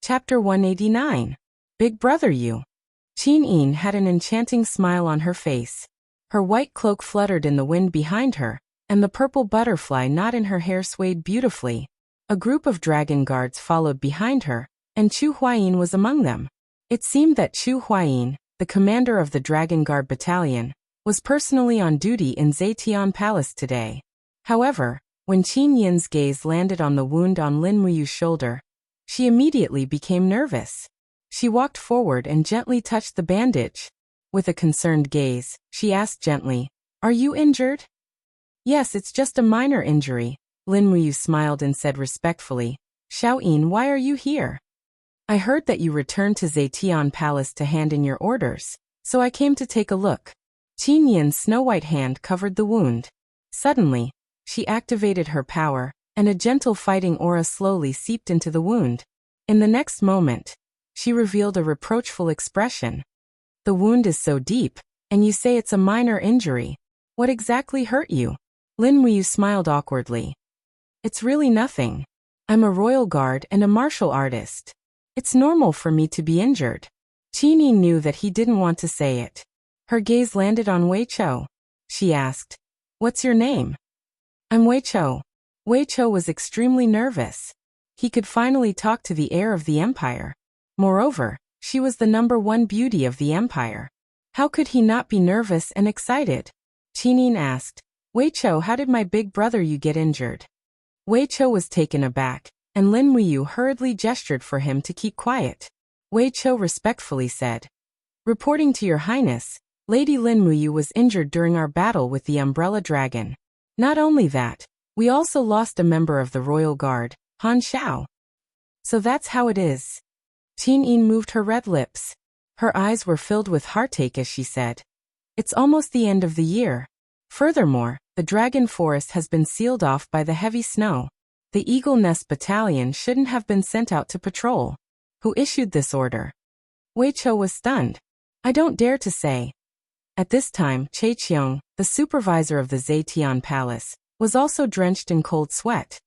Chapter 189. Big Brother You. Qin had an enchanting smile on her face. Her white cloak fluttered in the wind behind her, and the purple butterfly knot in her hair swayed beautifully. A group of dragon guards followed behind her, and Chu Huayin was among them. It seemed that Chu Huayin, the commander of the Dragon Guard Battalion, was personally on duty in Zetian Palace today. However, when Qin Yin's gaze landed on the wound on Lin Muyu's shoulder, she immediately became nervous. She walked forward and gently touched the bandage. With a concerned gaze, she asked gently, "Are you injured?" "Yes, it's just a minor injury," Lin Muyu smiled and said respectfully. "Xiaoyin, why are you here?" "I heard that you returned to Zetian Palace to hand in your orders, so I came to take a look." Qin Yin's snow-white hand covered the wound. Suddenly, she activated her power, and a gentle fighting aura slowly seeped into the wound. In the next moment, she revealed a reproachful expression. "The wound is so deep, and you say it's a minor injury. What exactly hurt you?" Lin Muyu smiled awkwardly. "It's really nothing. I'm a royal guard and a martial artist. It's normal for me to be injured." Qin Yi knew that he didn't want to say it. Her gaze landed on Wei Chou. She asked, "What's your name?" "I'm Wei Chou." Wei Chou was extremely nervous. He could finally talk to the heir of the empire. Moreover, she was the #1 beauty of the empire. How could he not be nervous and excited? Qin Yi asked, "Wei Chou, how did my big brother you get injured?" Wei Chou was taken aback, and Lin Muyu hurriedly gestured for him to keep quiet. Wei Chou respectfully said, "Reporting to your highness, Lady Lin Muyu was injured during our battle with the Umbrella Dragon. Not only that, we also lost a member of the royal guard, Han Xiao." "So that's how it is." Qin Yi moved her red lips. Her eyes were filled with heartache as she said, "It's almost the end of the year. Furthermore, the dragon forest has been sealed off by the heavy snow. The Eagle Nest Battalion shouldn't have been sent out to patrol. Who issued this order?" Wei Chou was stunned. "I don't dare to say." At this time, Che Qiong, the supervisor of the Zetian Palace, was also drenched in cold sweat.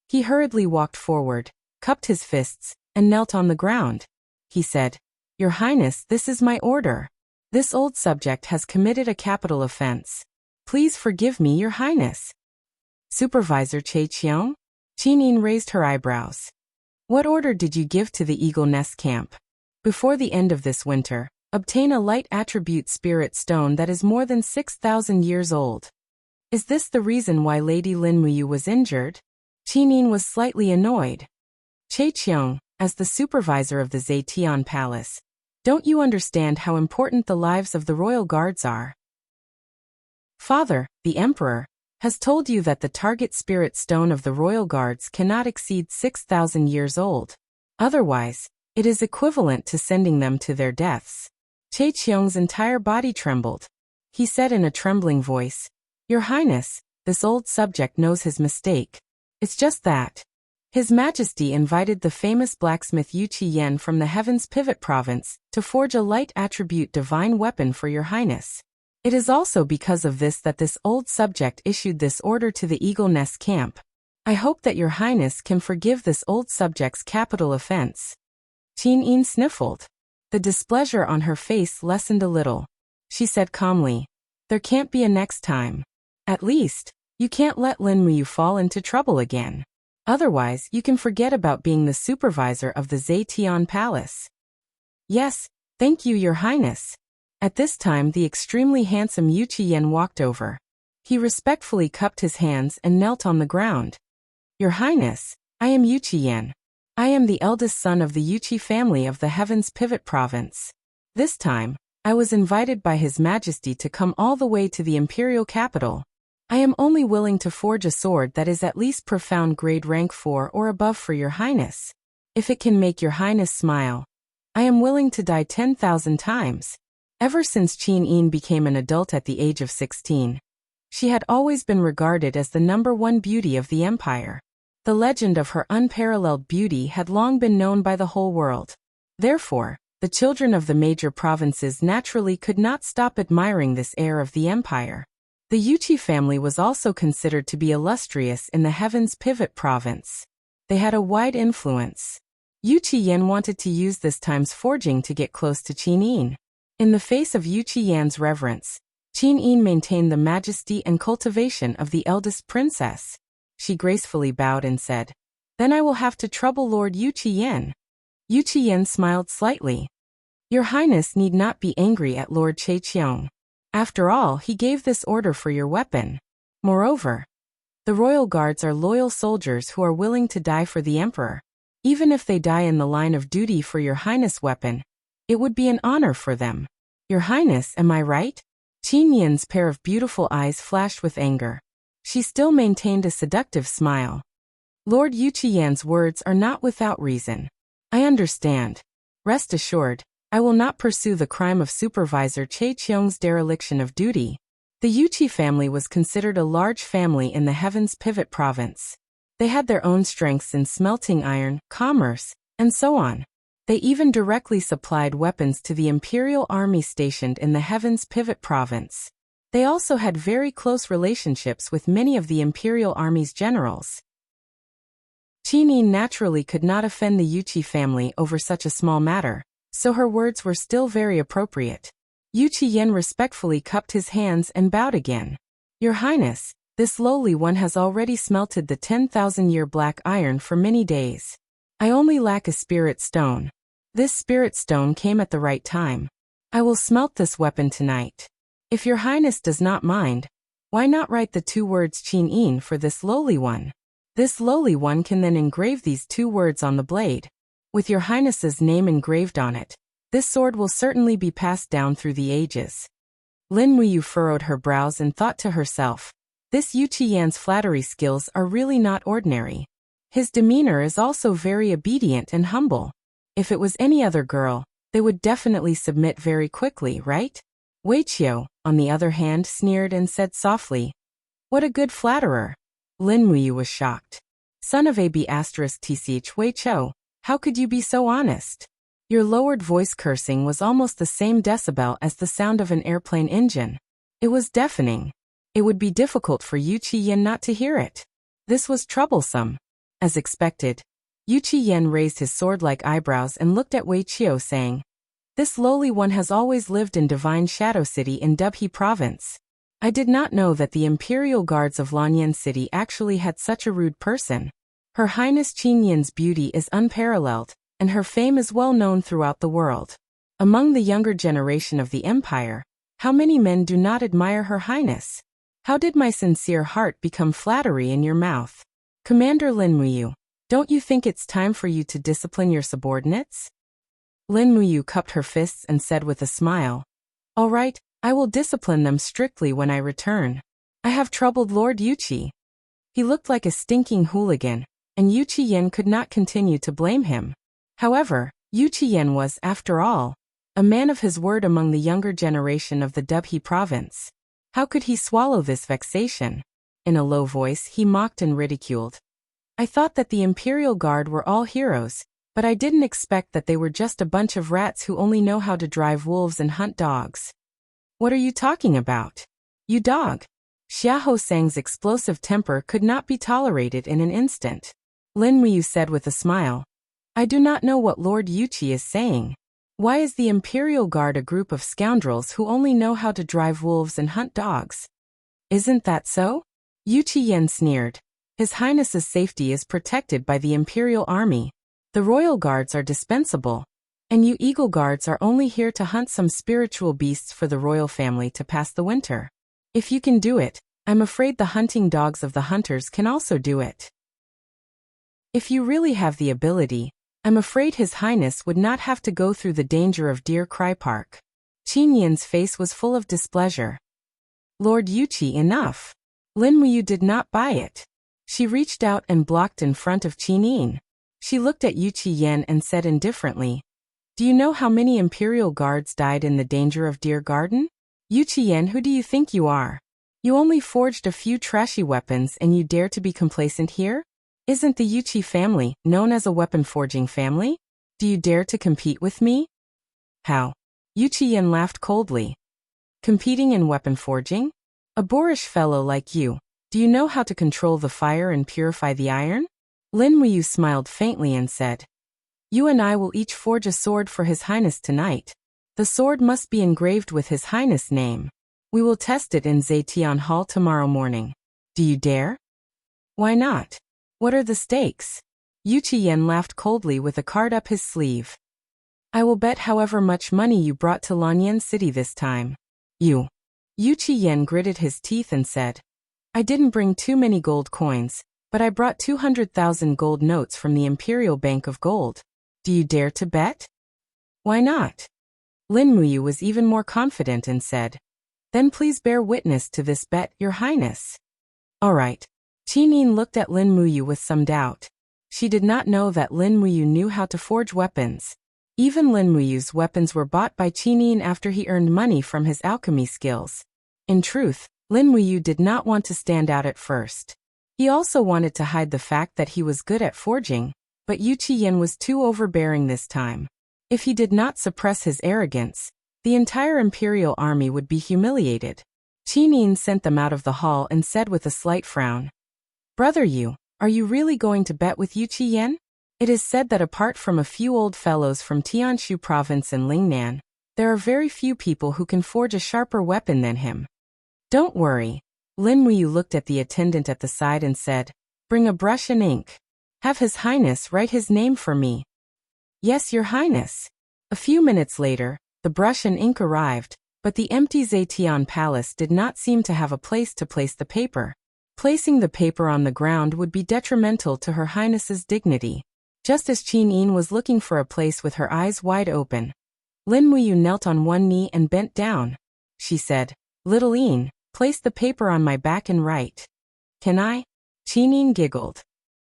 He hurriedly walked forward, cupped his fists, and knelt on the ground. He said, "Your Highness, this is my order. This old subject has committed a capital offense. Please forgive me, Your Highness." "Supervisor Che Qiong?" Qin Yi raised her eyebrows. "What order did you give to the Eagle Nest camp? Before the end of this winter, obtain a light attribute spirit stone that is more than 6,000 years old. Is this the reason why Lady Lin Muyu was injured?" Qin Yi was slightly annoyed. "Che Qiong, as the supervisor of the Zetian Palace, don't you understand how important the lives of the royal guards are? Father, the emperor, has told you that the target spirit stone of the royal guards cannot exceed 6,000 years old. Otherwise, it is equivalent to sending them to their deaths." Che Qiong's entire body trembled. He said in a trembling voice, "Your Highness, this old subject knows his mistake. It's just that His Majesty invited the famous blacksmith Yu Qiyan from the Heaven's Pivot Province to forge a light attribute divine weapon for Your Highness. It is also because of this that this old subject issued this order to the Eagle Nest camp. I hope that Your Highness can forgive this old subject's capital offense." Qin Yi sniffled. The displeasure on her face lessened a little. She said calmly, "There can't be a next time. At least, you can't let Lin Muyu fall into trouble again. Otherwise, you can forget about being the supervisor of the Zetian Palace." "Yes, thank you, Your Highness." At this time, the extremely handsome Yu Qiyan walked over. He respectfully cupped his hands and knelt on the ground. "Your Highness, I am Yu Qiyan. I am the eldest son of the Yuqi family of the Heaven's Pivot Province. This time, I was invited by His Majesty to come all the way to the imperial capital. I am only willing to forge a sword that is at least profound grade rank 4 or above for Your Highness. If it can make Your Highness smile, I am willing to die 10,000 times." Ever since Qin Yi became an adult at the age of 16, she had always been regarded as the #1 beauty of the empire. The legend of her unparalleled beauty had long been known by the whole world. Therefore, the children of the major provinces naturally could not stop admiring this heir of the empire. The Yuqi family was also considered to be illustrious in the Heaven's Pivot Province. They had a wide influence. Yu Qiyan wanted to use this time's forging to get close to Qin Yin. In the face of Yu Qiyan's reverence, Qin Yin maintained the majesty and cultivation of the eldest princess. She gracefully bowed and said, "Then I will have to trouble Lord Yu Qiyan." Yu Qiyan smiled slightly. "Your Highness need not be angry at Lord Chaiqiang. After all, he gave this order for your weapon. Moreover, the royal guards are loyal soldiers who are willing to die for the emperor. Even if they die in the line of duty for your Highness' weapon, it would be an honor for them. Your Highness, am I right?" Qin Yin's pair of beautiful eyes flashed with anger. She still maintained a seductive smile. "Lord Yu Qiyan's words are not without reason. I understand. Rest assured, I will not pursue the crime of Supervisor Chaiqiang's dereliction of duty." The Yuqi family was considered a large family in the Heaven's Pivot province. They had their own strengths in smelting iron, commerce, and so on. They even directly supplied weapons to the imperial army stationed in the Heaven's Pivot province. They also had very close relationships with many of the imperial army's generals. Qin Yin naturally could not offend the Yuqi family over such a small matter, so her words were still very appropriate. Yu Qiyan respectfully cupped his hands and bowed again. "Your Highness, this lowly one has already smelted the 10,000-year black iron for many days. I only lack a spirit stone. This spirit stone came at the right time. I will smelt this weapon tonight. If your Highness does not mind, why not write the 2 words Qin Yin for this lowly one? This lowly one can then engrave these 2 words on the blade. With your Highness's name engraved on it, this sword will certainly be passed down through the ages." Lin Muyu furrowed her brows and thought to herself, this Yu Qiyan's flattery skills are really not ordinary. His demeanor is also very obedient and humble. If it was any other girl, they would definitely submit very quickly, right? Wei Qiu, on the other hand, sneered and said softly, "What a good flatterer." Lin Muyu was shocked. "Son of AB** TCH Wei Qiu, how could you be so honest? Your lowered voice cursing was almost the same decibel as the sound of an airplane engine. It was deafening. It would be difficult for Yu Qiyan not to hear it. This was troublesome." As expected, Yu Qiyan raised his sword-like eyebrows and looked at Wei Qiu saying, "This lowly one has always lived in Divine Shadow City in Dubhe Province. I did not know that the Imperial Guards of Lanyan City actually had such a rude person. Her Highness Qin Yin's beauty is unparalleled, and her fame is well known throughout the world. Among the younger generation of the Empire, how many men do not admire her Highness? How did my sincere heart become flattery in your mouth? Commander Lin Muyu, don't you think it's time for you to discipline your subordinates?" Lin Muyu cupped her fists and said with a smile, "All right, I will discipline them strictly when I return. I have troubled Lord Yuqi." He looked like a stinking hooligan, and Yu Qiyan could not continue to blame him. However, Yu Qiyan was, after all, a man of his word among the younger generation of the Dubhe province. How could he swallow this vexation? In a low voice, he mocked and ridiculed. "I thought that the Imperial Guard were all heroes, but I didn't expect that they were just a bunch of rats who only know how to drive wolves and hunt dogs." "What are you talking about? You dog!" Xia Hosang's explosive temper could not be tolerated in an instant. Lin Muyu said with a smile, "I do not know what Lord Yuqi is saying. Why is the Imperial Guard a group of scoundrels who only know how to drive wolves and hunt dogs? Isn't that so?" Yu Qiyan sneered. "His Highness's safety is protected by the Imperial Army. The Royal Guards are dispensable, and you Eagle Guards are only here to hunt some spiritual beasts for the royal family to pass the winter. If you can do it, I'm afraid the hunting dogs of the hunters can also do it. If you really have the ability, I'm afraid His Highness would not have to go through the danger of Deer Cry Park." Qin Yin's face was full of displeasure. "Lord Yuqi, enough." Lin Muyu did not buy it. She reached out and blocked in front of Qin Yin. She looked at Yu Qiyan and said indifferently, "Do you know how many Imperial Guards died in the danger of Deer Garden? Yu Qiyan, who do you think you are? You only forged a few trashy weapons and you dare to be complacent here? Isn't the Yuqi family known as a weapon-forging family? Do you dare to compete with me?" "How?" Yu Qiyan laughed coldly. "Competing in weapon forging? A boorish fellow like you, do you know how to control the fire and purify the iron?" Lin Muyu smiled faintly and said, You and I will each forge a sword for His Highness tonight. The sword must be engraved with His Highness' name. We will test it in Zetian Hall tomorrow morning. Do you dare? Why not? What are the stakes? Yu Qiyan laughed coldly with a card up his sleeve. I will bet however much money you brought to Lanyan City this time. Yu Qiyan gritted his teeth and said, I didn't bring too many gold coins, but I brought 200,000 gold notes from the Imperial Bank of Gold. Do you dare to bet? Why not? Lin Muyu was even more confident and said, Then please bear witness to this bet, Your Highness. All right. Qin Yin looked at Lin Muyu with some doubt. She did not know that Lin Muyu knew how to forge weapons. Even Lin Muyu's weapons were bought by Qin Yin after he earned money from his alchemy skills. In truth, Lin Muyu did not want to stand out at first. He also wanted to hide the fact that he was good at forging, but Yu Qiyan was too overbearing this time. If he did not suppress his arrogance, the entire imperial army would be humiliated. Qin Yin sent them out of the hall and said with a slight frown, Brother Yu, are you really going to bet with Yu Qiyan? It is said that apart from a few old fellows from Tianshu province and Lingnan, there are very few people who can forge a sharper weapon than him. Don't worry. Lin Muyu looked at the attendant at the side and said, Bring a brush and ink. Have His Highness write his name for me. Yes, Your Highness. A few minutes later, the brush and ink arrived, but the empty Zetian Palace did not seem to have a place to place the paper. Placing the paper on the ground would be detrimental to Her Highness's dignity. Just as Qin Yin was looking for a place with her eyes wide open, Lin Muyu knelt on one knee and bent down. She said, Little Yin, place the paper on my back and write. Can I? Qin Yin giggled.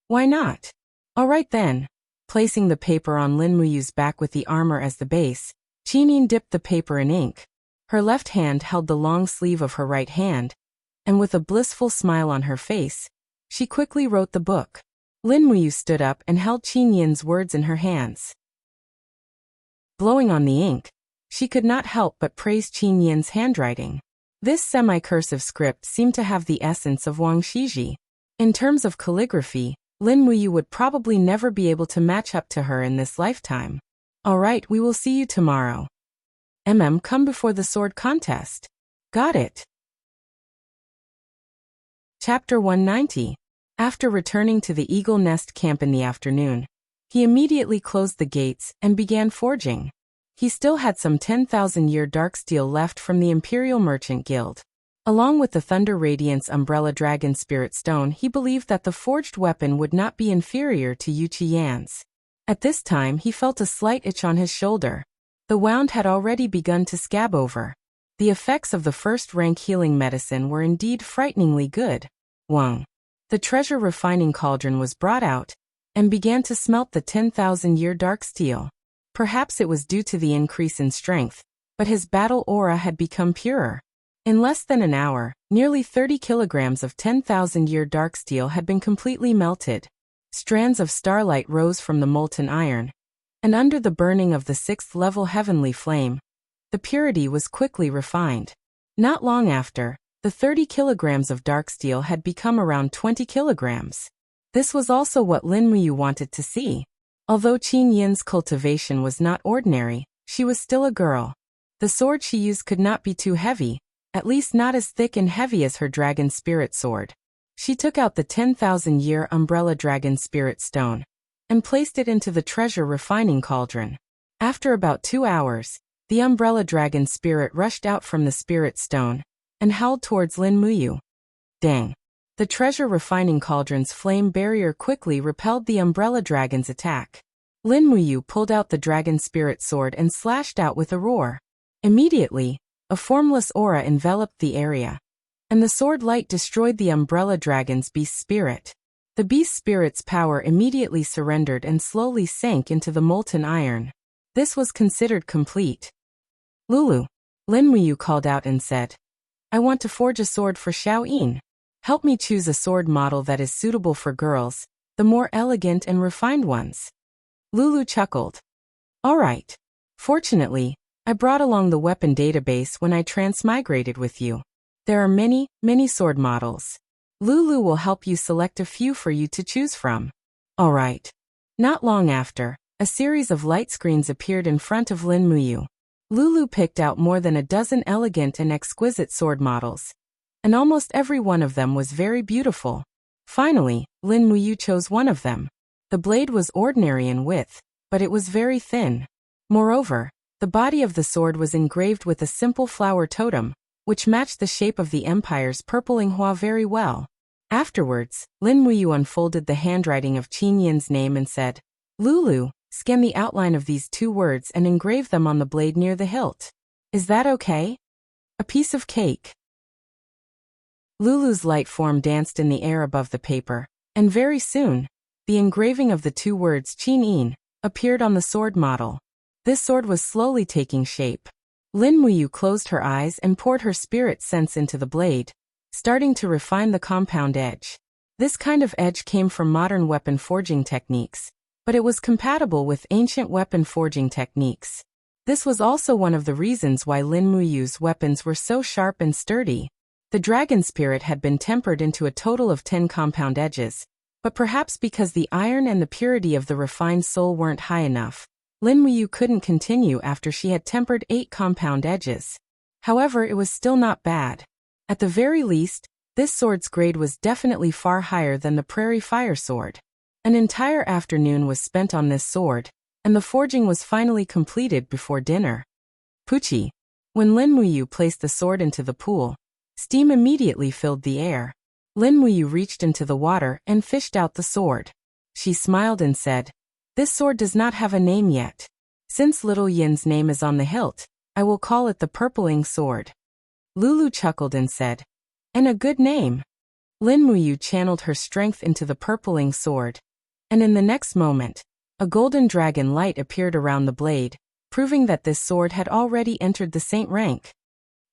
Why not? All right then. Placing the paper on Lin Muyu's back with the armor as the base, Qin Yin dipped the paper in ink. Her left hand held the long sleeve of her right hand, and with a blissful smile on her face, she quickly wrote the book. Lin Muyu stood up and held Qin Yin's words in her hands. Blowing on the ink, she could not help but praise Qin Yin's handwriting. This semi-cursive script seemed to have the essence of Wang Shiji. In terms of calligraphy, Lin Muyu would probably never be able to match up to her in this lifetime. All right, we will see you tomorrow. Come before the sword contest. Got it. Chapter 190. After returning to the Eagle Nest camp in the afternoon, he immediately closed the gates and began forging. He still had some 10,000-year dark steel left from the Imperial Merchant Guild. Along with the Thunder Radiance Umbrella Dragon Spirit Stone, he believed that the forged weapon would not be inferior to Yu Qiyan's. At this time he felt a slight itch on his shoulder. The wound had already begun to scab over. The effects of the first-rank healing medicine were indeed frighteningly good. The treasure refining cauldron was brought out, and began to smelt the 10,000-year dark steel. Perhaps it was due to the increase in strength, but his battle aura had become purer. In less than an hour, nearly 30 kilograms of 10,000-year dark steel had been completely melted. Strands of starlight rose from the molten iron, and under the burning of the 6th-level heavenly flame, the purity was quickly refined. Not long after, the 30 kilograms of dark steel had become around 20 kilograms. This was also what Lin Muyu wanted to see. Although Qin Yin's cultivation was not ordinary, she was still a girl. The sword she used could not be too heavy, at least not as thick and heavy as her dragon spirit sword. She took out the 10,000-year umbrella dragon spirit stone and placed it into the treasure refining cauldron. After about 2 hours, the umbrella dragon spirit rushed out from the spirit stone and howled towards Lin Muyu. Dang! The treasure refining cauldron's flame barrier quickly repelled the umbrella dragon's attack. Lin Muyu pulled out the dragon spirit sword and slashed out with a roar. Immediately, a formless aura enveloped the area, and the sword light destroyed the umbrella dragon's beast spirit. The beast spirit's power immediately surrendered and slowly sank into the molten iron. This was considered complete. Lulu, Lin Muyu called out and said, I want to forge a sword for Xiao Yin. Help me choose a sword model that is suitable for girls, the more elegant and refined ones. Lulu chuckled. All right. Fortunately, I brought along the weapon database when I transmigrated with you. There are many, many sword models. Lulu will help you select a few for you to choose from. All right. Not long after, A series of light screens appeared in front of Lin Muyu. Lulu picked out more than a dozen elegant and exquisite sword models, and almost every one of them was very beautiful. Finally, Lin Muyu chose one of them. The blade was ordinary in width, but it was very thin. Moreover, the body of the sword was engraved with a simple flower totem, which matched the shape of the empire's purple Linghua very well. Afterwards, Lin Muyu unfolded the handwriting of Qin Yin's name and said, "Lulu, scan the outline of these 2 words and engrave them on the blade near the hilt. Is that okay?" A piece of cake. Lulu's light form danced in the air above the paper, and very soon, the engraving of the 2 words Qin Yin appeared on the sword model. This sword was slowly taking shape. Lin Muyu closed her eyes and poured her spirit sense into the blade, starting to refine the compound edge. This kind of edge came from modern weapon forging techniques, but it was compatible with ancient weapon forging techniques. This was also one of the reasons why Lin Muyu's weapons were so sharp and sturdy. The dragon spirit had been tempered into a total of 10 compound edges, but perhaps because the iron and the purity of the refined soul weren't high enough, Lin Muyu couldn't continue after she had tempered 8 compound edges. However, it was still not bad. At the very least, this sword's grade was definitely far higher than the prairie fire sword. An entire afternoon was spent on this sword, and the forging was finally completed before dinner. Puchi. When Lin Muyu placed the sword into the pool, steam immediately filled the air. Lin Muyu reached into the water and fished out the sword. She smiled and said, "This sword does not have a name yet. Since little Yin's name is on the hilt, I will call it the Purpling Sword." Lulu chuckled and said, "And a good name." Lin Muyu channeled her strength into the Purpling Sword, and in the next moment, a golden dragon light appeared around the blade, proving that this sword had already entered the saint rank.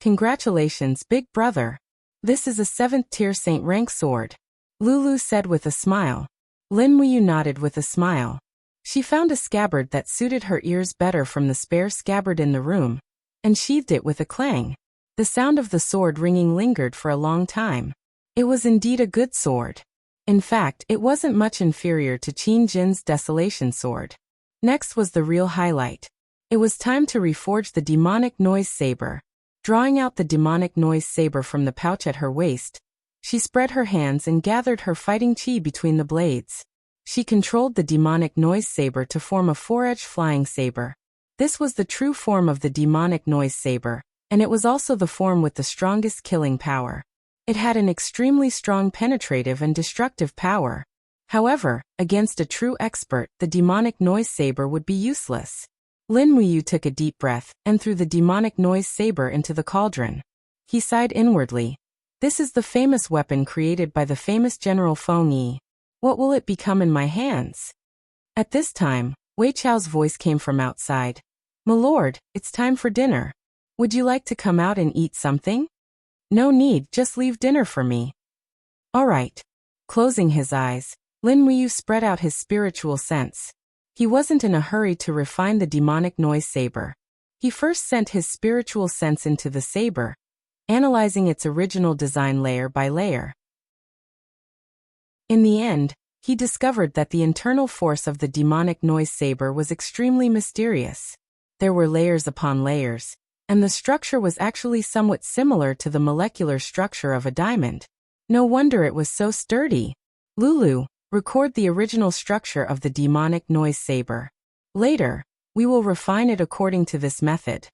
"Congratulations, big brother. This is a 7th tier saint rank sword," Lulu said with a smile. Lin Muyu nodded with a smile. She found a scabbard that suited her ears better from the spare scabbard in the room, and sheathed it with a clang. The sound of the sword ringing lingered for a long time. It was indeed a good sword. In fact, it wasn't much inferior to Qin Jin's Desolation sword. Next was the real highlight. It was time to reforge the demonic noise saber. Drawing out the demonic noise saber from the pouch at her waist, she spread her hands and gathered her fighting chi between the blades. She controlled the demonic noise saber to form a 4-edged flying saber. This was the true form of the demonic noise saber, and it was also the form with the strongest killing power. It had an extremely strong penetrative and destructive power. However, against a true expert, the demonic noise saber would be useless. Lin Muyu took a deep breath and threw the demonic noise saber into the cauldron. He sighed inwardly. This is the famous weapon created by the famous General Feng Yi. What will it become in my hands? At this time, Wei Chao's voice came from outside. "My lord, it's time for dinner. Would you like to come out and eat something?" "No need, just leave dinner for me." "All right." Closing his eyes, Lin Muyu spread out his spiritual sense. He wasn't in a hurry to refine the demonic noise saber. He first sent his spiritual sense into the saber, analyzing its original design layer by layer. In the end, he discovered that the internal force of the demonic noise saber was extremely mysterious. There were layers upon layers, and the structure was actually somewhat similar to the molecular structure of a diamond. No wonder it was so sturdy. Lulu, record the original structure of the demonic noise saber. Later, we will refine it according to this method.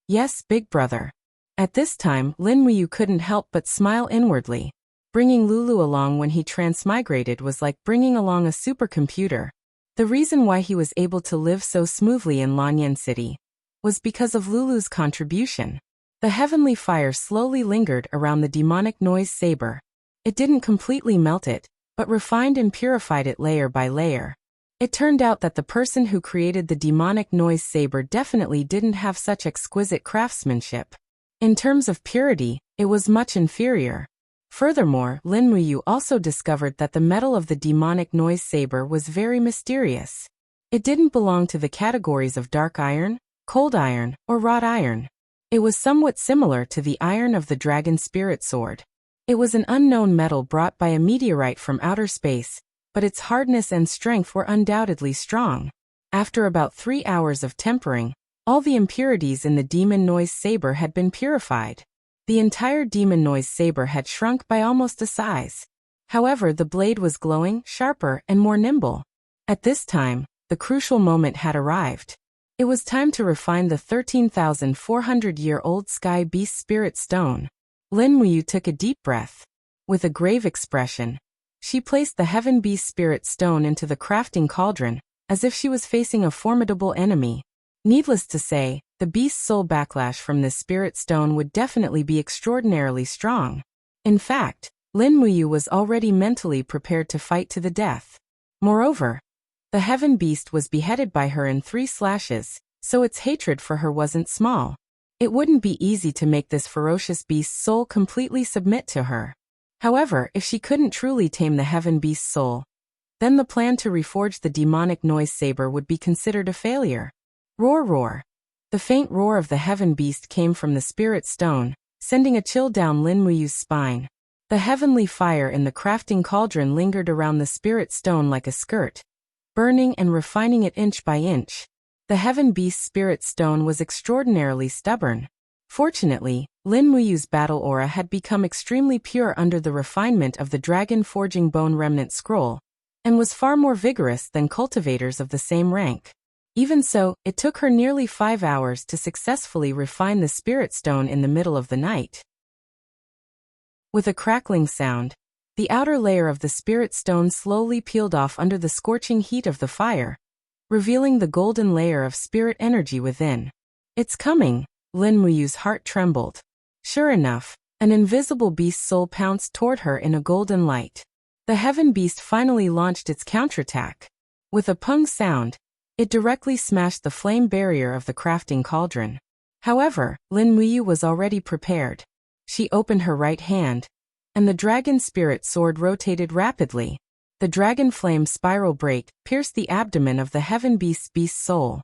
Yes, big brother. At this time, Lin Muyu couldn't help but smile inwardly. Bringing Lulu along when he transmigrated was like bringing along a supercomputer. The reason why he was able to live so smoothly in Lanyan City was because of Lulu's contribution. The heavenly fire slowly lingered around the demonic noise saber. It didn't completely melt it, but refined and purified it layer by layer. It turned out that the person who created the demonic noise saber definitely didn't have such exquisite craftsmanship. In terms of purity, it was much inferior. Furthermore, Lin Muyu also discovered that the metal of the demonic noise saber was very mysterious. It didn't belong to the categories of dark iron, cold iron, or wrought iron. It was somewhat similar to the iron of the dragon spirit sword. It was an unknown metal brought by a meteorite from outer space, but its hardness and strength were undoubtedly strong. After about 3 hours of tempering, all the impurities in the demon noise saber had been purified. The entire demon noise saber had shrunk by almost a size. However, the blade was glowing, sharper, and more nimble. At this time, the crucial moment had arrived. It was time to refine the 13,400-year-old Sky Beast Spirit Stone. Lin Muyu took a deep breath. With a grave expression, she placed the Heaven Beast Spirit Stone into the crafting cauldron, as if she was facing a formidable enemy. Needless to say, the beast's soul backlash from this spirit stone would definitely be extraordinarily strong. In fact, Lin Muyu was already mentally prepared to fight to the death. Moreover, the Heaven Beast was beheaded by her in 3 slashes, so its hatred for her wasn't small. It wouldn't be easy to make this ferocious beast's soul completely submit to her. However, if she couldn't truly tame the Heaven Beast's soul, then the plan to reforge the demonic noise saber would be considered a failure. Roar, roar. The faint roar of the Heaven Beast came from the spirit stone, sending a chill down Lin Muyu's spine. The heavenly fire in the crafting cauldron lingered around the spirit stone like a skirt, burning and refining it inch by inch. The Heaven Beast's spirit stone was extraordinarily stubborn. Fortunately, Lin Muyu's battle aura had become extremely pure under the refinement of the Dragon Forging Bone Remnant Scroll, and was far more vigorous than cultivators of the same rank. Even so, it took her nearly 5 hours to successfully refine the spirit stone in the middle of the night. With a crackling sound, the outer layer of the spirit stone slowly peeled off under the scorching heat of the fire, revealing the golden layer of spirit energy within. It's coming, Lin Muyu's heart trembled. Sure enough, an invisible beast soul pounced toward her in a golden light. The Heaven Beast finally launched its counterattack. With a pung sound, it directly smashed the flame barrier of the crafting cauldron. However, Lin Muyu was already prepared. She opened her right hand, and the dragon spirit sword rotated rapidly. The dragon flame spiral break pierced the abdomen of the Heaven Beast's soul.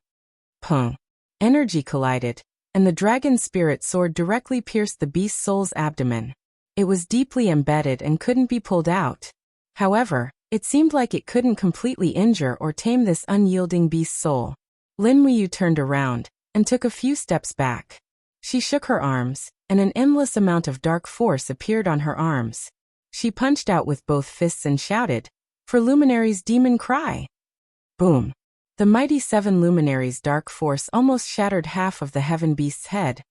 Pung. Energy collided, and the dragon spirit sword directly pierced the beast's soul's abdomen. It was deeply embedded and couldn't be pulled out. However, it seemed like it couldn't completely injure or tame this unyielding beast's soul. Lin Muyu turned around and took a few steps back. She shook her arms, and an endless amount of dark force appeared on her arms. She punched out with both fists and shouted, "For Luminary's demon cry!" Boom! The mighty 7 Luminaries' dark force almost shattered half of the Heaven Beast's head,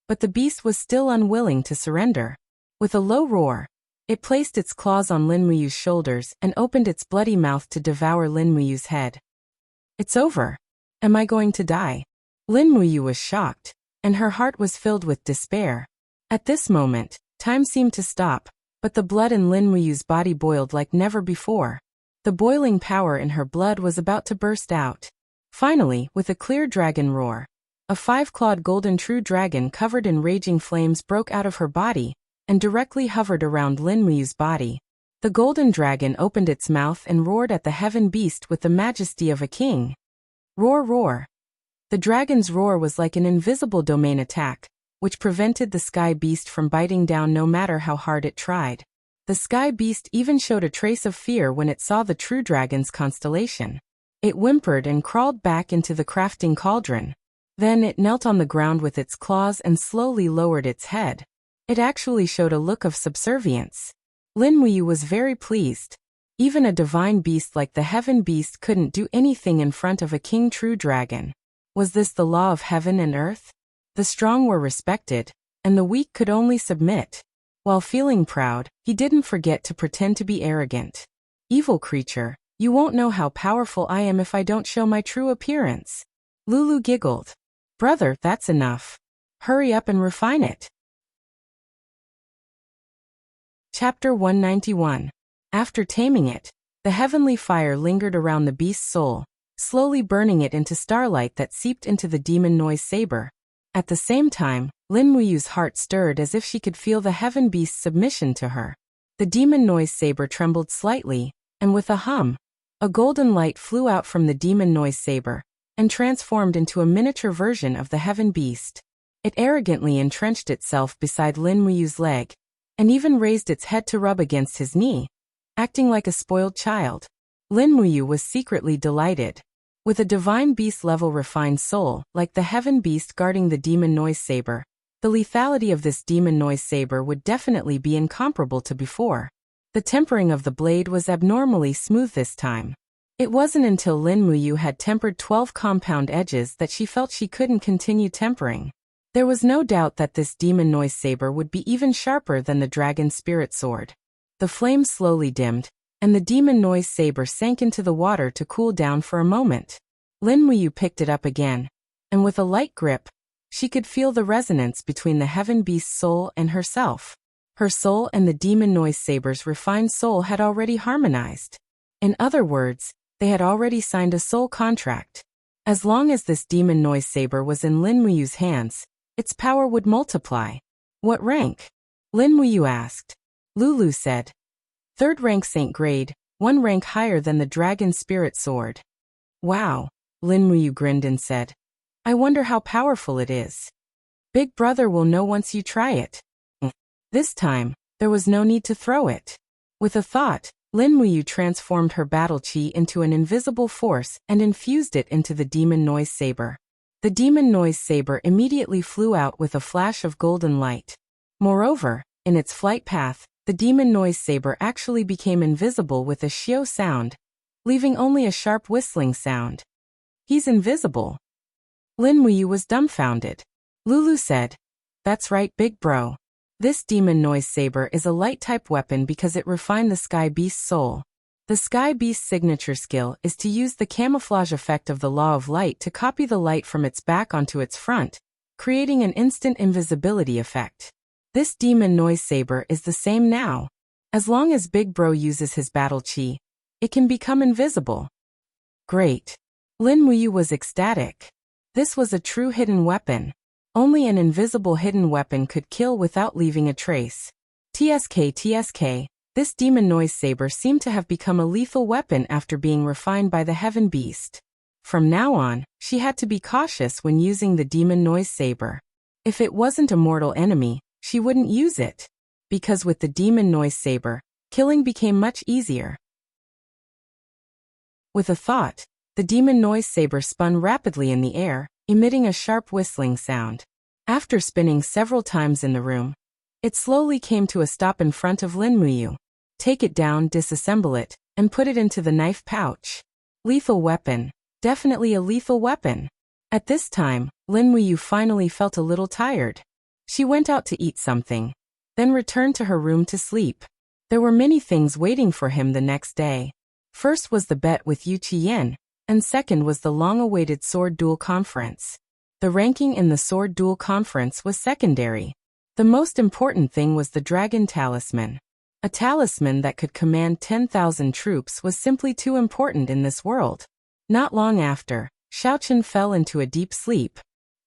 but the beast was still unwilling to surrender. With a low roar, it placed its claws on Lin Muyu's shoulders and opened its bloody mouth to devour Lin Muyu's head. It's over. Am I going to die? Lin Muyu was shocked, and her heart was filled with despair. At this moment, time seemed to stop, but the blood in Lin Muyu's body boiled like never before. The boiling power in her blood was about to burst out. Finally, with a clear dragon roar, a 5-clawed golden true dragon covered in raging flames broke out of her body and directly hovered around Lin Muyu's body. The golden dragon opened its mouth and roared at the Heaven Beast with the majesty of a king. Roar, roar. The dragon's roar was like an invisible domain attack, which prevented the Sky Beast from biting down no matter how hard it tried. The Sky Beast even showed a trace of fear when it saw the true dragon's constellation. It whimpered and crawled back into the crafting cauldron. Then it knelt on the ground with its claws and slowly lowered its head. It actually showed a look of subservience. Lin Muyu was very pleased. Even a divine beast like the Heaven Beast couldn't do anything in front of a king true dragon. Was this the law of heaven and earth? The strong were respected, and the weak could only submit. While feeling proud, he didn't forget to pretend to be arrogant. Evil creature, you won't know how powerful I am if I don't show my true appearance. Lulu giggled. Brother, that's enough. Hurry up and refine it. Chapter 191. After taming it, the heavenly fire lingered around the beast's soul, slowly burning it into starlight that seeped into the demon noise saber. At the same time, Lin Muyu's heart stirred as if she could feel the Heaven Beast's submission to her. The demon noise saber trembled slightly, and with a hum, a golden light flew out from the demon noise saber and transformed into a miniature version of the Heaven Beast. It arrogantly entrenched itself beside Lin Muyu's leg, and even raised its head to rub against his knee, acting like a spoiled child. Lin Muyu was secretly delighted. With a divine beast-level refined soul, like the heaven beast guarding the demon noise saber, the lethality of this demon noise saber would definitely be incomparable to before. The tempering of the blade was abnormally smooth this time. It wasn't until Lin Muyu had tempered 12 compound edges that she felt she couldn't continue tempering. There was no doubt that this demon noise saber would be even sharper than the dragon spirit sword. The flame slowly dimmed, and the demon noise saber sank into the water to cool down for a moment. Lin Muyu picked it up again, and with a light grip, she could feel the resonance between the heaven beast's soul and herself. Her soul and the demon noise saber's refined soul had already harmonized. In other words, they had already signed a soul contract. As long as this demon noise saber was in Lin Muyu's hands, its power would multiply. What rank? Lin Muyu asked. Lulu said. 3rd rank Saint grade, 1 rank higher than the dragon spirit sword. Wow, Lin Muyu grinned and said. I wonder how powerful it is. Big brother will know once you try it. This time, there was no need to throw it. With a thought, Lin Muyu transformed her battle chi into an invisible force and infused it into the demon noise saber. The demon noise saber immediately flew out with a flash of golden light. Moreover, in its flight path, the demon noise saber actually became invisible with a shio sound, leaving only a sharp whistling sound. He's invisible. Lin Muyu was dumbfounded. Lulu said, That's right, big bro. This demon noise saber is a light-type weapon because it refined the Sky Beast's soul. The Sky Beast's signature skill is to use the camouflage effect of the law of light to copy the light from its back onto its front, creating an instant invisibility effect. This demon noise saber is the same now. As long as Big Bro uses his battle chi, it can become invisible. Great. Lin Muyu was ecstatic. This was a true hidden weapon. Only an invisible hidden weapon could kill without leaving a trace. TSK, this demon noise saber seemed to have become a lethal weapon after being refined by the heaven beast. From now on, she had to be cautious when using the demon noise saber. If it wasn't a mortal enemy, she wouldn't use it. Because with the demon noise saber, killing became much easier. With a thought, the demon noise saber spun rapidly in the air, emitting a sharp whistling sound. After spinning several times in the room, it slowly came to a stop in front of Lin Muyu. Take it down, disassemble it, and put it into the knife pouch. Lethal weapon. Definitely a lethal weapon. At this time, Lin Muyu finally felt a little tired. She went out to eat something, then returned to her room to sleep. There were many things waiting for him the next day. First was the bet with Yu Qiyan, and second was the long-awaited sword duel conference. The ranking in the sword duel conference was secondary. The most important thing was the dragon talisman. A talisman that could command 10,000 troops was simply too important in this world. Not long after, Xiaochen fell into a deep sleep.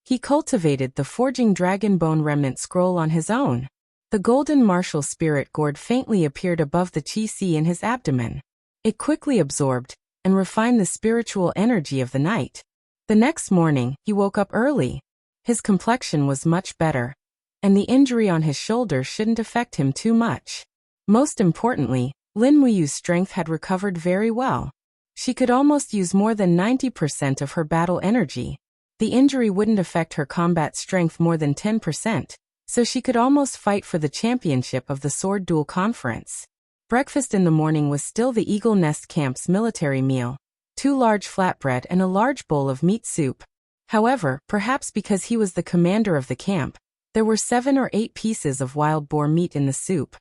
He cultivated the forging dragon bone remnant scroll on his own. The golden martial spirit gourd faintly appeared above the chi si in his abdomen. It quickly absorbed and refined the spiritual energy of the night. The next morning, he woke up early. His complexion was much better, and the injury on his shoulder shouldn't affect him too much. Most importantly, Lin Muyu's strength had recovered very well. She could almost use more than 90% of her battle energy. The injury wouldn't affect her combat strength more than 10%, so she could almost fight for the championship of the sword duel conference. Breakfast in the morning was still the Eagle Nest Camp's military meal. 2 large flatbread and a large bowl of meat soup. However, perhaps because he was the commander of the camp, there were 7 or 8 pieces of wild boar meat in the soup.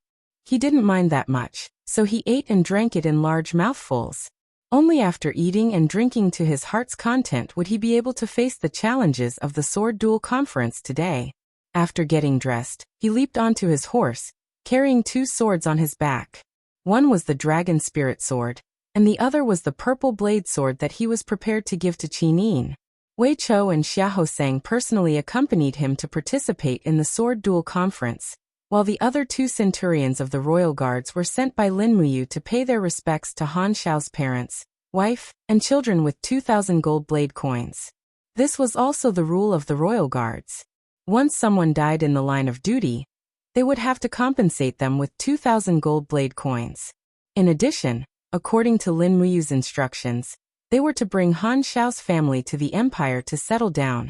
He didn't mind that much, so he ate and drank it in large mouthfuls. Only after eating and drinking to his heart's content would he be able to face the challenges of the sword duel conference today. After getting dressed, he leaped onto his horse, carrying 2 swords on his back. One was the dragon spirit sword, and the other was the purple blade sword that he was prepared to give to Qin. Wei Chou and Xia Hosang personally accompanied him to participate in the sword duel conference, while the other 2 centurions of the royal guards were sent by Lin Muyu to pay their respects to Han Xiao's parents, wife, and children with 2,000 gold blade coins. This was also the rule of the royal guards. Once someone died in the line of duty, they would have to compensate them with 2,000 gold blade coins. In addition, according to Lin Muyu's instructions, They were to bring Han Xiao's family to the empire to settle down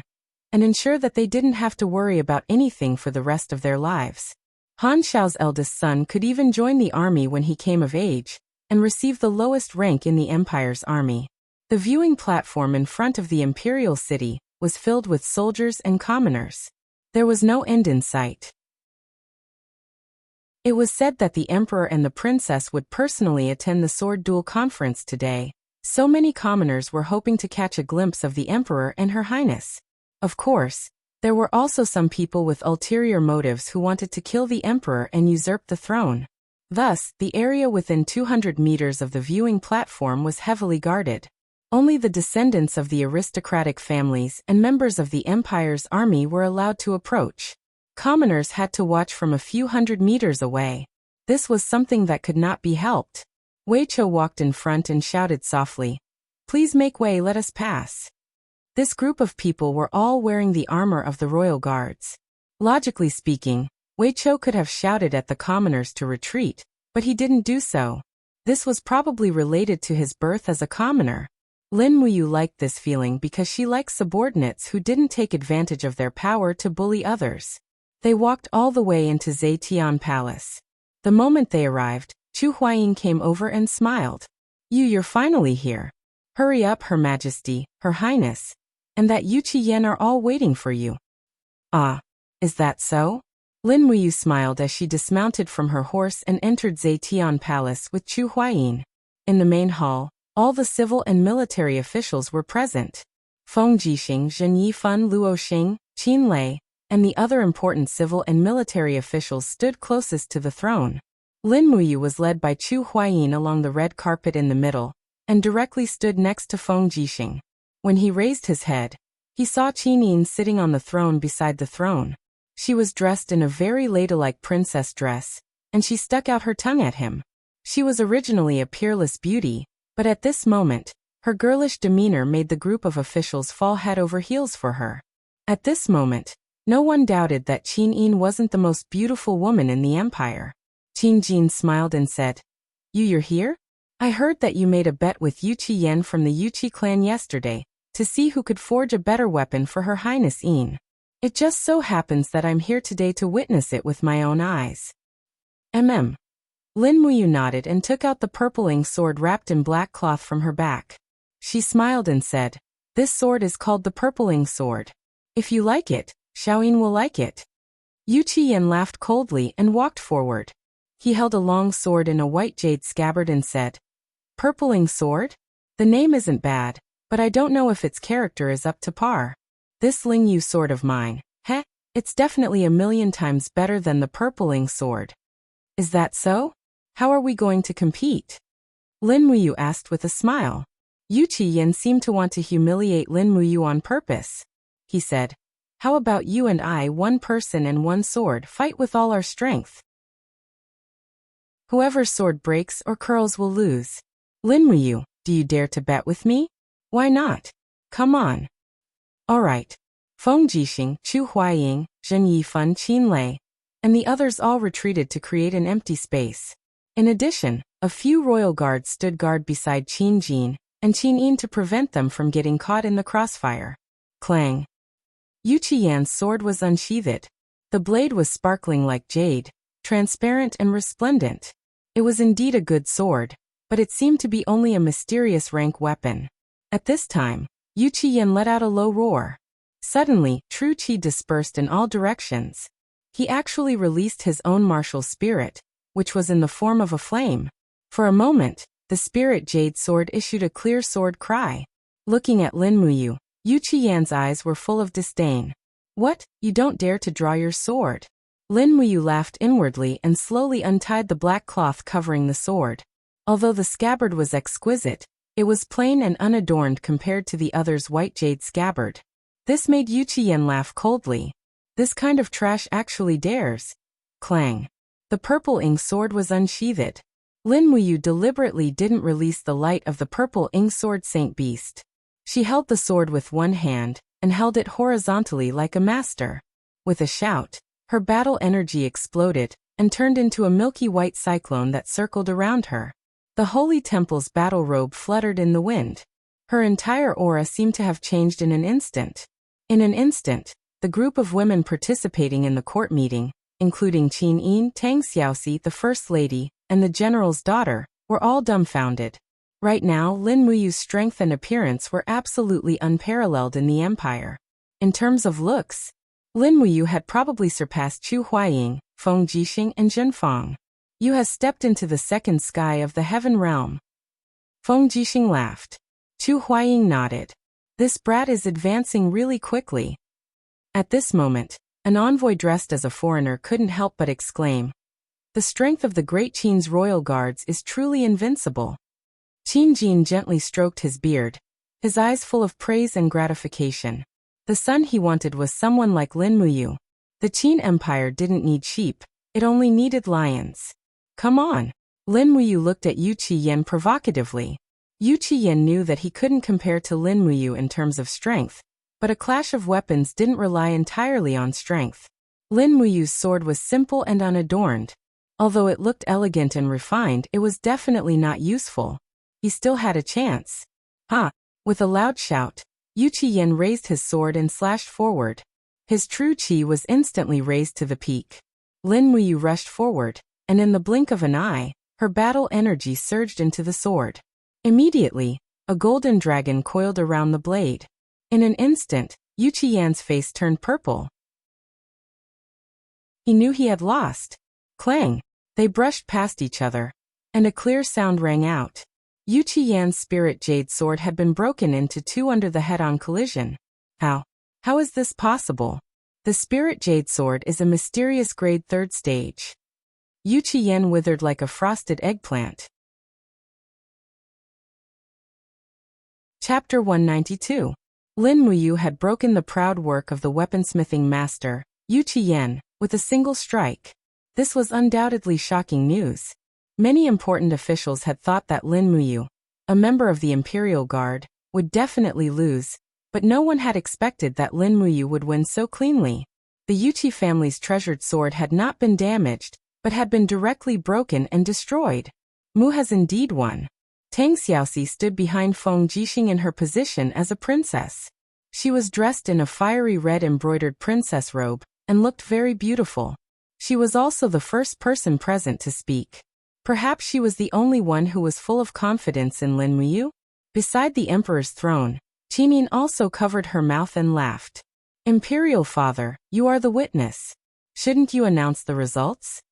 and ensure that they didn't have to worry about anything for the rest of their lives. Han Xiao's eldest son could even join the army when he came of age and receive the lowest rank in the empire's army. The viewing platform in front of the imperial city was filled with soldiers and commoners. There was no end in sight. It was said that the emperor and the princess would personally attend the sword duel conference today. So many commoners were hoping to catch a glimpse of the emperor and her highness. Of course, there were also some people with ulterior motives who wanted to kill the emperor and usurp the throne. Thus, the area within 200 meters of the viewing platform was heavily guarded. Only the descendants of the aristocratic families and members of the empire's army were allowed to approach. Commoners had to watch from a few hundred meters away. This was something that could not be helped. Wei Chou walked in front and shouted softly, "Please make way, let us pass." This group of people were all wearing the armor of the royal guards. Logically speaking, Wei Chou could have shouted at the commoners to retreat, but he didn't do so. This was probably related to his birth as a commoner. Lin Muyu liked this feeling because she liked subordinates who didn't take advantage of their power to bully others. They walked all the way into Zetian Palace. The moment they arrived, Chu Huayin came over and smiled. You're finally here. Hurry up, Her Majesty, Her Highness, and that Yu Qiyan are all waiting for you. Ah, is that so? Lin Muyu smiled as she dismounted from her horse and entered Zetian Palace with Chu Huayin. In the main hall, all the civil and military officials were present. Feng Jixing, Zhen Yifan, Luo Xing, Qin Lei, and the other important civil and military officials stood closest to the throne. Lin Muyu was led by Chu Huayin along the red carpet in the middle, and directly stood next to Feng Jixing. When he raised his head, he saw Qin Yin sitting on the throne beside the throne. She was dressed in a very ladylike princess dress, and she stuck out her tongue at him. She was originally a peerless beauty, but at this moment, her girlish demeanor made the group of officials fall head over heels for her. At this moment, no one doubted that Qin Yin wasn't the most beautiful woman in the empire. Qin Jin smiled and said, You're here? I heard that you made a bet with Yu Qiyan from the Yuqi clan yesterday, to see who could forge a better weapon for Her Highness Yin. It just so happens that I'm here today to witness it with my own eyes. Lin Muyu nodded and took out the purpling sword wrapped in black cloth from her back. She smiled and said, This sword is called the purpling sword. If you like it, Xiaoyin will like it. Yu Qiyan laughed coldly and walked forward. He held a long sword in a white jade scabbard and said, Purpling sword? The name isn't bad, but I don't know if its character is up to par. This Ling Yu sword of mine, it's definitely 1,000,000 times better than the purpling sword. Is that so? How are we going to compete? Lin Muyu asked with a smile. Yu Qiyan seemed to want to humiliate Lin Muyu on purpose. He said, How about you and I, one person and one sword, fight with all our strength? Whoever's sword breaks or curls will lose. Lin Muyu, do you dare to bet with me? Why not? Come on. All right. Feng Jixing, Chu Huayin, Zhen Yifan, Qin Lei, and the others all retreated to create an empty space. In addition, a few royal guards stood guard beside Qin Jin and Qin Yin to prevent them from getting caught in the crossfire. Clang. Yu Qiyan's sword was unsheathed. The blade was sparkling like jade, transparent and resplendent. It was indeed a good sword, but it seemed to be only a mysterious rank weapon. At this time, Yu Qiyan let out a low roar. Suddenly, true qi dispersed in all directions. He actually released his own martial spirit, which was in the form of a flame. For a moment, the spirit jade sword issued a clear sword cry. Looking at Lin Muyu, Yu Qiyan's eyes were full of disdain. What, you don't dare to draw your sword? Lin Muyu laughed inwardly and slowly untied the black cloth covering the sword. Although the scabbard was exquisite, it was plain and unadorned compared to the other's white jade scabbard. This made Yu Qiyan laugh coldly. This kind of trash actually dares. Clang. The purple ink sword was unsheathed. Lin Muyu deliberately didn't release the light of the purple ink sword Saint Beast. She held the sword with one hand and held it horizontally like a master. With a shout, her battle energy exploded and turned into a milky white cyclone that circled around her. The holy temple's battle robe fluttered in the wind. Her entire aura seemed to have changed in an instant. In an instant, the group of women participating in the court meeting, including Qin Yin, Tang Xiaoxi, the First Lady, and the General's daughter, were all dumbfounded. Right now, Lin Muyu's strength and appearance were absolutely unparalleled in the empire. In terms of looks, Lin Muyu had probably surpassed Chu Huaying, Feng Jixing, and Zhen Fang. You has stepped into the second sky of the heaven realm. Feng Jixing laughed. Chu Huaying nodded. This brat is advancing really quickly. At this moment, an envoy dressed as a foreigner couldn't help but exclaim, "The strength of the great Qin's royal guards is truly invincible." Qin Jin gently stroked his beard, his eyes full of praise and gratification. The son he wanted was someone like Lin Muyu. The Qin Empire didn't need sheep, it only needed lions. Come on. Lin Muyu looked at Yu Qiyan provocatively. Yu Qiyan knew that he couldn't compare to Lin Muyu in terms of strength, but a clash of weapons didn't rely entirely on strength. Lin Muyu's sword was simple and unadorned. Although it looked elegant and refined, it was definitely not useful. He still had a chance. Ha! With a loud shout, Yu Qiyan raised his sword and slashed forward. His true qi was instantly raised to the peak. Lin Muyu rushed forward, and in the blink of an eye, her battle energy surged into the sword. Immediately, a golden dragon coiled around the blade. In an instant, Yu Qiyan's face turned purple. He knew he had lost. Clang! They brushed past each other, and a clear sound rang out. Yu Qiyan's spirit jade sword had been broken into two under the head-on collision. How is this possible? The spirit jade sword is a mysterious grade 3rd stage. Yu Qiyan withered like a frosted eggplant. Chapter 192. Lin Muyu had broken the proud work of the weaponsmithing master, Yu Qiyan, with a single strike. This was undoubtedly shocking news. Many important officials had thought that Lin Muyu, a member of the Imperial Guard, would definitely lose, but no one had expected that Lin Muyu would win so cleanly. The Yuqi family's treasured sword had not been damaged, but had been directly broken and destroyed. Mu has indeed won. Tang Xiaoxi stood behind Feng Jixing in her position as a princess. She was dressed in a fiery red embroidered princess robe, and looked very beautiful. She was also the first person present to speak. Perhaps she was the only one who was full of confidence in Lin Muyu. Beside the emperor's throne, Qinin also covered her mouth and laughed. Imperial father, you are the witness. Shouldn't you announce the results?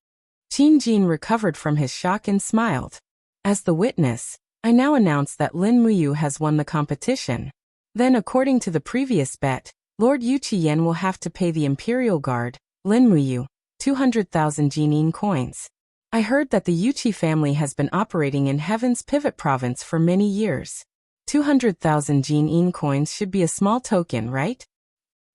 Qin Jin recovered from his shock and smiled. As the witness, I now announce that Lin Muyu has won the competition. Then according to the previous bet, Lord Yu Qiyan will have to pay the Imperial Guard, Lin Muyu, 200,000 Jinin coins. I heard that the Yuqi family has been operating in Heaven's Pivot Province for many years. 200,000 Jinin coins should be a small token, right?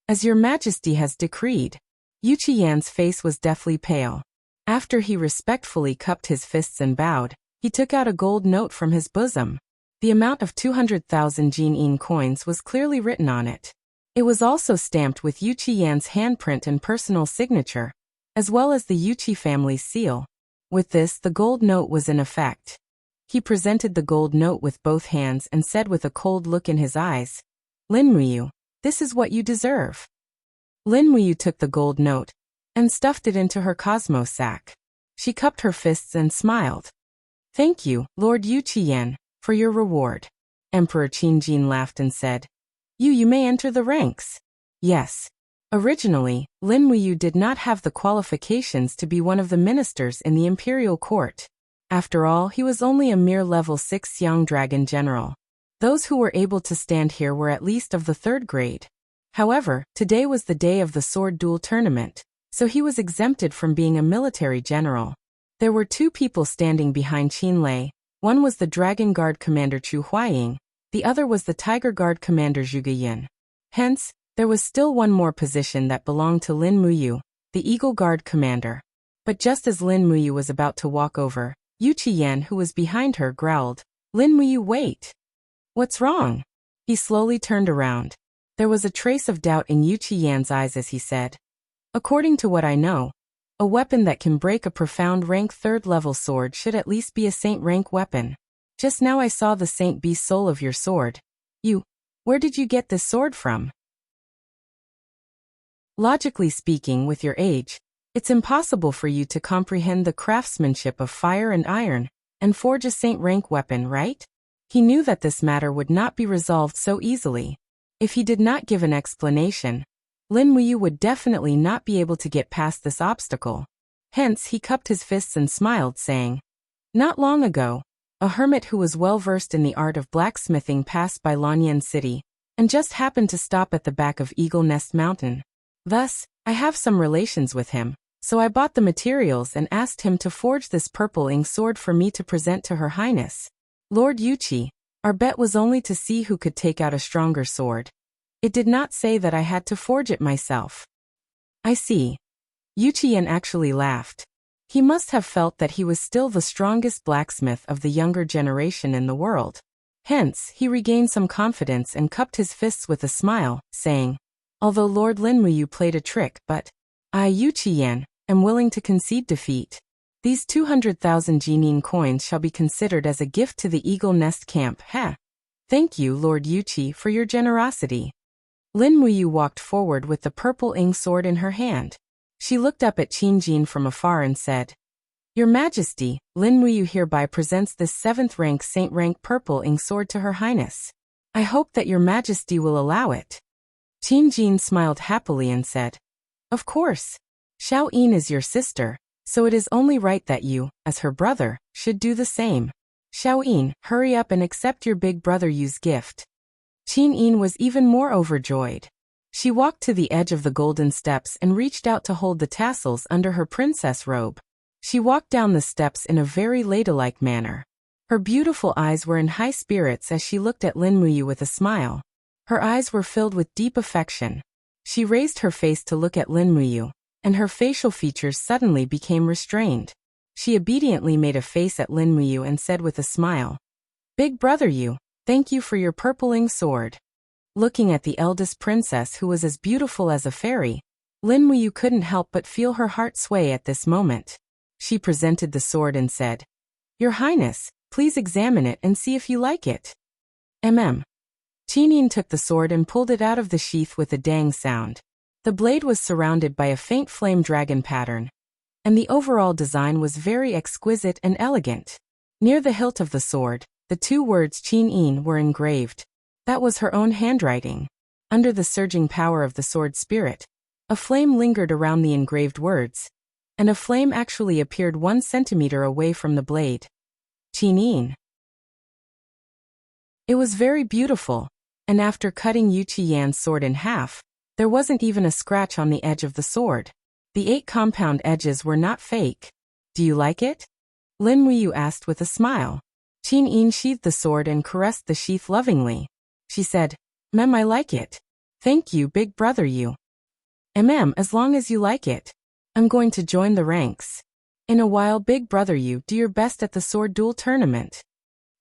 As your majesty has decreed. Yu Qiyan's face was deathly pale. After he respectfully cupped his fists and bowed, he took out a gold note from his bosom. The amount of 200,000 Jinin coins was clearly written on it. It was also stamped with Yu Qiyan's handprint and personal signature, as well as the Yuqi family's seal. With this, the gold note was in effect. He presented the gold note with both hands and said with a cold look in his eyes, Lin Muyu, this is what you deserve. Lin Muyu took the gold note and stuffed it into her cosmos sack. She cupped her fists and smiled. Thank you, Lord Yu Qiyan, for your reward. Emperor Qin Jin laughed and said, You may enter the ranks. Yes. Originally, Lin Muyu did not have the qualifications to be one of the ministers in the imperial court. After all, he was only a mere level 6 young dragon general. Those who were able to stand here were at least of the 3rd grade. However, today was the day of the sword duel tournament, so he was exempted from being a military general. There were 2 people standing behind Qin Lei. One was the Dragon Guard commander Chu Huaying, the other was the Tiger Guard commander Zhuge Yin. Hence, there was still one more position that belonged to Lin Muyu, the Eagle Guard commander. But just as Lin Muyu was about to walk over, Yu Qiyan, who was behind her, growled, Lin Muyu, wait. What's wrong? He slowly turned around. There was a trace of doubt in Yu Qiyan's eyes as he said, According to what I know, a weapon that can break a profound rank 3rd level sword should at least be a saint rank weapon. Just now I saw the saint be soul of your sword. You, where did you get this sword from? Logically speaking, with your age, it's impossible for you to comprehend the craftsmanship of fire and iron, and forge a saint-rank weapon, right? He knew that this matter would not be resolved so easily. If he did not give an explanation, Lin Muyu would definitely not be able to get past this obstacle. Hence, he cupped his fists and smiled, saying, "Not long ago, a hermit who was well versed in the art of blacksmithing passed by Lanyan City, and just happened to stop at the back of Eagle Nest Mountain. Thus, I have some relations with him, so I bought the materials and asked him to forge this purple ink sword for me to present to Her Highness. Lord Yuchi, our bet was only to see who could take out a stronger sword. It did not say that I had to forge it myself." "I see." Yuchi-yen actually laughed. He must have felt that he was still the strongest blacksmith of the younger generation in the world. Hence, he regained some confidence and cupped his fists with a smile, saying, "Although Lord Lin Muyu played a trick, but I, Yuchi-yen, am willing to concede defeat. These 200,000 Jinin coins shall be considered as a gift to the Eagle Nest camp." "Thank you, Lord Yuchi, for your generosity." Lin Muyu walked forward with the purple ink sword in her hand. She looked up at Qin Jin from afar and said, "Your Majesty, Lin Muyu hereby presents this 7th rank saint rank purple ink sword to Her Highness. I hope that your Majesty will allow it." Qin Jin smiled happily and said, "Of course. Xiao Yin is your sister, so it is only right that you, as her brother, should do the same. Xiao Yin, hurry up and accept your big brother Yu's gift." Qin Yin was even more overjoyed. She walked to the edge of the golden steps and reached out to hold the tassels under her princess robe. She walked down the steps in a very ladylike manner. Her beautiful eyes were in high spirits as she looked at Lin Muyu with a smile. Her eyes were filled with deep affection. She raised her face to look at Lin Muyu, and her facial features suddenly became restrained. She obediently made a face at Lin Muyu and said with a smile, "Big brother Yu, thank you for your purple ink sword." Looking at the eldest princess who was as beautiful as a fairy, Lin Muyu couldn't help but feel her heart sway at this moment. She presented the sword and said, "Your Highness, please examine it and see if you like it." Qin Yin took the sword and pulled it out of the sheath with a dang sound. The blade was surrounded by a faint flame dragon pattern, and the overall design was very exquisite and elegant. Near the hilt of the sword, the 2 words Qin Yin were engraved. That was her own handwriting. Under the surging power of the sword spirit, a flame lingered around the engraved words, and a flame actually appeared 1 centimeter away from the blade. Qin Yin. It was very beautiful, and after cutting Yuchi Yan's sword in half, there wasn't even a scratch on the edge of the sword. The 8 compound edges were not fake. "Do you like it?" Lin Muyu asked with a smile. Qin Yin sheathed the sword and caressed the sheath lovingly. She said, I like it. Thank you, big brother Yu. As long as you like it. I'm going to join the ranks. In a while, big brother Yu, do your best at the sword duel tournament."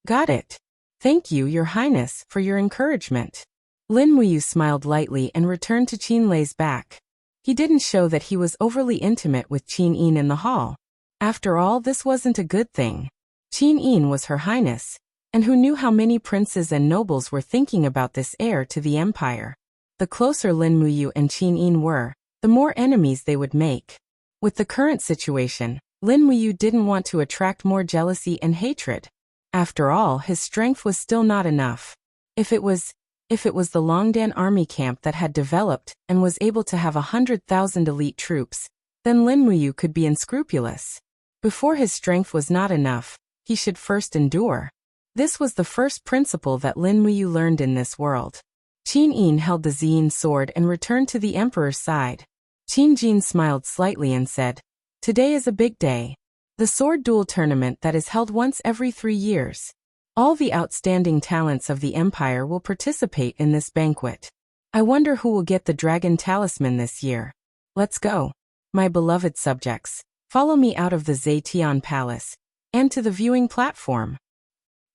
"Got it. Thank you, your highness, for your encouragement." Lin Muyu smiled lightly and returned to Qin Lei's back. He didn't show that he was overly intimate with Qin Yin in the hall. After all, this wasn't a good thing. Qin Yin was her highness, and who knew how many princes and nobles were thinking about this heir to the empire. The closer Lin Muyu and Qin Yin were, the more enemies they would make. With the current situation, Lin Muyu didn't want to attract more jealousy and hatred. After all, his strength was still not enough. If it was the Longdan army camp that had developed and was able to have 100,000 elite troops, then Lin Muyu could be unscrupulous. Before his strength was not enough, he should first endure. This was the first principle that Lin Muyu learned in this world. Qin Yin held the Ziyin sword and returned to the emperor's side. Qin Jin smiled slightly and said, "Today is a big day. The sword duel tournament that is held once every 3 years. All the outstanding talents of the empire will participate in this banquet. I wonder who will get the dragon talisman this year. Let's go. My beloved subjects, follow me out of the Zetian Palace, and to the viewing platform."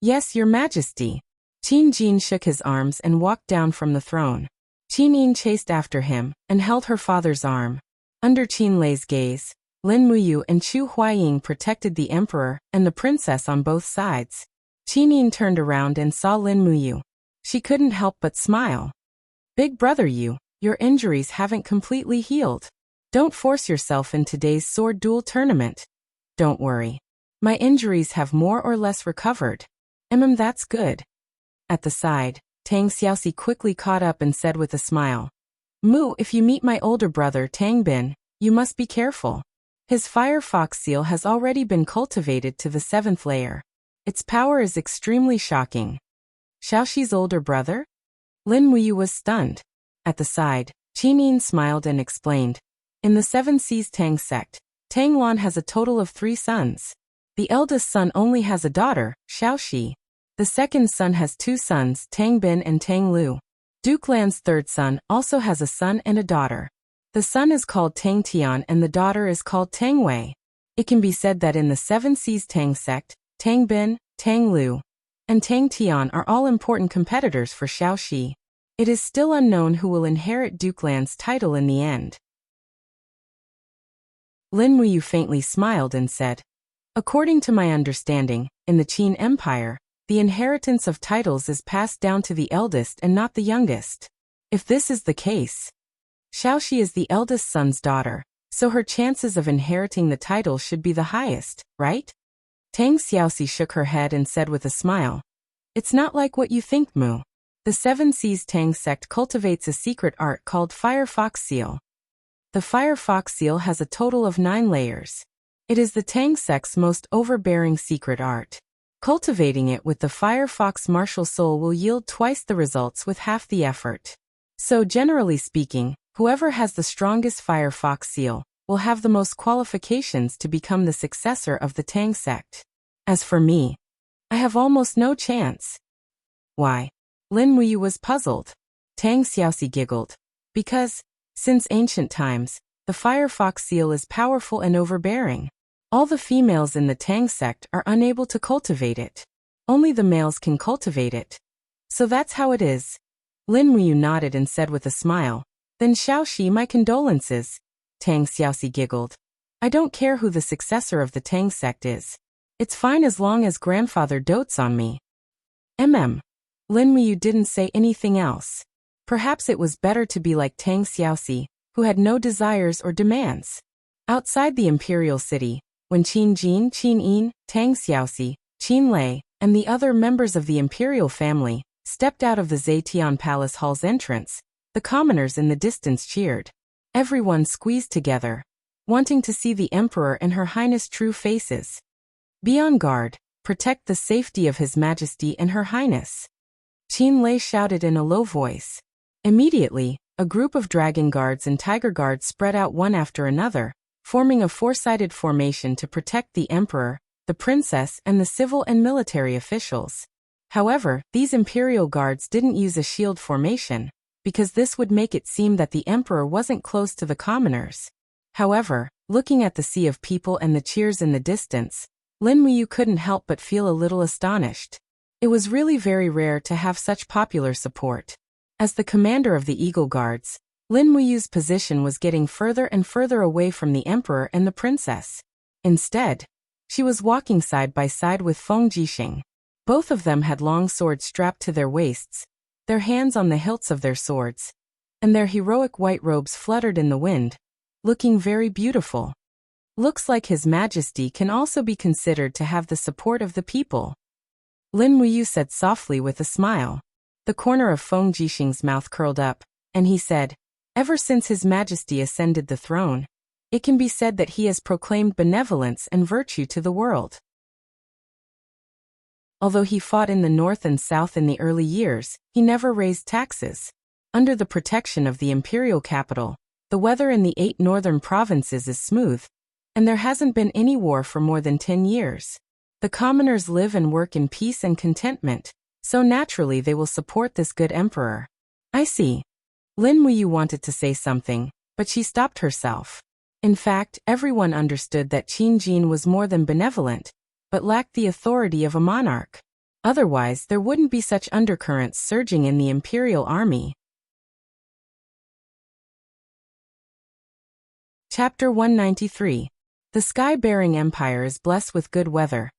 "Yes, your majesty." Qin Jin shook his arms and walked down from the throne. Qin Yin chased after him and held her father's arm. Under Qin Lei's gaze, Lin Muyu and Chu Huaying protected the emperor and the princess on both sides. Qin Yin turned around and saw Lin Muyu. She couldn't help but smile. Big brother your injuries haven't completely healed. Don't force yourself in today's sword duel tournament. Don't worry. My injuries have more or less recovered. That's good. At the side, Tang Xiaoxi quickly caught up and said with a smile. Mu, if you meet my older brother Tang Bin, you must be careful. His fire fox seal has already been cultivated to the 7th layer. Its power is extremely shocking. Xiaoxi's older brother? Lin Wuyu was stunned. At the side, Qin Yin smiled and explained. In the 7 Seas Tang sect, Tang Wan has a total of 3 sons. The eldest son only has a daughter, Xiaoxi. The second son has 2 sons, Tang Bin and Tang Lu. Duke Lan's third son also has a son and a daughter. The son is called Tang Tian and the daughter is called Tang Wei. It can be said that in the 7 Seas Tang sect, Tang Bin, Tang Lu, and Tang Tian are all important competitors for Xiaoxi. It is still unknown who will inherit Duke Lan's title in the end. Lin Wuyu faintly smiled and said, according to my understanding, in the Qin Empire, the inheritance of titles is passed down to the eldest and not the youngest. If this is the case, Xiaoxi is the eldest son's daughter, so her chances of inheriting the title should be the highest, right? Tang Xiaoxi shook her head and said with a smile, it's not like what you think, Mu. The 7 Seas Tang sect cultivates a secret art called Fire Fox Seal. The Fire Fox Seal has a total of 9 layers. It is the Tang sect's most overbearing secret art. Cultivating it with the Fire Fox martial soul will yield twice the results with half the effort. So generally speaking, whoever has the strongest Fire Fox Seal will have the most qualifications to become the successor of the Tang sect. As for me, I have almost no chance. Why? Lin Wuyu was puzzled. Tang Xiaoxi giggled. Because, since ancient times, the Fire Fox Seal is powerful and overbearing. All the females in the Tang sect are unable to cultivate it. Only the males can cultivate it. So that's how it is. Lin Wuyu nodded and said with a smile, then Xiaoxi, my condolences. Tang Xiaoxi giggled. I don't care who the successor of the Tang sect is. It's fine as long as grandfather dotes on me. Lin Wuyu didn't say anything else. Perhaps it was better to be like Tang Xiaoxi, who had no desires or demands. Outside the imperial city, when Qin Jin, Qin Yin, Tang Xiaoxi, Qin Lei, and the other members of the imperial family stepped out of the Zetian Palace Hall's entrance, the commoners in the distance cheered. Everyone squeezed together, wanting to see the Emperor and Her Highness' true faces. Be on guard, protect the safety of His Majesty and Her Highness. Qin Lei shouted in a low voice. Immediately, a group of dragon guards and tiger guards spread out one after another, forming a 4-sided formation to protect the Emperor, the Princess, and the civil and military officials. However, these imperial guards didn't use a shield formation, because this would make it seem that the Emperor wasn't close to the commoners. However, looking at the sea of people and the cheers in the distance, Lin Wuyu couldn't help but feel a little astonished. It was really very rare to have such popular support. As the commander of the Eagle Guards, Lin Wuyu's position was getting further and further away from the Emperor and the Princess. Instead, she was walking side by side with Feng Jixing. Both of them had long swords strapped to their waists, their hands on the hilts of their swords, and their heroic white robes fluttered in the wind, looking very beautiful. Looks like His Majesty can also be considered to have the support of the people. Lin Wuyu said softly with a smile. The corner of Feng Jixing's mouth curled up, and he said, ever since His Majesty ascended the throne, it can be said that he has proclaimed benevolence and virtue to the world. Although he fought in the north and south in the early years, he never raised taxes. Under the protection of the imperial capital, the weather in the 8 northern provinces is smooth, and there hasn't been any war for more than 10 years. The commoners live and work in peace and contentment, so naturally they will support this good emperor. I see. Lin Wuyu wanted to say something, but she stopped herself. In fact, everyone understood that Qin Jin was more than benevolent, but lacked the authority of a monarch. Otherwise, there wouldn't be such undercurrents surging in the imperial army. Chapter 193. The sky-bearing empire is blessed with good weather.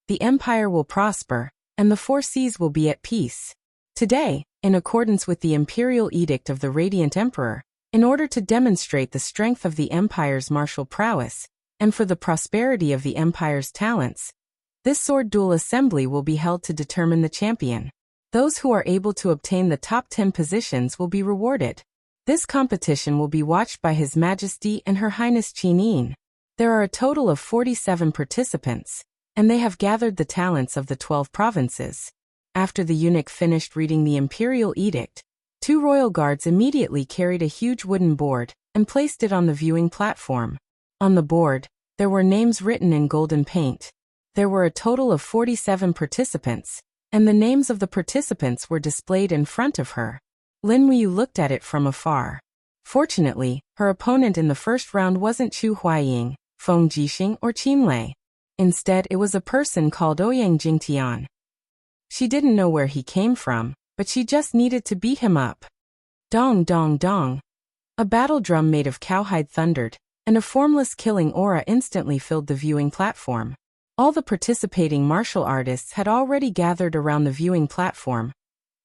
The empire will prosper, and the 4 seas will be at peace. Today, in accordance with the imperial edict of the Radiant Emperor, in order to demonstrate the strength of the Empire's martial prowess, and for the prosperity of the Empire's talents, this sword duel assembly will be held to determine the champion. Those who are able to obtain the top 10 positions will be rewarded. This competition will be watched by His Majesty and Her Highness Qin Yin. There are a total of 47 participants, and they have gathered the talents of the 12 provinces. After the eunuch finished reading the imperial edict, 2 royal guards immediately carried a huge wooden board and placed it on the viewing platform. On the board, there were names written in golden paint. There were a total of 47 participants, and the names of the participants were displayed in front of her. Lin Muyu looked at it from afar. Fortunately, her opponent in the first round wasn't Chu Huaying, Feng Jixing, or Qin Lei. Instead, it was a person called Ouyang Jingtian. She didn't know where he came from, but she just needed to beat him up. Dong dong dong. A battle drum made of cowhide thundered, and a formless killing aura instantly filled the viewing platform. All the participating martial artists had already gathered around the viewing platform,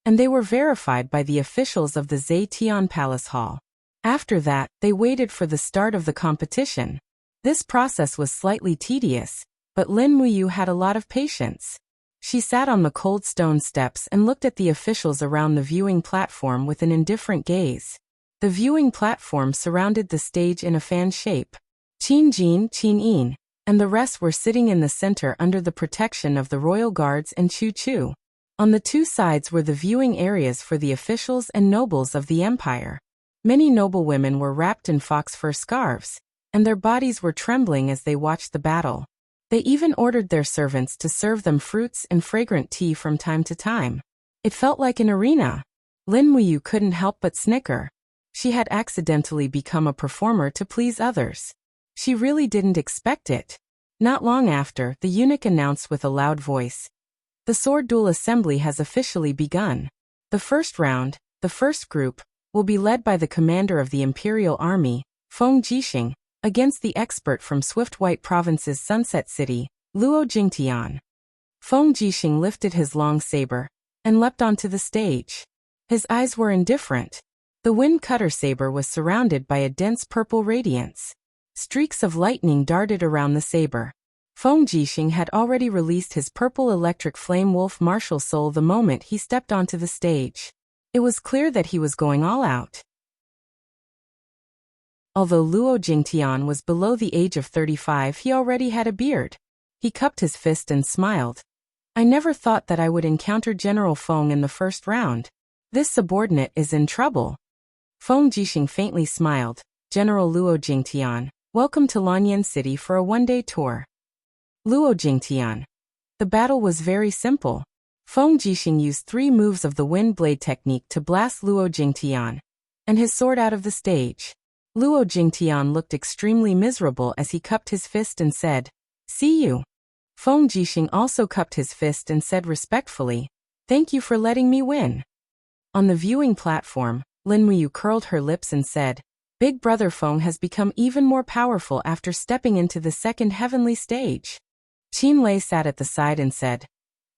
and they were verified by the officials of the Zetian Palace Hall. After that, they waited for the start of the competition. This process was slightly tedious, but Lin Muyu had a lot of patience. She sat on the cold stone steps and looked at the officials around the viewing platform with an indifferent gaze. The viewing platform surrounded the stage in a fan shape. Qin Jin, Qin Yin, and the rest were sitting in the center under the protection of the royal guards and Chu Chu. On the 2 sides were the viewing areas for the officials and nobles of the empire. Many noblewomen were wrapped in fox fur scarves, and their bodies were trembling as they watched the battle. They even ordered their servants to serve them fruits and fragrant tea from time to time. It felt like an arena. Lin Muyu couldn't help but snicker. She had accidentally become a performer to please others. She really didn't expect it. Not long after, the eunuch announced with a loud voice, "The sword duel assembly has officially begun. The first round, the first group, will be led by the commander of the Imperial Army, Feng Jixing, against the expert from Swift White Province's Sunset City, Luo Jingtian." Feng Jixing lifted his long saber and leapt onto the stage. His eyes were indifferent. The wind cutter saber was surrounded by a dense purple radiance. Streaks of lightning darted around the saber. Feng Jixing had already released his purple electric flame wolf martial soul the moment he stepped onto the stage. It was clear that he was going all out. Although Luo Jingtian was below the age of 35, he already had a beard. He cupped his fist and smiled. "I never thought that I would encounter General Feng in the first round. This subordinate is in trouble." Feng Jixing faintly smiled. "General Luo Jingtian, welcome to Lanyan City for a one-day tour." Luo Jingtian. The battle was very simple. Feng Jixing used 3 moves of the wind blade technique to blast Luo Jingtian and his sword out of the stage. Luo Jingtian looked extremely miserable as he cupped his fist and said, "See you." Feng Jixing also cupped his fist and said respectfully, "Thank you for letting me win." On the viewing platform, Lin Muyu curled her lips and said, "Big Brother Feng has become even more powerful after stepping into the second heavenly stage." Qin Lei sat at the side and said,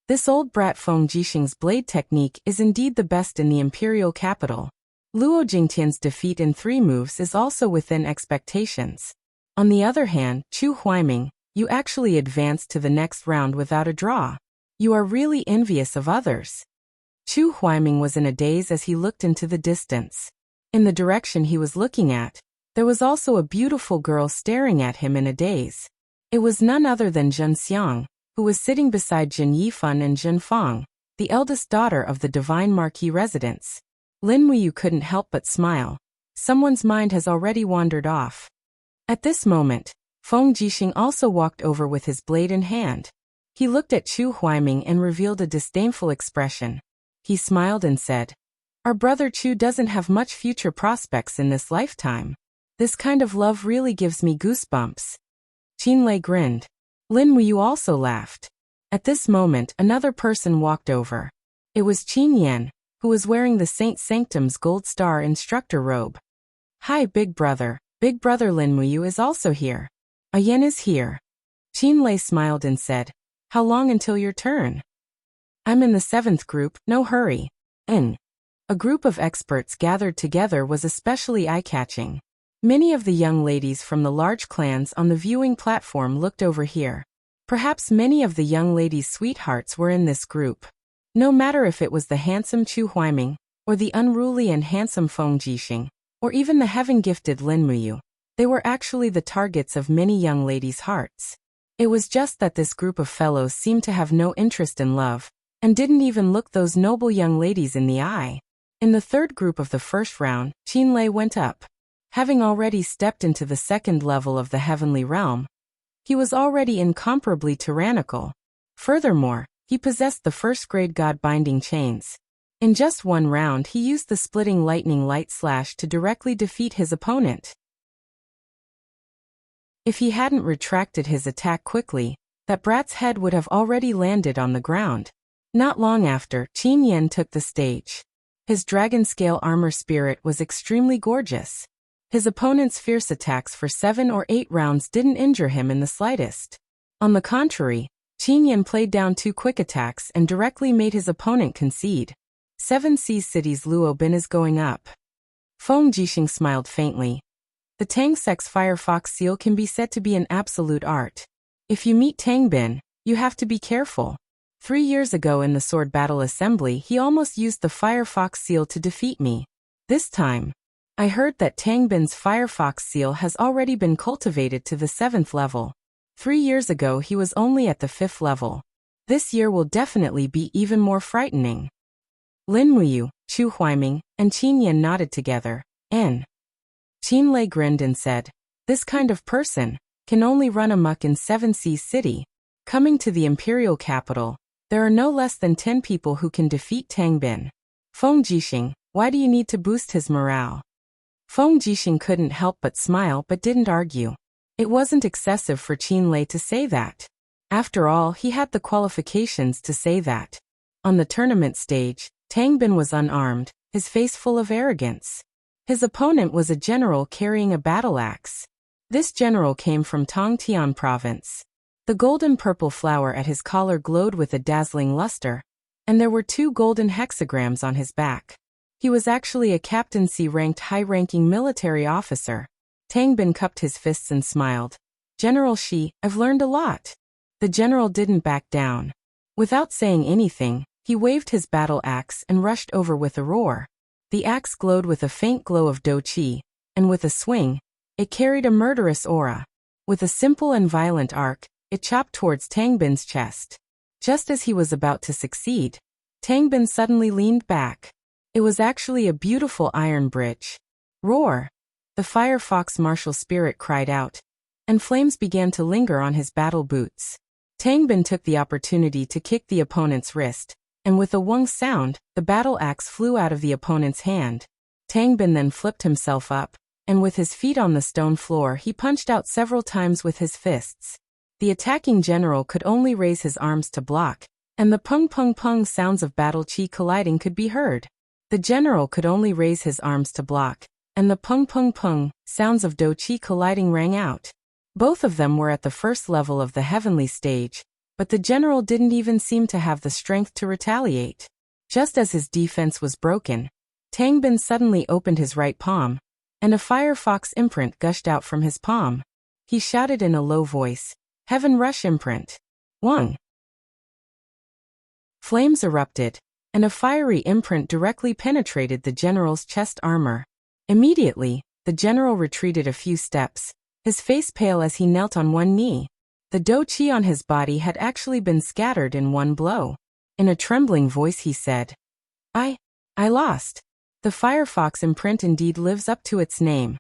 "This old brat Feng Jixing's blade technique is indeed the best in the imperial capital. Luo Jingtian's defeat in 3 moves is also within expectations. On the other hand, Chu Huaiming, you actually advanced to the next round without a draw. You are really envious of others." Chu Huaiming was in a daze as he looked into the distance. In the direction he was looking at, there was also a beautiful girl staring at him in a daze. It was none other than Zhen Xiang, who was sitting beside Jin Yifan and Zhen Fang, the eldest daughter of the Divine Marquis residence. Lin Muyu couldn't help but smile. Someone's mind has already wandered off. At this moment, Feng Jixing also walked over with his blade in hand. He looked at Chu Huaiming and revealed a disdainful expression. He smiled and said, "Our brother Chu doesn't have much future prospects in this lifetime. This kind of love really gives me goosebumps." Qin Lei grinned. Lin Muyu also laughed. At this moment, another person walked over. It was Qin Yan, who was wearing the Saint Sanctum's Gold Star instructor robe. "Hi, Big Brother. Big Brother Lin Muyu is also here. Yan is here." Qin Lei smiled and said, "How long until your turn?" "I'm in the 7th group, no hurry." N. A group of experts gathered together was especially eye-catching. Many of the young ladies from the large clans on the viewing platform looked over here. Perhaps many of the young ladies' sweethearts were in this group. No matter if it was the handsome Chu Huaiming, or the unruly and handsome Feng Jixing, or even the heaven-gifted Lin Muyu, they were actually the targets of many young ladies' hearts. It was just that this group of fellows seemed to have no interest in love, and didn't even look those noble young ladies in the eye. In the third group of the first round, Qin Lei went up. Having already stepped into the second level of the heavenly realm, he was already incomparably tyrannical. Furthermore, he possessed the first-grade god-binding chains. In just one round he used the splitting lightning light slash to directly defeat his opponent. If he hadn't retracted his attack quickly, that brat's head would have already landed on the ground. Not long after, Qin Yan took the stage. His dragon-scale armor spirit was extremely gorgeous. His opponent's fierce attacks for 7 or 8 rounds didn't injure him in the slightest. On the contrary, Qin Yan played down 2 quick attacks and directly made his opponent concede. 7 Seas City's Luo Bin is going up. Feng Jixing smiled faintly. The Tang Sect's Firefox seal can be said to be an absolute art. If you meet Tang Bin, you have to be careful. 3 years ago in the Sword Battle Assembly he almost used the Firefox seal to defeat me. This time, I heard that Tang Bin's Firefox seal has already been cultivated to the 7th level. 3 years ago he was only at the 5th level. This year will definitely be even more frightening. Lin Muyu, Chu Huaiming, and Qin Yan nodded together. N. Qin Lei grinned and said, "This kind of person can only run amok in 7 Seas City. Coming to the imperial capital, there are no less than 10 people who can defeat Tang Bin. Feng Jixing, why do you need to boost his morale?" Feng Jixing couldn't help but smile but didn't argue. It wasn't excessive for Qin Lei to say that. After all, he had the qualifications to say that. On the tournament stage, Tang Bin was unarmed, his face full of arrogance. His opponent was a general carrying a battle axe. This general came from Tongtian province. The golden-purple flower at his collar glowed with a dazzling luster, and there were 2 golden hexagrams on his back. He was actually a captaincy-ranked high-ranking military officer. Tang Bin cupped his fists and smiled. "General Shi, I've learned a lot." The general didn't back down. Without saying anything, he waved his battle axe and rushed over with a roar. The axe glowed with a faint glow of Do Qi, and with a swing, it carried a murderous aura. With a simple and violent arc, it chopped towards Tang Bin's chest. Just as he was about to succeed, Tang Bin suddenly leaned back. It was actually a beautiful iron bridge. Roar! The Firefox martial spirit cried out, and flames began to linger on his battle boots. Tang Bin took the opportunity to kick the opponent's wrist, and with a wong sound, the battle axe flew out of the opponent's hand. Tang Bin then flipped himself up, and with his feet on the stone floor he punched out several times with his fists. The attacking general could only raise his arms to block, and the pung-pung-pung sounds of battle chi colliding could be heard. The general could only raise his arms to block, and the pung-pung-pung sounds of do chi colliding rang out. Both of them were at the first level of the heavenly stage, but the general didn't even seem to have the strength to retaliate. Just as his defense was broken, Tang Bin suddenly opened his right palm, and a Firefox imprint gushed out from his palm. He shouted in a low voice, "Heaven Rush imprint." Wang! Flames erupted, and a fiery imprint directly penetrated the general's chest armor. Immediately, the general retreated a few steps, his face pale as he knelt on one knee. The do chi on his body had actually been scattered in one blow. In a trembling voice he said, I lost. The Firefox imprint indeed lives up to its name."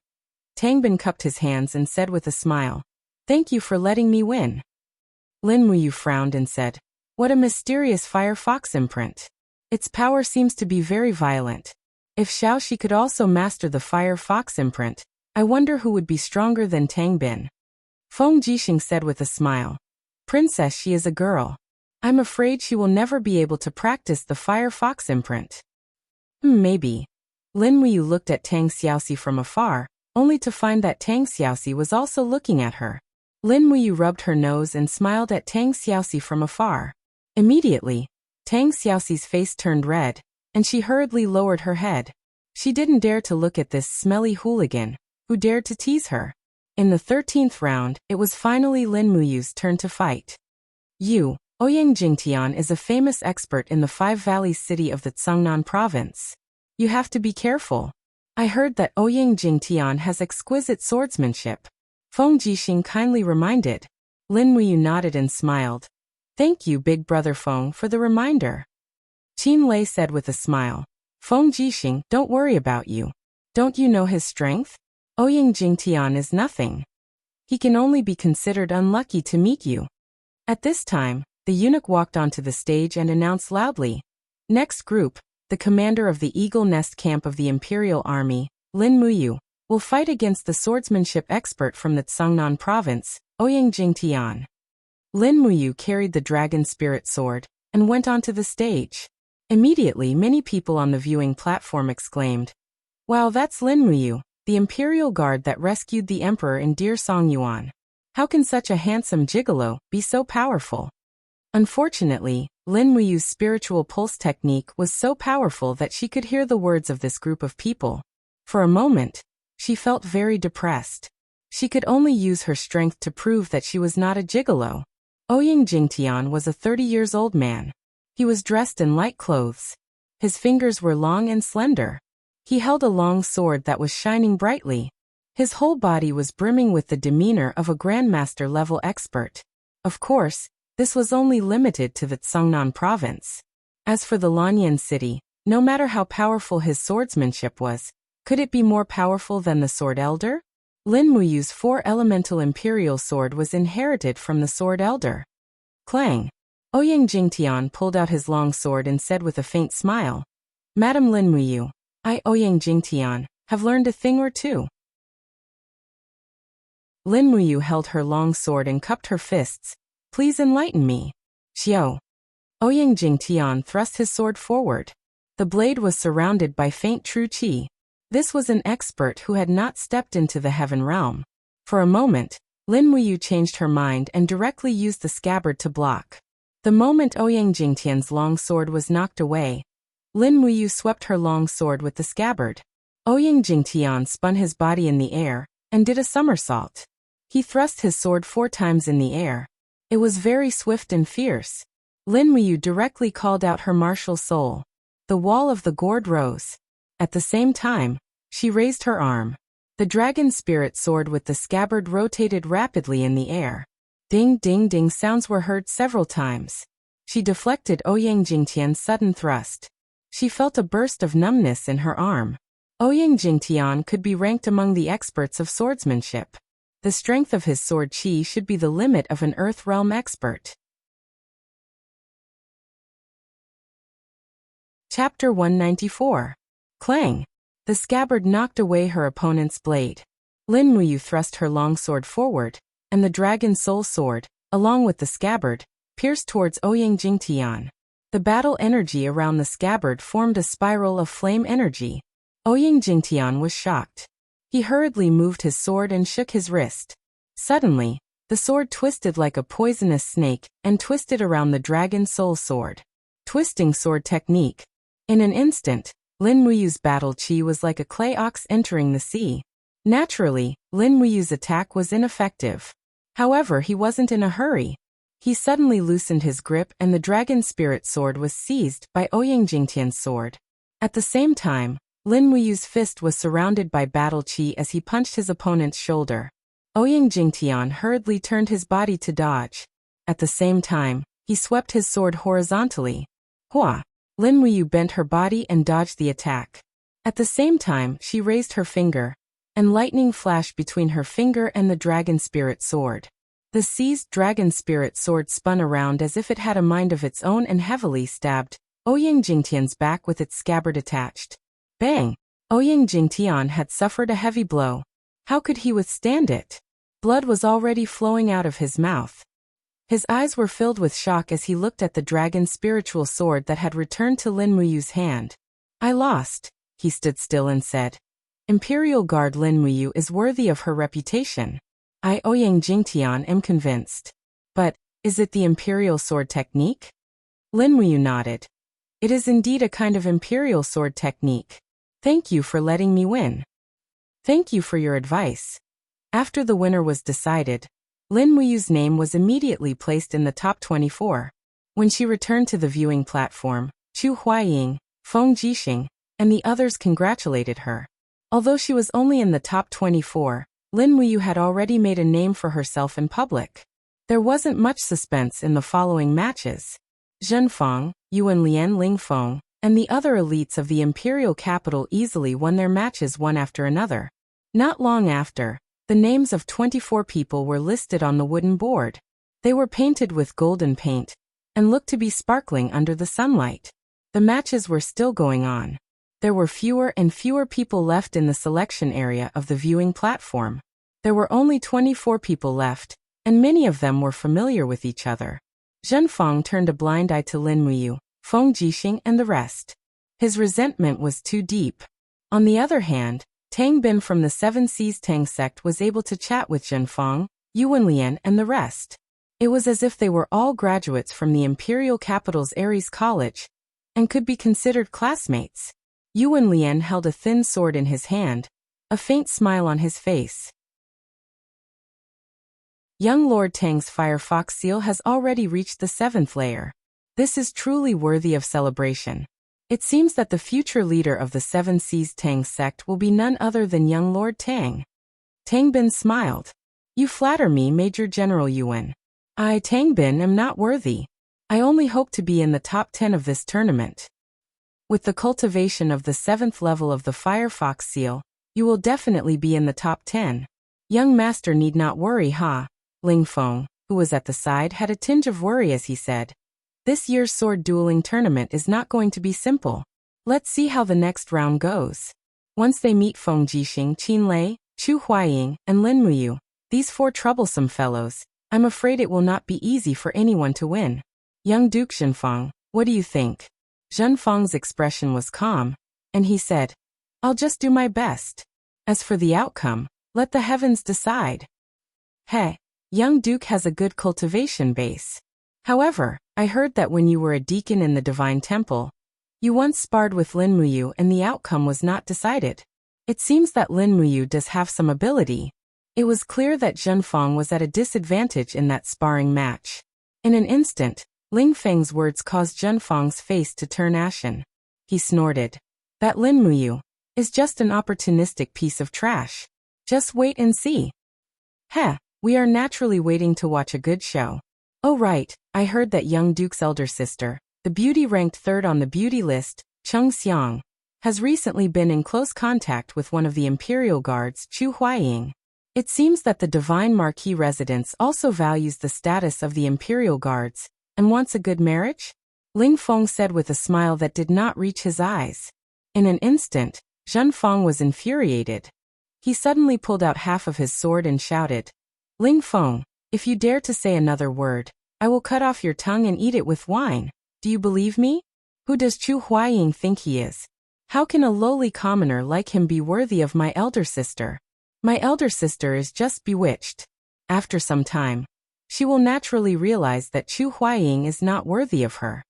Tang Bin cupped his hands and said with a smile, "Thank you for letting me win." Lin Muyu frowned and said, "What a mysterious Firefox imprint. Its power seems to be very violent. If Xiaoxi could also master the Firefox imprint, I wonder who would be stronger than Tang Bin." Feng Jixing said with a smile, "Princess, she is a girl. I'm afraid she will never be able to practice the Firefox imprint." Maybe. Lin Muyu looked at Tang Xiaoxi from afar, only to find that Tang Xiaoxi was also looking at her. Lin Muyu rubbed her nose and smiled at Tang Xiaoxi from afar. Immediately, Tang Xiaoxi's face turned red, and she hurriedly lowered her head. She didn't dare to look at this smelly hooligan, who dared to tease her. In the 13th round, it was finally Lin Muyu's turn to fight. Ouyang Jingtian is a famous expert in the Five Valleys city of the Cangnan province. You have to be careful. I heard that Ouyang Jingtian has exquisite swordsmanship. Feng Jixing kindly reminded. Lin Muyu nodded and smiled. Thank you, big brother Feng, for the reminder. Qin Lei said with a smile. Feng Jixing, don't worry about you. Don't you know his strength? Ouyang Jingtian is nothing. He can only be considered unlucky to meet you. At this time, the eunuch walked onto the stage and announced loudly. Next group, the commander of the Eagle Nest camp of the Imperial Army, Lin Muyu, will fight against the swordsmanship expert from the Cangnan province, Ouyang Jingtian. Lin Muyu carried the dragon spirit sword and went onto the stage. Immediately, many people on the viewing platform exclaimed, "Wow, that's Lin Muyu, the Imperial Guard that rescued the Emperor in Dear Song Yuan. How can such a handsome gigolo be so powerful?" Unfortunately, Lin Muyu's spiritual pulse technique was so powerful that she could hear the words of this group of people. For a moment, she felt very depressed. She could only use her strength to prove that she was not a gigolo. Ouyang Jingtian was a 30-years-old man. He was dressed in light clothes. His fingers were long and slender. He held a long sword that was shining brightly. His whole body was brimming with the demeanor of a grandmaster-level expert. Of course, this was only limited to the Cangnan province. As for the Lanyan city, no matter how powerful his swordsmanship was, could it be more powerful than the Sword Elder? Lin Muyu's 4-elemental imperial sword was inherited from the Sword Elder. Clang! Ouyang Jingtian pulled out his long sword and said with a faint smile, "Madam Lin Muyu, I, Ouyang Jingtian, have learned a thing or two." Lin Muyu held her long sword and cupped her fists. "Please enlighten me." Xiao. Ouyang Jingtian thrust his sword forward. The blade was surrounded by faint true qi. This was an expert who had not stepped into the heaven realm. For a moment, Lin Muyu changed her mind and directly used the scabbard to block. The moment Ouyang Jingtian's long sword was knocked away, Lin Muyu swept her long sword with the scabbard. Ouyang Jingtian spun his body in the air and did a somersault. He thrust his sword 4 times in the air. It was very swift and fierce. Lin Muyu directly called out her martial soul. The wall of the gourd rose. At the same time, she raised her arm. The dragon spirit sword with the scabbard rotated rapidly in the air. Ding ding ding sounds were heard several times. She deflected Ouyang Jingtian's sudden thrust. She felt a burst of numbness in her arm. Ouyang Jingtian could be ranked among the experts of swordsmanship. The strength of his sword qi should be the limit of an Earth Realm expert. Chapter 194. Clang! The scabbard knocked away her opponent's blade. Lin Muyu thrust her long sword forward, and the dragon soul sword, along with the scabbard, pierced towards Ouyang Jingtian. The battle energy around the scabbard formed a spiral of flame energy. Ouyang Jingtian was shocked. He hurriedly moved his sword and shook his wrist. Suddenly, the sword twisted like a poisonous snake and twisted around the dragon soul sword. Twisting sword technique. In an instant, Lin Muyu's battle qi was like a clay ox entering the sea. Naturally, Lin Muyu's attack was ineffective. However, he wasn't in a hurry. He suddenly loosened his grip and the dragon spirit sword was seized by Ouyang Jingtian's sword. At the same time, Lin Muyu's fist was surrounded by battle qi as he punched his opponent's shoulder. Ouyang Jingtian hurriedly turned his body to dodge. At the same time, he swept his sword horizontally. Hua! Lin Muyu bent her body and dodged the attack. At the same time, she raised her finger, and lightning flashed between her finger and the dragon spirit sword. The seized dragon spirit sword spun around as if it had a mind of its own and heavily stabbed Ouyang Jingtian's back with its scabbard attached. Bang! Ouyang Jingtian had suffered a heavy blow. How could he withstand it? Blood was already flowing out of his mouth. His eyes were filled with shock as he looked at the dragon's spiritual sword that had returned to Lin Muyu's hand. "I lost." He stood still and said. "Imperial Guard Lin Muyu is worthy of her reputation. I, Ouyang Jingtian, am convinced. But, is it the Imperial Sword technique?" Lin Muyu nodded. It is indeed a kind of imperial sword technique. Thank you for letting me win. Thank you for your advice. After the winner was decided, Lin Muyu's name was immediately placed in the top 24. When she returned to the viewing platform, Chu Huaying, Feng Jixing, and the others congratulated her. Although she was only in the top 24, Lin Muyu had already made a name for herself in public. There wasn't much suspense in the following matches. Zhen Feng, Yuan Lian Ling Feng, and the other elites of the imperial capital easily won their matches one after another. Not long after, the names of 24 people were listed on the wooden board. They were painted with golden paint and looked to be sparkling under the sunlight. The matches were still going on. There were fewer and fewer people left in the selection area of the viewing platform. There were only 24 people left, and many of them were familiar with each other. Zhen Feng turned a blind eye to Lin Muyu, Feng Jixing, and the rest. His resentment was too deep. On the other hand, Tang Bin from the Seven Seas Tang sect was able to chat with Zhen Feng, Yuan Lian, and the rest. It was as if they were all graduates from the imperial capital's Ares College and could be considered classmates. Yuan Lian held a thin sword in his hand, a faint smile on his face. Young Lord Tang's Firefox seal has already reached the 7th layer. This is truly worthy of celebration. It seems that the future leader of the Seven Seas Tang sect will be none other than young Lord Tang. Tang Bin smiled. You flatter me, Major General Yuan. I, Tang Bin, am not worthy. I only hope to be in the top 10 of this tournament. With the cultivation of the 7th level of the Firefox seal, you will definitely be in the top 10. Young master need not worry, ha. Ling Feng, who was at the side, had a tinge of worry as he said, this year's sword dueling tournament is not going to be simple. Let's see how the next round goes. Once they meet Feng Jixing, Qin Lei, Chu Huaying, and Lin Muyu, these 4 troublesome fellows, I'm afraid it will not be easy for anyone to win. Young Duke Zhenfeng, what do you think? Zhen Feng's expression was calm, and he said, I'll just do my best. As for the outcome, let the heavens decide. Hey, young Duke has a good cultivation base. However, I heard that when you were a deacon in the Divine Temple, you once sparred with Lin Muyu and the outcome was not decided. It seems that Lin Muyu does have some ability. It was clear that Zhen Feng was at a disadvantage in that sparring match. In an instant, Ling Feng's words caused Zhen Feng's face to turn ashen. He snorted. That Lin Muyu is just an opportunistic piece of trash. Just wait and see. Heh, we are naturally waiting to watch a good show. Oh right, I heard that young Duke's elder sister, the beauty ranked 3rd on the beauty list, Cheng Xiang, has recently been in close contact with one of the imperial guards, Chu Huaying. It seems that the Divine Marquis residence also values the status of the imperial guards and wants a good marriage? Ling Feng said with a smile that did not reach his eyes. In an instant, Zhen Feng was infuriated. He suddenly pulled out half of his sword and shouted, Ling Feng, if you dare to say another word, I will cut off your tongue and eat it with wine. Do you believe me? Who does Chu Huaying think he is? How can a lowly commoner like him be worthy of my elder sister? My elder sister is just bewitched. After some time, she will naturally realize that Chu Huaying is not worthy of her.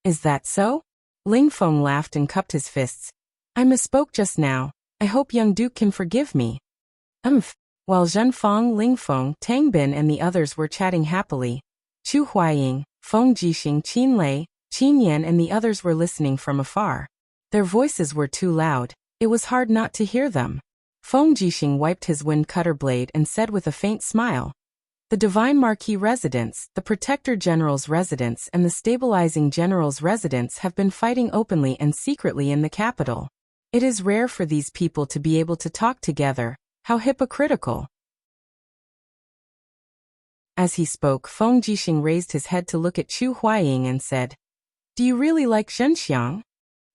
Is that so? Ling Feng laughed and cupped his fists. I misspoke just now. I hope young Duke can forgive me. While Zhen Feng, Ling Feng, Tang Bin and the others were chatting happily, Chu Huaying, Feng Jixing, Qin Lei, Qin Yan and the others were listening from afar. Their voices were too loud. It was hard not to hear them. Feng Jixing wiped his wind cutter blade and said with a faint smile, the Divine Marquis residence, the Protector General's residence and the Stabilizing General's residence have been fighting openly and secretly in the capital. It is rare for these people to be able to talk together. How hypocritical. As he spoke, Feng Jixing raised his head to look at Chu Huaying and said, do you really like Zhenxiang?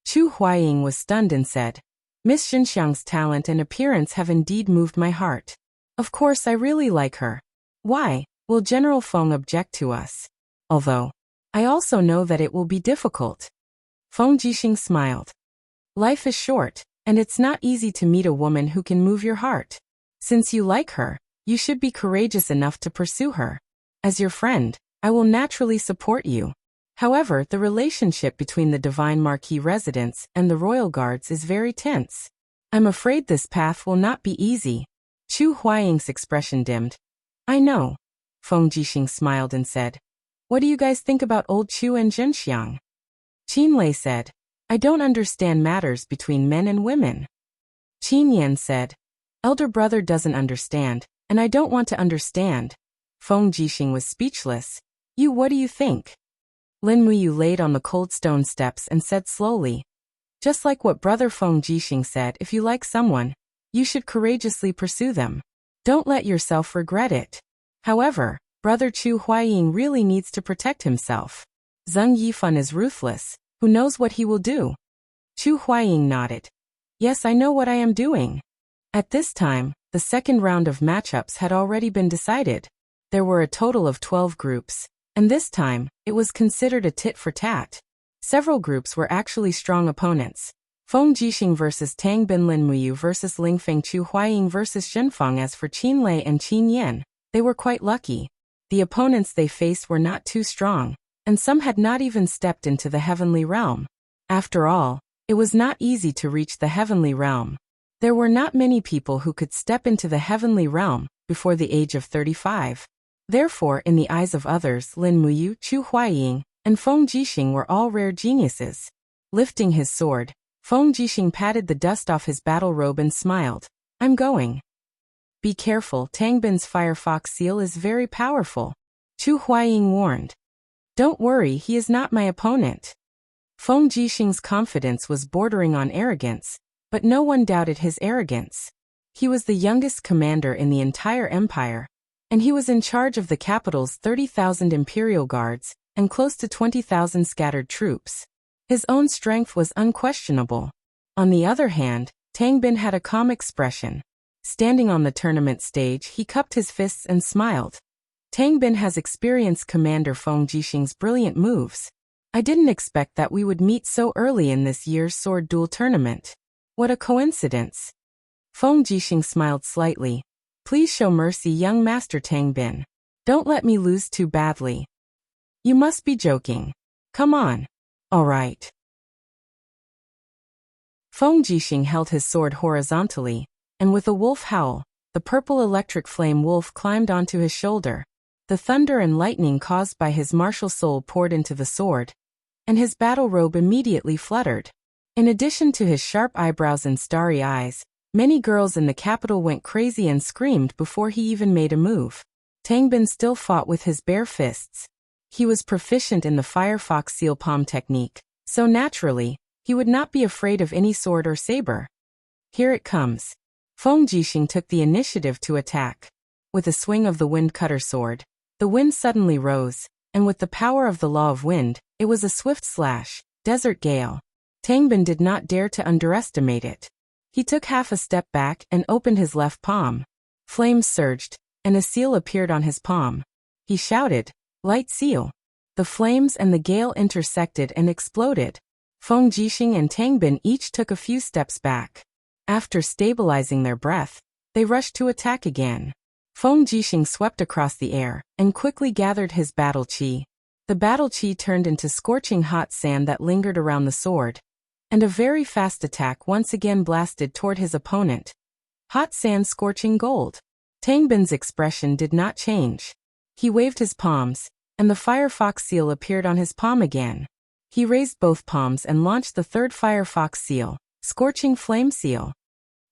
Chu Huaying was stunned and said, Miss Zhenxiang's talent and appearance have indeed moved my heart. Of course I really like her. Why will General Feng object to us? Although, I also know that it will be difficult. Feng Jixing smiled. Life is short, and it's not easy to meet a woman who can move your heart. Since you like her, you should be courageous enough to pursue her. As your friend, I will naturally support you. However, the relationship between the Divine Marquis residents and the royal guards is very tense. I'm afraid this path will not be easy. Chu Huaying's expression dimmed. I know. Feng Jixing smiled and said, what do you guys think about old Chu and Zhenxiang? Qin Lei said, I don't understand matters between men and women. Qin Yan said, elder brother doesn't understand, and I don't want to understand. Feng Jixing was speechless. You, what do you think? Lin Muyu laid on the cold stone steps and said slowly, just like what brother Feng Jixing said, if you like someone, you should courageously pursue them. Don't let yourself regret it. However, brother Chu Huaying really needs to protect himself. Zheng Yifan is ruthless. Who knows what he will do? Chu Huaying nodded. Yes, I know what I am doing. At this time, the second round of matchups had already been decided. There were a total of 12 groups, and this time, it was considered a tit-for-tat. Several groups were actually strong opponents. Feng Jixing versus Tang Bin Lin Muyu versus Lingfeng Chu Huaying versus Zhenfeng. As for Qin Lei and Qin Yan, they were quite lucky. The opponents they faced were not too strong, and some had not even stepped into the heavenly realm. After all, it was not easy to reach the heavenly realm. There were not many people who could step into the heavenly realm before the age of 35. Therefore, in the eyes of others, Lin Muyu, Chu Huaying, and Feng Jixing were all rare geniuses. Lifting his sword, Feng Jixing patted the dust off his battle robe and smiled. I'm going. Be careful, Tang Bin's Firefox seal is very powerful. Chu Huaying warned. Don't worry, he is not my opponent. Feng Jixing's confidence was bordering on arrogance, but no one doubted his arrogance. He was the youngest commander in the entire empire, and he was in charge of the capital's 30,000 imperial guards and close to 20,000 scattered troops. His own strength was unquestionable. On the other hand, Tang Bin had a calm expression. Standing on the tournament stage, he cupped his fists and smiled. Tang Bin has experienced Commander Feng Jixing's brilliant moves. I didn't expect that we would meet so early in this year's sword duel tournament. What a coincidence. Feng Jixing smiled slightly. Please show mercy, young Master Tang Bin. Don't let me lose too badly. You must be joking. Come on. All right. Feng Jixing held his sword horizontally, and with a wolf howl, the purple electric flame wolf climbed onto his shoulder. The thunder and lightning caused by his martial soul poured into the sword, and his battle robe immediately fluttered. In addition to his sharp eyebrows and starry eyes, many girls in the capital went crazy and screamed before he even made a move. Tang Bin still fought with his bare fists. He was proficient in the Firefox seal palm technique, so naturally, he would not be afraid of any sword or saber. Here it comes. Feng Jixing took the initiative to attack. With a swing of the wind cutter sword, the wind suddenly rose, and with the power of the law of wind, it was a swift slash, desert gale. Tang Bin did not dare to underestimate it. He took half a step back and opened his left palm. Flames surged, and a seal appeared on his palm. He shouted, Light seal. The flames and the gale intersected and exploded. Feng Jixing and Tang Bin each took a few steps back. After stabilizing their breath, they rushed to attack again. Feng Jixing swept across the air and quickly gathered his battle chi. The battle chi turned into scorching hot sand that lingered around the sword, and a very fast attack once again blasted toward his opponent. Hot sand scorching gold. Tang Bin's expression did not change. He waved his palms, and the Firefox seal appeared on his palm again. He raised both palms and launched the third Firefox seal, Scorching Flame Seal.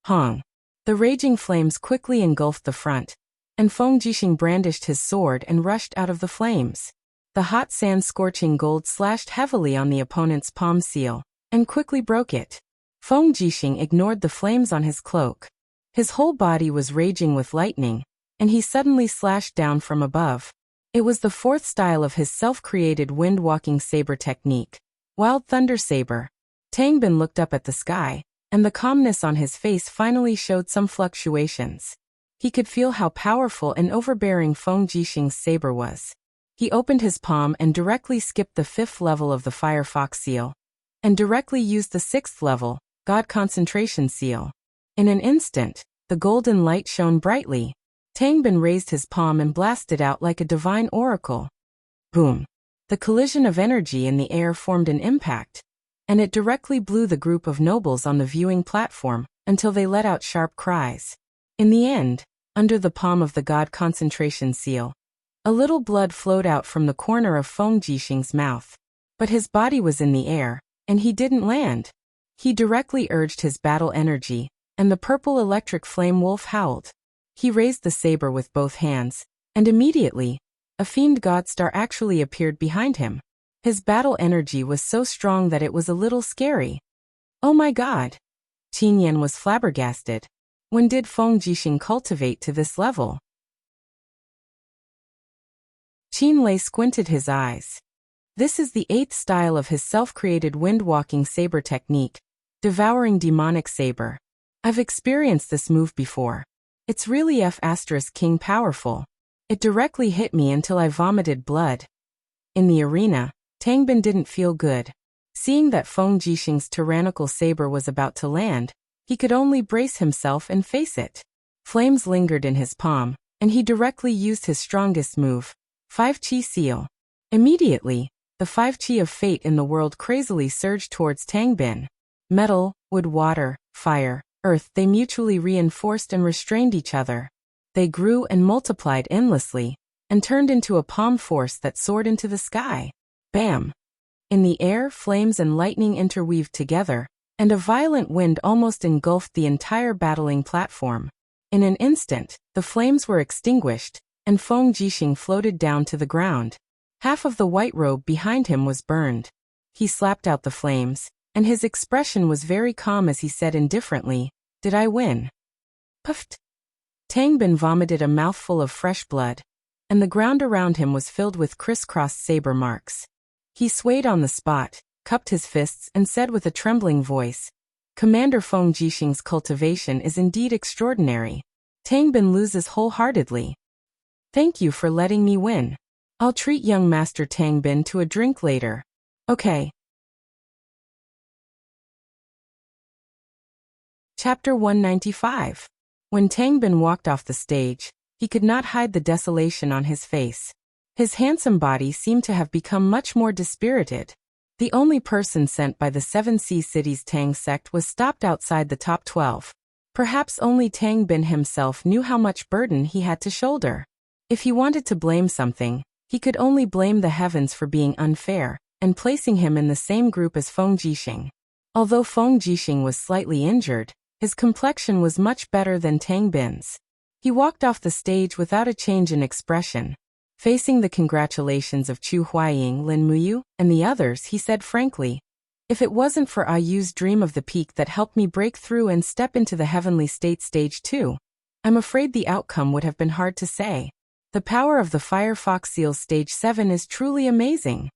Hong. The raging flames quickly engulfed the front, and Feng Jixing brandished his sword and rushed out of the flames. The hot sand scorching gold slashed heavily on the opponent's palm seal, and quickly broke it. Feng Jixing ignored the flames on his cloak. His whole body was raging with lightning, and he suddenly slashed down from above. It was the fourth style of his self-created wind-walking saber technique, Wild Thunder Saber. Tang Bin looked up at the sky, and the calmness on his face finally showed some fluctuations. He could feel how powerful and overbearing Feng Jixing's saber was. He opened his palm and directly skipped the 5th level of the Firefox seal, and directly used the 6th level, God Concentration Seal. In an instant, the golden light shone brightly. Tang Bin raised his palm and blasted out like a divine oracle. Boom! The collision of energy in the air formed an impact, and it directly blew the group of nobles on the viewing platform until they let out sharp cries. In the end, under the palm of the god concentration seal, a little blood flowed out from the corner of Feng Jixing's mouth. But his body was in the air, and he didn't land. He directly urged his battle energy, and the purple electric flame wolf howled. He raised the saber with both hands, and immediately, a fiend godstar actually appeared behind him. His battle energy was so strong that it was a little scary. Oh my god! Qin Yan was flabbergasted. When did Feng Jixing cultivate to this level? Qin Lei squinted his eyes. This is the 8th style of his self-created wind-walking saber technique, devouring demonic saber. I've experienced this move before. It's really F*King powerful. It directly hit me until I vomited blood. In the arena, Tangbin didn't feel good. Seeing that Feng Jixing's tyrannical saber was about to land, he could only brace himself and face it. Flames lingered in his palm, and he directly used his strongest move, 5 Qi Seal. Immediately, the 5 Qi of fate in the world crazily surged towards Tangbin. Metal, wood, water, fire, earth, they mutually reinforced and restrained each other. They grew and multiplied endlessly, and turned into a palm force that soared into the sky. Bam! In the air, flames and lightning interweaved together, and a violent wind almost engulfed the entire battling platform. In an instant, the flames were extinguished, and Feng Jixing floated down to the ground. Half of the white robe behind him was burned. He slapped out the flames, and his expression was very calm as he said indifferently, "Did I win?" Puffed. Tangbin vomited a mouthful of fresh blood, and the ground around him was filled with crisscrossed saber marks. He swayed on the spot, cupped his fists and said with a trembling voice, "Commander Feng Jixing's cultivation is indeed extraordinary. Tangbin loses wholeheartedly. Thank you for letting me win. I'll treat young Master Tangbin to a drink later." Okay. Chapter 195. When Tangbin walked off the stage, he could not hide the desolation on his face. His handsome body seemed to have become much more dispirited. The only person sent by the 7 Sea Cities Tang sect was stopped outside the top 12. Perhaps only Tangbin himself knew how much burden he had to shoulder. If he wanted to blame something, he could only blame the heavens for being unfair, and placing him in the same group as Feng Jixing. Although Feng Jixing was slightly injured, his complexion was much better than Tangbin's. He walked off the stage without a change in expression. Facing the congratulations of Chu Huaying, Lin Muyu, and the others, he said frankly, "If it wasn't for Ayu's dream of the peak that helped me break through and step into the heavenly state stage 2, I'm afraid the outcome would have been hard to say. The power of the Firefox Seals stage 7 is truly amazing."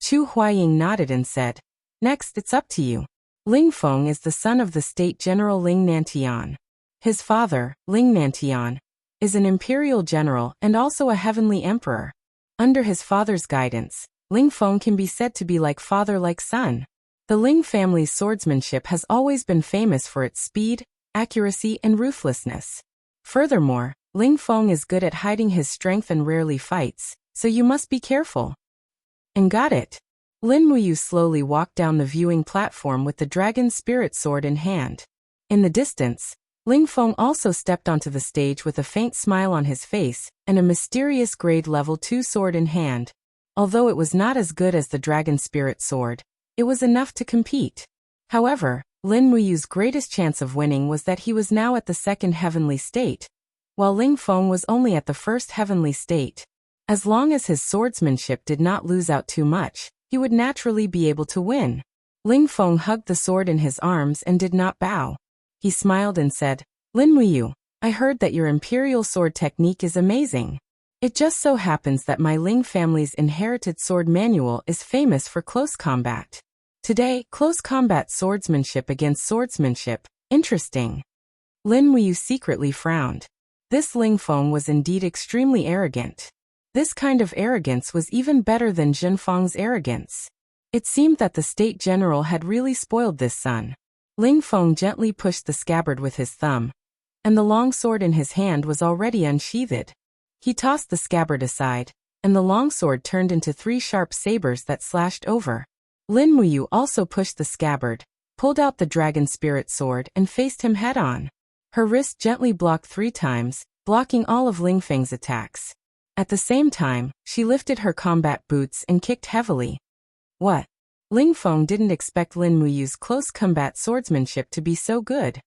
Chu Huaying nodded and said, "Next, it's up to you." Ling Feng is the son of the State General Ling Nantian. His father, Ling Nantian, is an imperial general and also a heavenly emperor. Under his father's guidance, Ling Feng can be said to be like father like son. The Ling family's swordsmanship has always been famous for its speed, accuracy, and ruthlessness. Furthermore, Ling Feng is good at hiding his strength and rarely fights, so you must be careful. And got it. Lin Muyu slowly walked down the viewing platform with the dragon spirit sword in hand. In the distance, Ling Feng also stepped onto the stage with a faint smile on his face and a mysterious grade level 2 sword in hand. Although it was not as good as the dragon spirit sword, it was enough to compete. However, Lin Muyu's greatest chance of winning was that he was now at the 2nd heavenly state, while Ling Feng was only at the 1st heavenly state. As long as his swordsmanship did not lose out too much, he would naturally be able to win. Ling Feng hugged the sword in his arms and did not bow. He smiled and said, "Lin Muyu, I heard that your imperial sword technique is amazing. It just so happens that my Ling family's inherited sword manual is famous for close combat. Today, close combat swordsmanship against swordsmanship, interesting." Lin Muyu secretly frowned. This Ling Feng was indeed extremely arrogant. This kind of arrogance was even better than Jin Feng's arrogance. It seemed that the state general had really spoiled this son. Ling Feng gently pushed the scabbard with his thumb, and the long sword in his hand was already unsheathed. He tossed the scabbard aside, and the longsword turned into 3 sharp sabers that slashed over. Lin Muyu also pushed the scabbard, pulled out the dragon spirit sword and faced him head-on. Her wrist gently blocked 3 times, blocking all of Ling Feng's attacks. At the same time, she lifted her combat boots and kicked heavily. What? Ling Feng didn't expect Lin Muyu's close combat swordsmanship to be so good.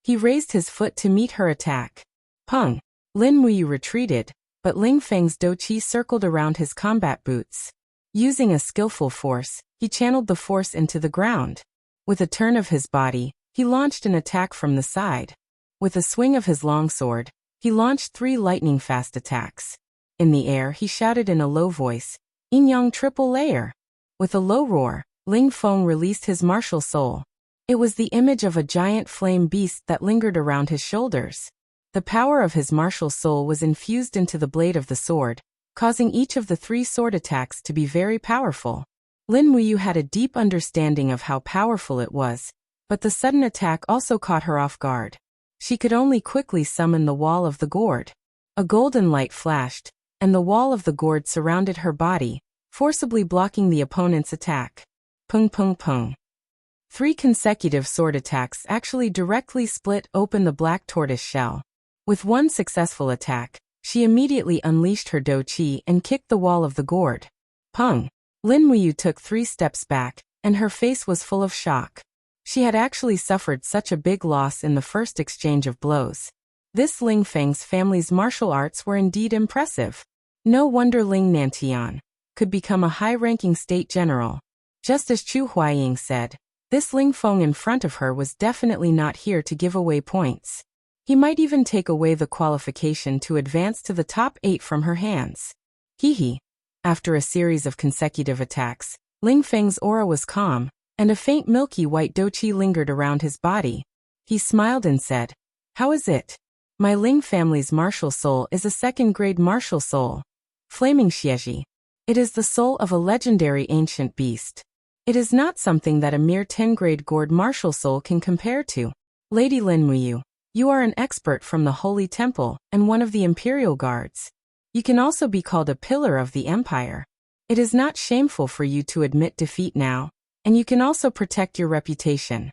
He raised his foot to meet her attack. Pung! Lin Muyu retreated, but Ling Feng's douqi circled around his combat boots. Using a skillful force, he channeled the force into the ground. With a turn of his body, he launched an attack from the side. With a swing of his longsword, he launched 3 lightning-fast attacks. In the air, he shouted in a low voice, "Yin Yang triple layer." With a low roar, Ling Feng released his martial soul. It was the image of a giant flame beast that lingered around his shoulders. The power of his martial soul was infused into the blade of the sword, causing each of the 3 sword attacks to be very powerful. Lin Muyu had a deep understanding of how powerful it was, but the sudden attack also caught her off guard. She could only quickly summon the wall of the gourd. A golden light flashed, and the wall of the gourd surrounded her body, forcibly blocking the opponent's attack. Pung pung pung. 3 consecutive sword attacks actually directly split open the black tortoise shell. With 1 successful attack, she immediately unleashed her douqi and kicked the wall of the gourd. Pung! Lin Muyu took 3 steps back, and her face was full of shock. She had actually suffered such a big loss in the first exchange of blows. This Ling Feng's family's martial arts were indeed impressive. No wonder Ling Nantian could become a high-ranking state general. Just as Chu Huaying said, this Ling Feng in front of her was definitely not here to give away points. He might even take away the qualification to advance to the top 8 from her hands. Hee. After a series of consecutive attacks, Ling Feng's aura was calm, and a faint milky white douqi lingered around his body. He smiled and said, "How is it? My Ling family's martial soul is a 2nd-grade martial soul. Flaming Xieji. It is the soul of a legendary ancient beast. It is not something that a mere 10-grade gourd martial soul can compare to. Lady Lin Muyu, you are an expert from the Holy Temple and one of the Imperial Guards. You can also be called a pillar of the Empire. It is not shameful for you to admit defeat now, and you can also protect your reputation."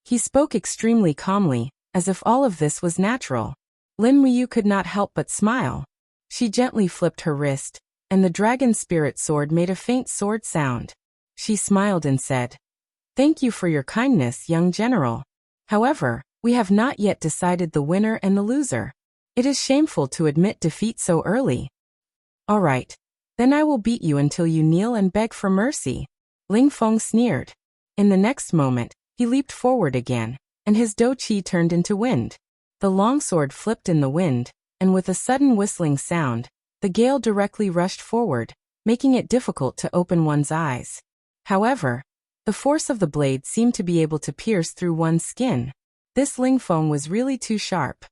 He spoke extremely calmly, as if all of this was natural. Lin Muyu could not help but smile. She gently flipped her wrist, and the dragon spirit sword made a faint sword sound. She smiled and said, "Thank you for your kindness, young general. However, we have not yet decided the winner and the loser. It is shameful to admit defeat so early." "All right. Then I will beat you until you kneel and beg for mercy." Ling Feng sneered. In the next moment, he leaped forward again, and his douqi turned into wind. The longsword flipped in the wind, and with a sudden whistling sound, the gale directly rushed forward, making it difficult to open one's eyes. However, the force of the blade seemed to be able to pierce through one's skin. This Ling Feng was really too sharp.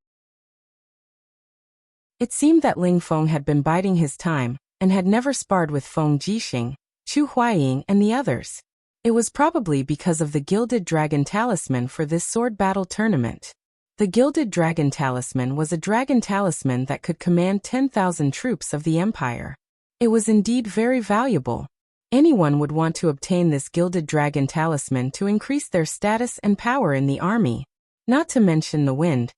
It seemed that Ling Feng had been biding his time, and had never sparred with Feng Jixing, Chu Huaying and the others. It was probably because of the Gilded Dragon Talisman for this sword battle tournament. The Gilded Dragon Talisman was a dragon talisman that could command 10,000 troops of the Empire. It was indeed very valuable. Anyone would want to obtain this Gilded Dragon Talisman to increase their status and power in the army. Not to mention the wind.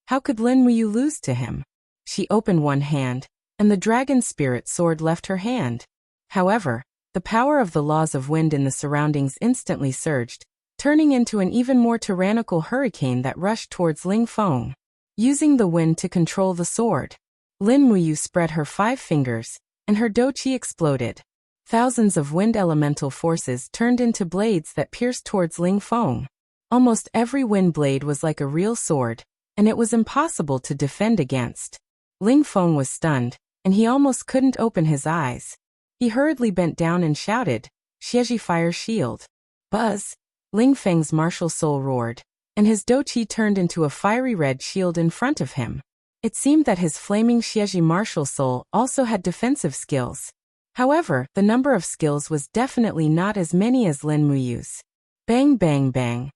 How could Lin Muyu lose to him? She opened one hand, and the dragon spirit sword left her hand. However, the power of the laws of wind in the surroundings instantly surged, turning into an even more tyrannical hurricane that rushed towards Ling Feng. Using the wind to control the sword, Lin Muyu spread her 5 fingers, and her douqi exploded. Thousands of wind elemental forces turned into blades that pierced towards Ling Feng. Almost every wind blade was like a real sword, and it was impossible to defend against. Ling Feng was stunned, and he almost couldn't open his eyes. He hurriedly bent down and shouted, "Xieji Fire Shield." Buzz! Ling Feng's martial soul roared, and his douqi turned into a fiery red shield in front of him. It seemed that his flaming Xieji martial soul also had defensive skills. However, the number of skills was definitely not as many as Lin Muyu's. Bang bang bang.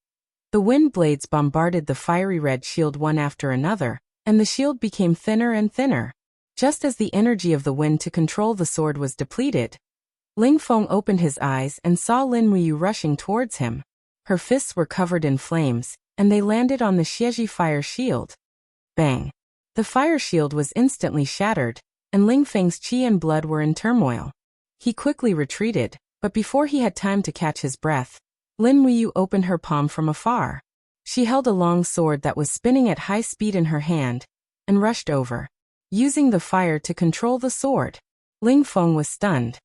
The wind blades bombarded the fiery red shield one after another, and the shield became thinner and thinner. Just as the energy of the wind to control the sword was depleted, Ling Feng opened his eyes and saw Lin Muyu rushing towards him. Her fists were covered in flames, and they landed on the Xieji fire shield. Bang! The fire shield was instantly shattered, and Ling Feng's qi and blood were in turmoil. He quickly retreated, but before he had time to catch his breath, Lin Muyu opened her palm from afar. She held a long sword that was spinning at high speed in her hand, and rushed over. Using the fire to control the sword, Ling Feng was stunned.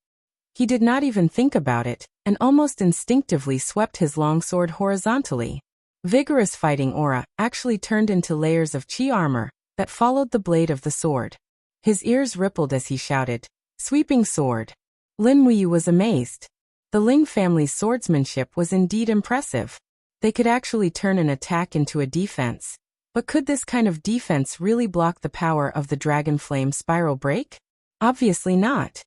He did not even think about it, and almost instinctively swept his long sword horizontally. Vigorous fighting aura actually turned into layers of qi armor that followed the blade of the sword. His ears rippled as he shouted, "Sweeping sword!" Lin Muyu was amazed. The Ling family's swordsmanship was indeed impressive. They could actually turn an attack into a defense. But could this kind of defense really block the power of the dragon flame spiral break? Obviously not.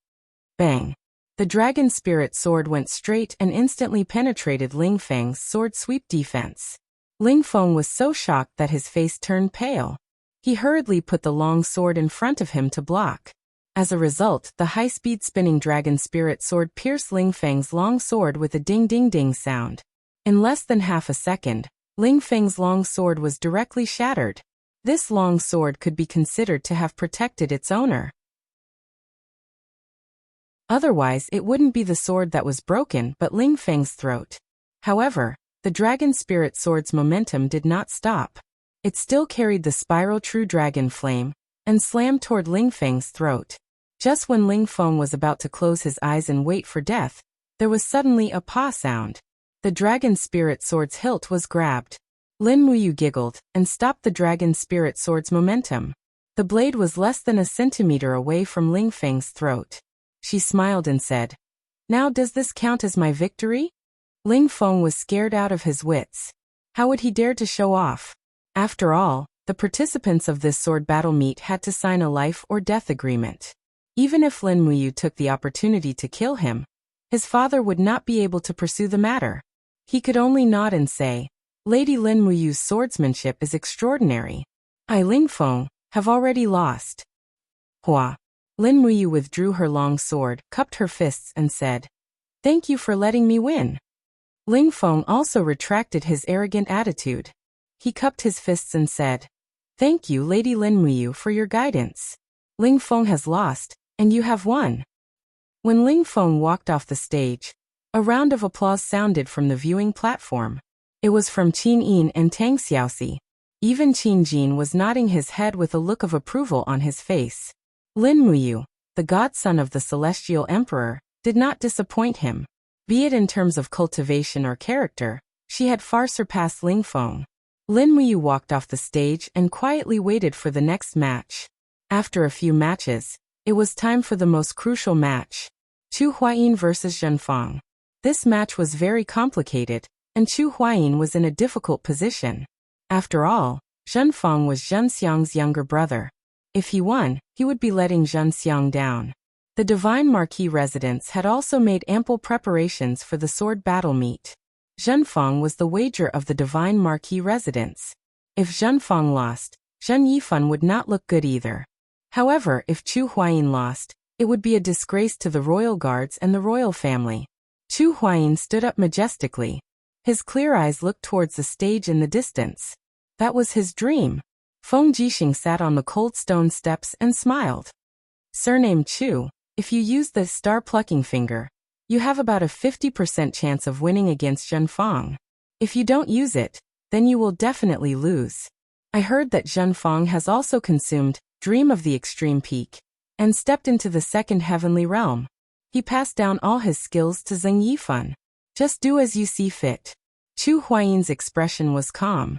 Bang! The dragon spirit sword went straight and instantly penetrated Ling Feng's sword sweep defense. Ling Feng was so shocked that his face turned pale. He hurriedly put the long sword in front of him to block. As a result, the high-speed spinning dragon spirit sword pierced Ling Feng's long sword with a ding-ding-ding sound. In less than half a second, Ling Feng's long sword was directly shattered. This long sword could be considered to have protected its owner. Otherwise, it wouldn't be the sword that was broken but Ling Feng's throat. However, the dragon spirit sword's momentum did not stop. It still carried the spiral true dragon flame, and slammed toward Ling Feng's throat. Just when Ling Feng was about to close his eyes and wait for death, there was suddenly a paw sound. The dragon spirit sword's hilt was grabbed. Lin Muyu giggled and stopped the dragon spirit sword's momentum. The blade was less than a centimeter away from Ling Feng's throat. She smiled and said, "Now does this count as my victory?" Ling Feng was scared out of his wits. How would he dare to show off? After all, the participants of this sword battle meet had to sign a life or death agreement. Even if Lin Muyu took the opportunity to kill him, his father would not be able to pursue the matter. He could only nod and say, "Lady Lin Muyu's swordsmanship is extraordinary. I, Ling Feng, have already lost." Hua. Lin Muyu withdrew her long sword, cupped her fists and said, "Thank you for letting me win." Ling Feng also retracted his arrogant attitude. He cupped his fists and said, "Thank you, Lady Lin Muyu, for your guidance. Ling Feng has lost, and you have won." When Ling Feng walked off the stage, a round of applause sounded from the viewing platform. It was from Qin Yin and Tang Xiaoxi. Even Qin Jin was nodding his head with a look of approval on his face. Lin Muyu, the godson of the Celestial Emperor, did not disappoint him. Be it in terms of cultivation or character, she had far surpassed Ling Feng. Lin Muyu walked off the stage and quietly waited for the next match. After a few matches, it was time for the most crucial match. Chu Huayin versus Zhen Fang. This match was very complicated, and Chu Huayin was in a difficult position. After all, Zhen Fang was Zhen Xiang's younger brother. If he won, he would be letting Zhen Xiang down. The Divine Marquis residents had also made ample preparations for the sword battle meet. Zhen Fang was the wager of the Divine Marquis residents. If Zhen Fang lost, Zhen Yifan would not look good either. However, if Chu Huayin lost, it would be a disgrace to the royal guards and the royal family. Chu Huayin stood up majestically. His clear eyes looked towards the stage in the distance. That was his dream. Feng Jixing sat on the cold stone steps and smiled. Surname Chu, if you use the star-plucking finger, you have about a 50% chance of winning against Zhen Fang. If you don't use it, then you will definitely lose. I heard that Zhen Fang has also consumed Dream of the Extreme Peak and stepped into the second heavenly realm. He passed down all his skills to Zheng Yifan. Just do as you see fit. Chu Huayin's expression was calm.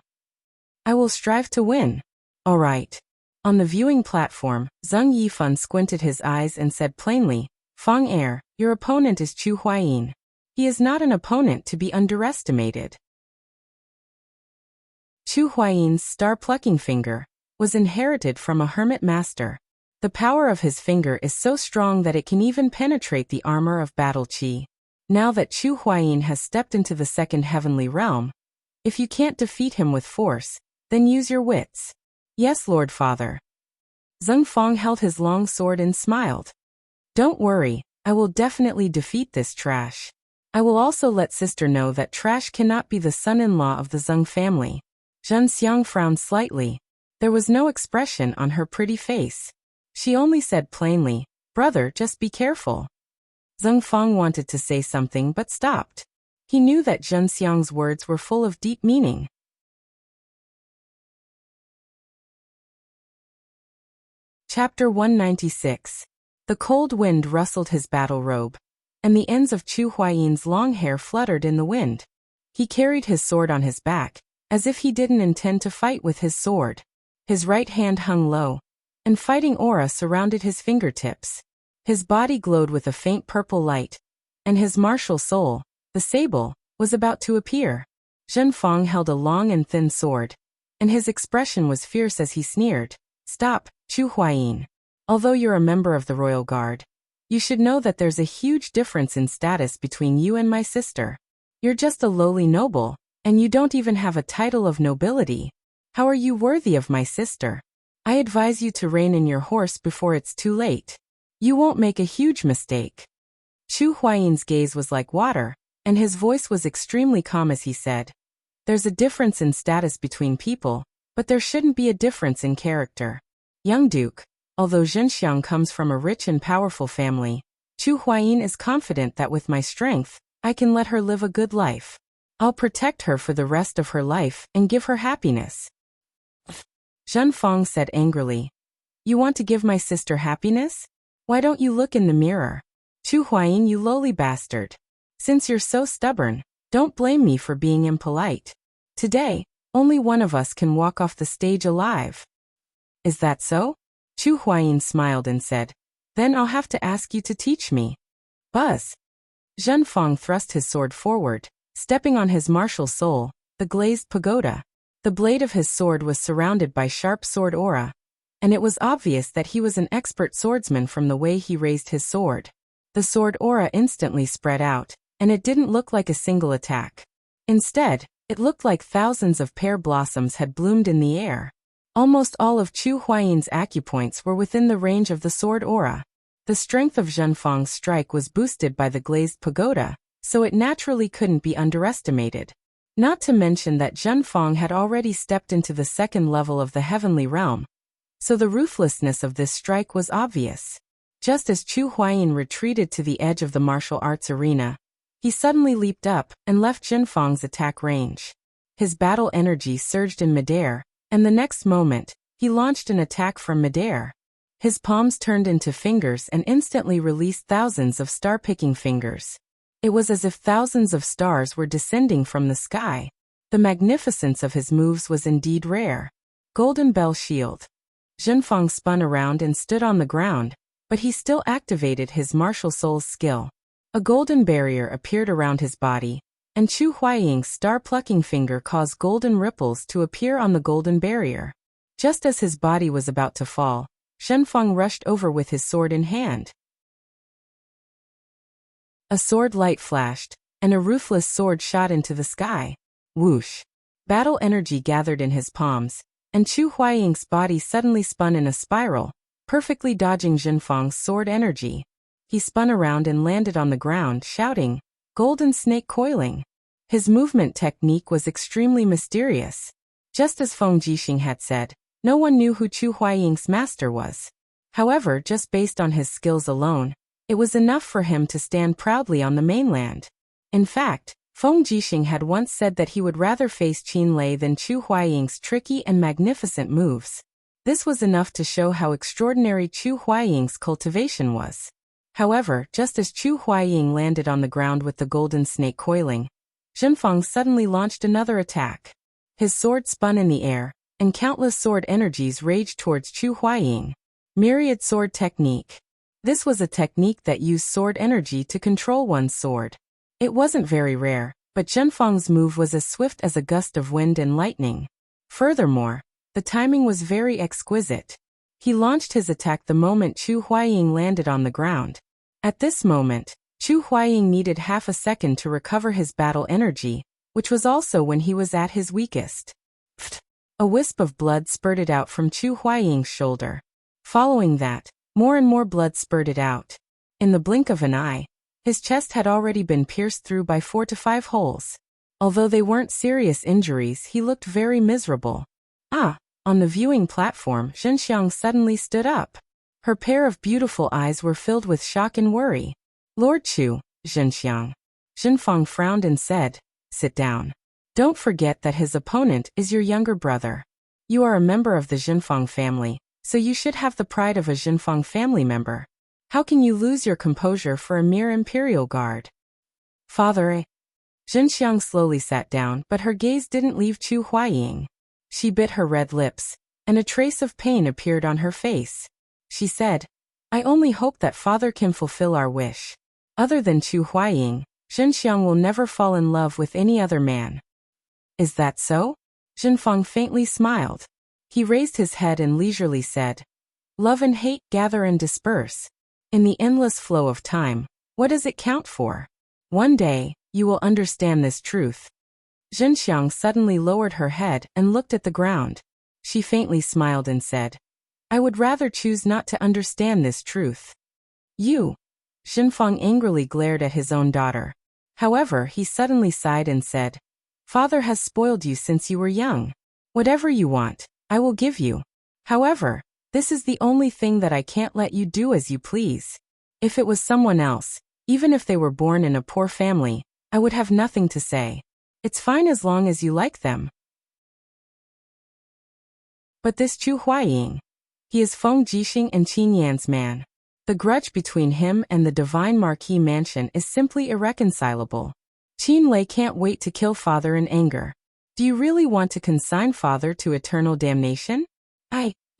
I will strive to win. All right. On the viewing platform, Zheng Yifan squinted his eyes and said plainly, Fang Er, your opponent is Chu Huayin. He is not an opponent to be underestimated. Chu Huayin's star-plucking finger was inherited from a hermit master. The power of his finger is so strong that it can even penetrate the armor of battle qi. Now that Chu Huayin has stepped into the second heavenly realm, if you can't defeat him with force, then use your wits. Yes, Lord Father. Zheng Fang held his long sword and smiled. Don't worry, I will definitely defeat this trash. I will also let sister know that trash cannot be the son-in-law of the Zheng family. Zhen Xiang frowned slightly. There was no expression on her pretty face. She only said plainly, brother, just be careful. Zheng Fang wanted to say something but stopped. He knew that Zhen Xiang's words were full of deep meaning. Chapter 196. The cold wind rustled his battle robe, and the ends of Chu Huayin's long hair fluttered in the wind. He carried his sword on his back, as if he didn't intend to fight with his sword. His right hand hung low, and fighting aura surrounded his fingertips. His body glowed with a faint purple light, and his martial soul, the sable, was about to appear. Zhen Fang held a long and thin sword, and his expression was fierce as he sneered. Stop, Chu Huayin. Although you're a member of the royal guard, you should know that there's a huge difference in status between you and my sister. You're just a lowly noble, and you don't even have a title of nobility. How are you worthy of my sister? I advise you to rein in your horse before it's too late. You won't make a huge mistake. Chu Huayin's gaze was like water, and his voice was extremely calm as he said, there's a difference in status between people, but there shouldn't be a difference in character. Young Duke, although Zhenxiang comes from a rich and powerful family, Chu Huayin is confident that with my strength, I can let her live a good life. I'll protect her for the rest of her life and give her happiness. Zhen Fang said angrily. You want to give my sister happiness? Why don't you look in the mirror? Chu Huayin, you lowly bastard. Since you're so stubborn, don't blame me for being impolite. Today, only one of us can walk off the stage alive. Is that so? Chu Huayin smiled and said, then I'll have to ask you to teach me. Buzz. Zhen Fang thrust his sword forward, stepping on his martial soul, the glazed pagoda. The blade of his sword was surrounded by sharp sword aura, and it was obvious that he was an expert swordsman from the way he raised his sword. The sword aura instantly spread out, and it didn't look like a single attack. Instead, it looked like thousands of pear blossoms had bloomed in the air. Almost all of Chu Huayin's acupoints were within the range of the sword aura. The strength of Zhen Fang's strike was boosted by the glazed pagoda, so it naturally couldn't be underestimated. Not to mention that Zhen Fang had already stepped into the second level of the heavenly realm, so the ruthlessness of this strike was obvious. Just as Chu Huayin retreated to the edge of the martial arts arena, he suddenly leaped up and left Zhen Fang's attack range. His battle energy surged in midair, and the next moment, he launched an attack from midair. His palms turned into fingers and instantly released thousands of star-picking fingers. It was as if thousands of stars were descending from the sky. The magnificence of his moves was indeed rare. Golden Bell Shield. Zhen Fang spun around and stood on the ground, but he still activated his martial soul's skill. A golden barrier appeared around his body, and Chu Huaying's star-plucking finger caused golden ripples to appear on the golden barrier. Just as his body was about to fall, Zhen Fang rushed over with his sword in hand. A sword light flashed, and a ruthless sword shot into the sky. Whoosh! Battle energy gathered in his palms, and Chu Huaying's body suddenly spun in a spiral, perfectly dodging Zhen Fang's sword energy. He spun around and landed on the ground, shouting, "Golden snake coiling." His movement technique was extremely mysterious. Just as Feng Jixing had said, no one knew who Chu Huaying's master was. However, just based on his skills alone, it was enough for him to stand proudly on the mainland. In fact, Feng Jixing had once said that he would rather face Qin Lei than Chu Huaying's tricky and magnificent moves. This was enough to show how extraordinary Chu Huaying's cultivation was. However, just as Chu Huaying landed on the ground with the golden snake coiling, Zhen Fang suddenly launched another attack. His sword spun in the air, and countless sword energies raged towards Chu Huaying. Myriad Sword Technique. This was a technique that used sword energy to control one's sword. It wasn't very rare, but Zhen Fang's move was as swift as a gust of wind and lightning. Furthermore, the timing was very exquisite. He launched his attack the moment Chu Huaying landed on the ground. At this moment, Chu Huaying needed half a second to recover his battle energy, which was also when he was at his weakest. Pfft! A wisp of blood spurted out from Chu Huaying's shoulder. Following that, more and more blood spurted out. In the blink of an eye, his chest had already been pierced through by 4 to 5 holes. Although they weren't serious injuries, he looked very miserable. On the viewing platform, Zhenxiang suddenly stood up. Her pair of beautiful eyes were filled with shock and worry. Lord Chu, Zhenxiang. Zhenfang frowned and said, "Sit down. Don't forget that his opponent is your younger brother. You are a member of the Zhenfang family, so you should have the pride of a Zhenfang family member. How can you lose your composure for a mere imperial guard?" "Father." Zhenxiang slowly sat down, but her gaze didn't leave Chu Huaying. She bit her red lips, and a trace of pain appeared on her face. She said, "I only hope that Father can fulfill our wish. Other than Chu Huaying, Zhenxiang will never fall in love with any other man." "Is that so?" Zhenfang faintly smiled. He raised his head and leisurely said, "Love and hate gather and disperse. In the endless flow of time, what does it count for? One day, you will understand this truth." Zhenxiang suddenly lowered her head and looked at the ground. She faintly smiled and said, "I would rather choose not to understand this truth." "You?" Zhenfang angrily glared at his own daughter. However, he suddenly sighed and said, "Father has spoiled you since you were young. Whatever you want, I will give you. However, this is the only thing that I can't let you do as you please. If it was someone else, even if they were born in a poor family, I would have nothing to say. It's fine as long as you like them. But this Chu Huaying, he is Feng Jixing and Qin Yan's man. The grudge between him and the Divine Marquis Mansion is simply irreconcilable. Qin Lei can't wait to kill Father in anger. Do you really want to consign Father to eternal damnation?"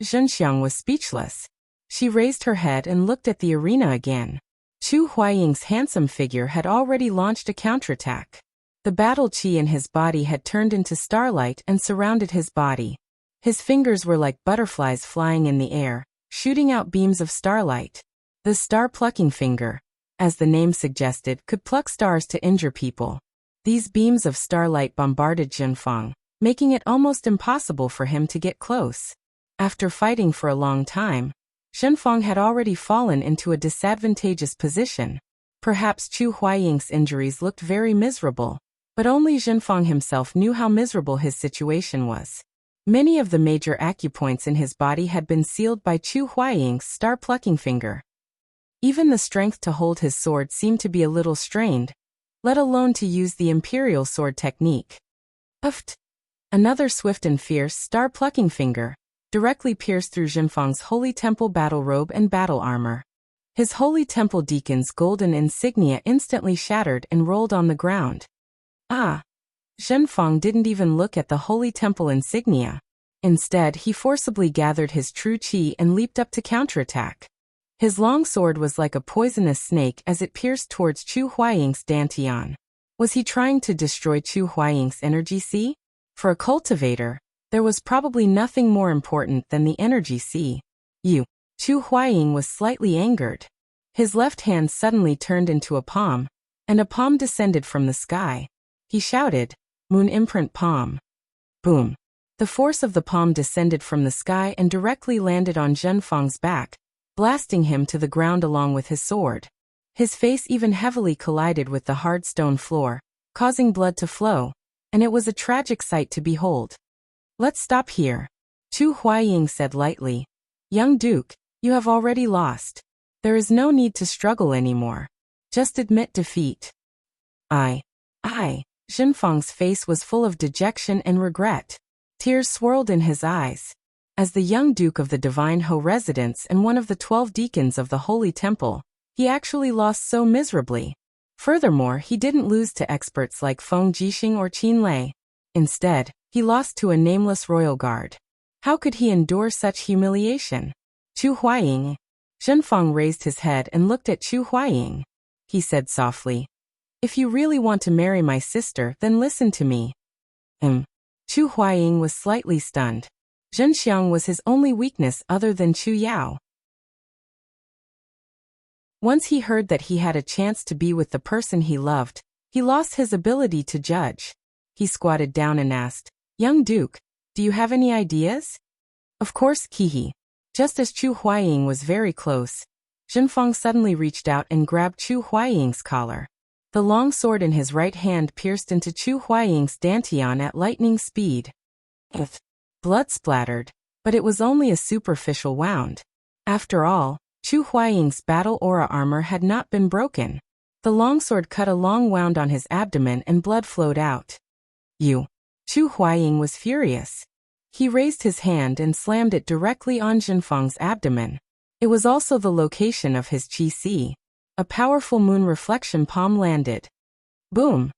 Zhenxiang was speechless. She raised her head and looked at the arena again. Chu Huaying's handsome figure had already launched a counterattack. The battle qi in his body had turned into starlight and surrounded his body. His fingers were like butterflies flying in the air, shooting out beams of starlight. The star-plucking finger, as the name suggested, could pluck stars to injure people. These beams of starlight bombarded Zhenfang, making it almost impossible for him to get close. After fighting for a long time, Zhenfang had already fallen into a disadvantageous position. Perhaps Chu Huaying's injuries looked very miserable, but only Zhenfang himself knew how miserable his situation was. Many of the major acupoints in his body had been sealed by Chu Huaying's star-plucking finger. Even the strength to hold his sword seemed to be a little strained, let alone to use the imperial sword technique. Uft! Another swift and fierce star-plucking finger directly pierced through Zhenfang's holy temple battle robe and battle armor. His holy temple deacon's golden insignia instantly shattered and rolled on the ground. Zhenfang didn't even look at the holy temple insignia. Instead, he forcibly gathered his true qi and leaped up to counterattack. His long sword was like a poisonous snake as it pierced towards Chu Huaying's dantian. Was he trying to destroy Chu Huaying's energy sea? For a cultivator, there was probably nothing more important than the energy sea. Chu Huaying was slightly angered. His left hand suddenly turned into a palm, and a palm descended from the sky. He shouted, "Moon imprint palm." Boom! The force of the palm descended from the sky and directly landed on Zhenfang's back, blasting him to the ground along with his sword. His face even heavily collided with the hard stone floor, causing blood to flow, and it was a tragic sight to behold. "Let's stop here," Chu Huaying said lightly. "Young Duke, you have already lost. There is no need to struggle anymore. Just admit defeat." Zhenfang's face was full of dejection and regret. Tears swirled in his eyes. As the young Duke of the Divine Ho residence and one of the 12 deacons of the Holy Temple, he actually lost so miserably. Furthermore, he didn't lose to experts like Feng Jixing or Qin Lei. Instead, he lost to a nameless royal guard. How could he endure such humiliation? Chu Huaying. Zhenfang raised his head and looked at Chu Huaying. He said softly, "If you really want to marry my sister, then listen to me." Chu Huaying was slightly stunned. Zhenxiang was his only weakness other than Chu Yao. Once he heard that he had a chance to be with the person he loved, he lost his ability to judge. He squatted down and asked, "Young Duke, do you have any ideas?" "Of course, Kihi." Just as Chu Huaying was very close, Jinfeng suddenly reached out and grabbed Chu Huaying's collar. The long sword in his right hand pierced into Chu Huaying's dantian at lightning speed. Blood splattered, but it was only a superficial wound. After all, Chu Huaying's battle aura armor had not been broken. The longsword cut a long wound on his abdomen and blood flowed out. You. Chu Huaying was furious. He raised his hand and slammed it directly on Jinfeng's abdomen. It was also the location of his qi. A powerful moon reflection palm landed. Boom!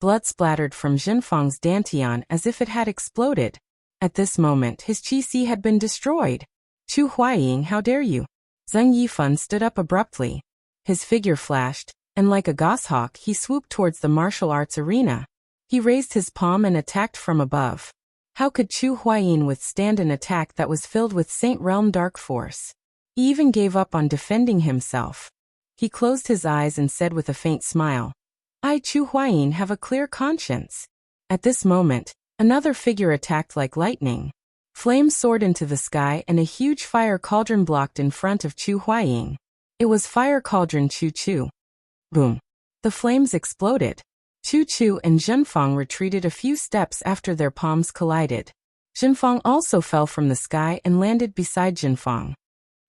Blood splattered from Jinfeng's dantian as if it had exploded. At this moment his qi had been destroyed. Chu Huaying, how dare you? Zheng Yifan stood up abruptly. His figure flashed, and like a goshawk he swooped towards the martial arts arena. He raised his palm and attacked from above. How could Chu Huaying withstand an attack that was filled with Saint Realm dark force? He even gave up on defending himself. He closed his eyes and said with a faint smile, I, Chu Huaying, have a clear conscience. At this moment, another figure attacked like lightning. Flames soared into the sky and a huge fire cauldron blocked in front of Chu Huaying. It was Fire Cauldron Chu Chu. Boom! The flames exploded. Chu Chu and Jinfeng retreated a few steps after their palms collided. Jinfeng also fell from the sky and landed beside Jinfeng.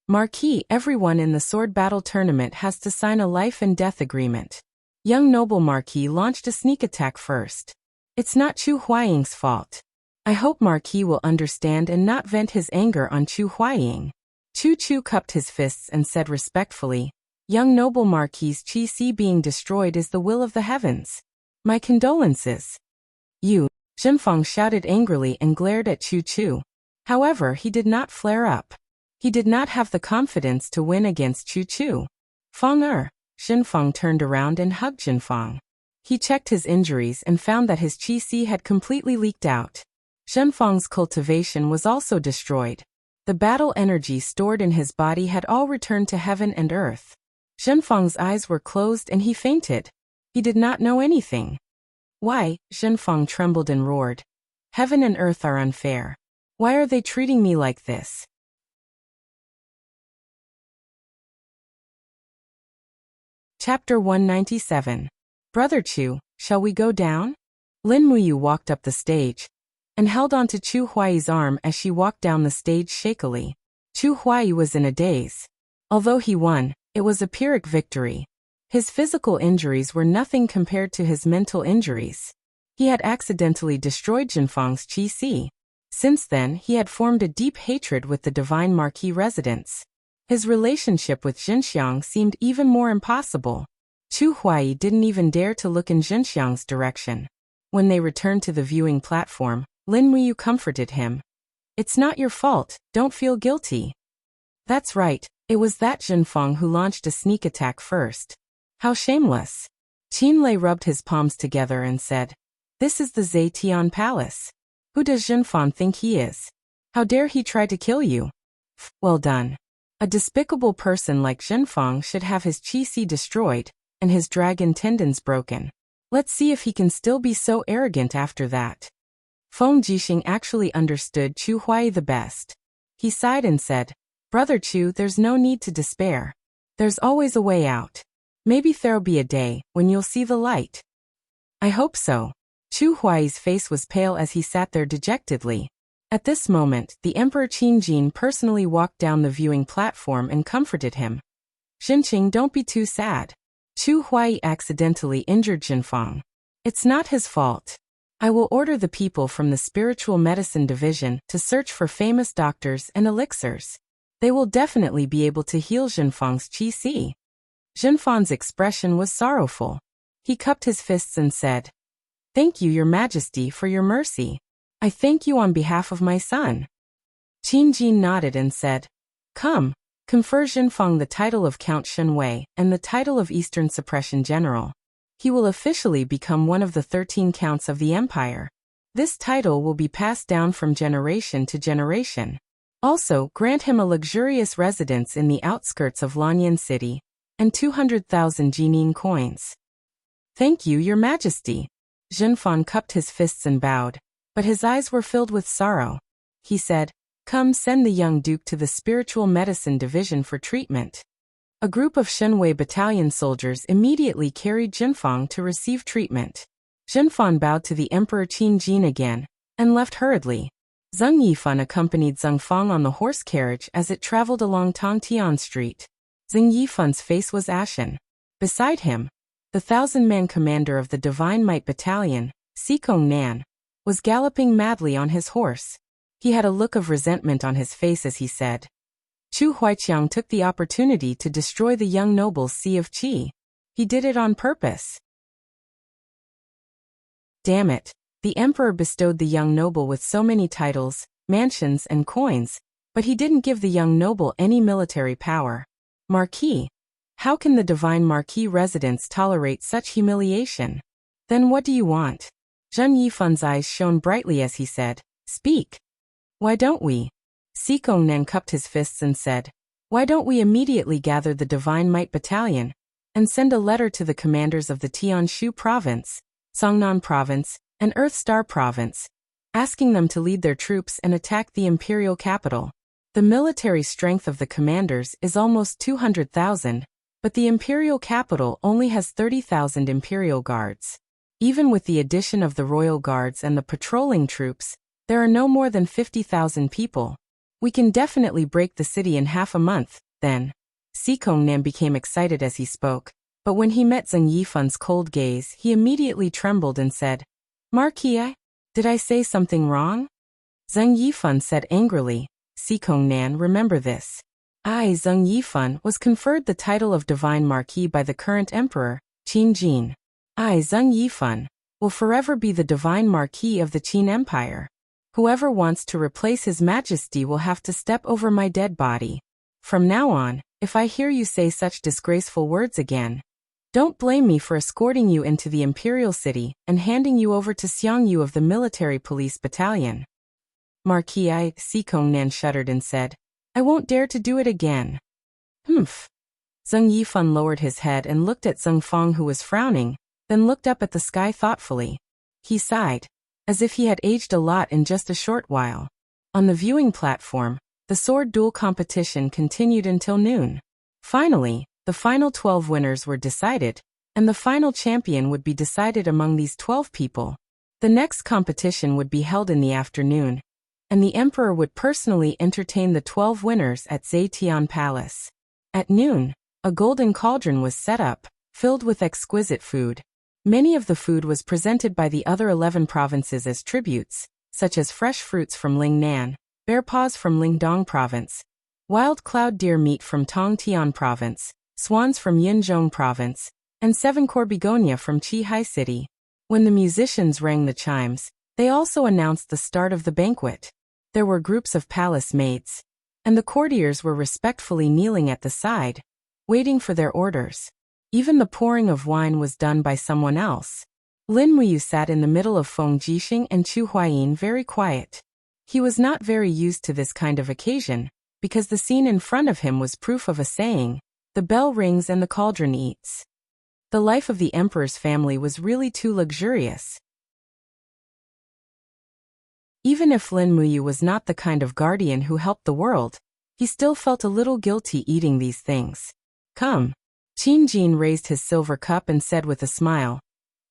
Marquis, everyone in the sword battle tournament has to sign a life and death agreement. Young noble Marquis launched a sneak attack first. It's not Chu Huaying's fault. I hope Marquis will understand and not vent his anger on Chu Huaying. Chu Chu cupped his fists and said respectfully, Young noble Marquis' qi being destroyed is the will of the heavens. My condolences. You, Jinfeng shouted angrily and glared at Chu Chu. However, he did not flare up. He did not have the confidence to win against Chu Chu. Feng Jinfeng turned around and hugged Jinfeng. He checked his injuries and found that his qi had completely leaked out. Jinfeng's cultivation was also destroyed. The battle energy stored in his body had all returned to heaven and earth. Jinfeng's eyes were closed and he fainted. He did not know anything. Why? Jinfeng trembled and roared. Heaven and earth are unfair. Why are they treating me like this? Chapter 197. Brother Chu, shall we go down? Lin Muyu walked up the stage and held on to Chu Huai's arm as she walked down the stage shakily. Chu Huai was in a daze. Although he won, it was a Pyrrhic victory. His physical injuries were nothing compared to his mental injuries. He had accidentally destroyed Jinfeng's qi. Since then, he had formed a deep hatred with the divine Marquis residents. His relationship with Jinxiang seemed even more impossible. Chu Huai didn't even dare to look in Jinxiang's direction. When they returned to the viewing platform, Lin Muyu comforted him. It's not your fault, don't feel guilty. That's right, it was that Jinfeng who launched a sneak attack first. How shameless. Qin Lei rubbed his palms together and said, This is the Zetian Palace. Who does Jinfeng think he is? How dare he try to kill you? Well done. A despicable person like Jinfeng should have his qi destroyed, and his dragon tendons broken. Let's see if he can still be so arrogant after that. Feng Jixing actually understood Chu Huai the best. He sighed and said, Brother Chu, there's no need to despair. There's always a way out. Maybe there'll be a day when you'll see the light. I hope so. Chu Huai's face was pale as he sat there dejectedly. At this moment, the Emperor Qingjin personally walked down the viewing platform and comforted him. Xinqing, don't be too sad. Chu Huai accidentally injured Jinfeng. It's not his fault. I will order the people from the Spiritual Medicine Division to search for famous doctors and elixirs. They will definitely be able to heal Jinfeng's qi. Jinfeng's expression was sorrowful. He cupped his fists and said, Thank you, Your Majesty, for your mercy. I thank you on behalf of my son. Qingjin nodded and said, Come, confer Jinfeng the title of Count Shenwei and the title of Eastern Suppression General. He will officially become one of the 13 counts of the empire. This title will be passed down from generation to generation. Also, grant him a luxurious residence in the outskirts of Lanyan City, and 200,000 Jining coins. Thank you, Your Majesty. Jinfeng cupped his fists and bowed, but his eyes were filled with sorrow. He said, Come, send the young duke to the spiritual medicine division for treatment. A group of Shenwei battalion soldiers immediately carried Jinfang to receive treatment. Jinfang bowed to the Emperor Qin Jin again, and left hurriedly. Zheng Yifan accompanied Zheng Fang on the horse carriage as it traveled along Tongtian Street. Zheng Yifan's face was ashen. Beside him, the 1,000-man commander of the Divine Might Battalion, Sikong Nan, was galloping madly on his horse. He had a look of resentment on his face as he said, Chu Huaiqiang took the opportunity to destroy the young noble's Sea of Qi. He did it on purpose. Damn it. The emperor bestowed the young noble with so many titles, mansions and coins, but he didn't give the young noble any military power. Marquis. How can the divine Marquis residents tolerate such humiliation? Then what do you want? Zheng Yifan's eyes shone brightly as he said, Speak. Why don't we? Sikong Nan cupped his fists and said, Why don't we immediately gather the Divine Might Battalion and send a letter to the commanders of the Tianshu Province, Songnan Province, and Earth Star Province, asking them to lead their troops and attack the imperial capital. The military strength of the commanders is almost 200,000, but the imperial capital only has 30,000 imperial guards. Even with the addition of the royal guards and the patrolling troops, there are no more than 50,000 people. We can definitely break the city in half a month, then. Sikong Nam became excited as he spoke, but when he met Zheng Yifan's cold gaze, he immediately trembled and said, Marquis, did I say something wrong? Zheng Yifan said angrily, Sikong Nan, remember this. I, Zheng Yifan, was conferred the title of Divine Marquis by the current emperor, Qin Jin. I, Zheng Yifan, will forever be the Divine Marquis of the Qin Empire. Whoever wants to replace His Majesty will have to step over my dead body. From now on, if I hear you say such disgraceful words again, don't blame me for escorting you into the imperial city and handing you over to Xiang Yu of the military police battalion. Marquis, Sikong Nan shuddered and said, I won't dare to do it again. Humph. Zheng Yifan lowered his head and looked at Zheng Fang, who was frowning, then looked up at the sky thoughtfully. He sighed, as if he had aged a lot in just a short while. On the viewing platform, the sword duel competition continued until noon. Finally, the final 12 winners were decided, and the final champion would be decided among these 12 people. The next competition would be held in the afternoon, and the emperor would personally entertain the 12 winners at Zetian Palace. At noon, a golden cauldron was set up, filled with exquisite food. Many of the food was presented by the other 11 provinces as tributes, such as fresh fruits from Lingnan, bear paws from Lingdong Province, wild cloud deer meat from Tongtian Province, swans from Yinzhong Province, and 7 core begonia from Qihai City. When the musicians rang the chimes, they also announced the start of the banquet. There were groups of palace maids, and the courtiers were respectfully kneeling at the side, waiting for their orders. Even the pouring of wine was done by someone else. Lin Muyu sat in the middle of Feng Jixing and Chu Huayin, very quiet. He was not very used to this kind of occasion, because the scene in front of him was proof of a saying, the bell rings and the cauldron eats. The life of the emperor's family was really too luxurious. Even if Lin Muyu was not the kind of guardian who helped the world, he still felt a little guilty eating these things. Come. Qin Jin raised his silver cup and said with a smile,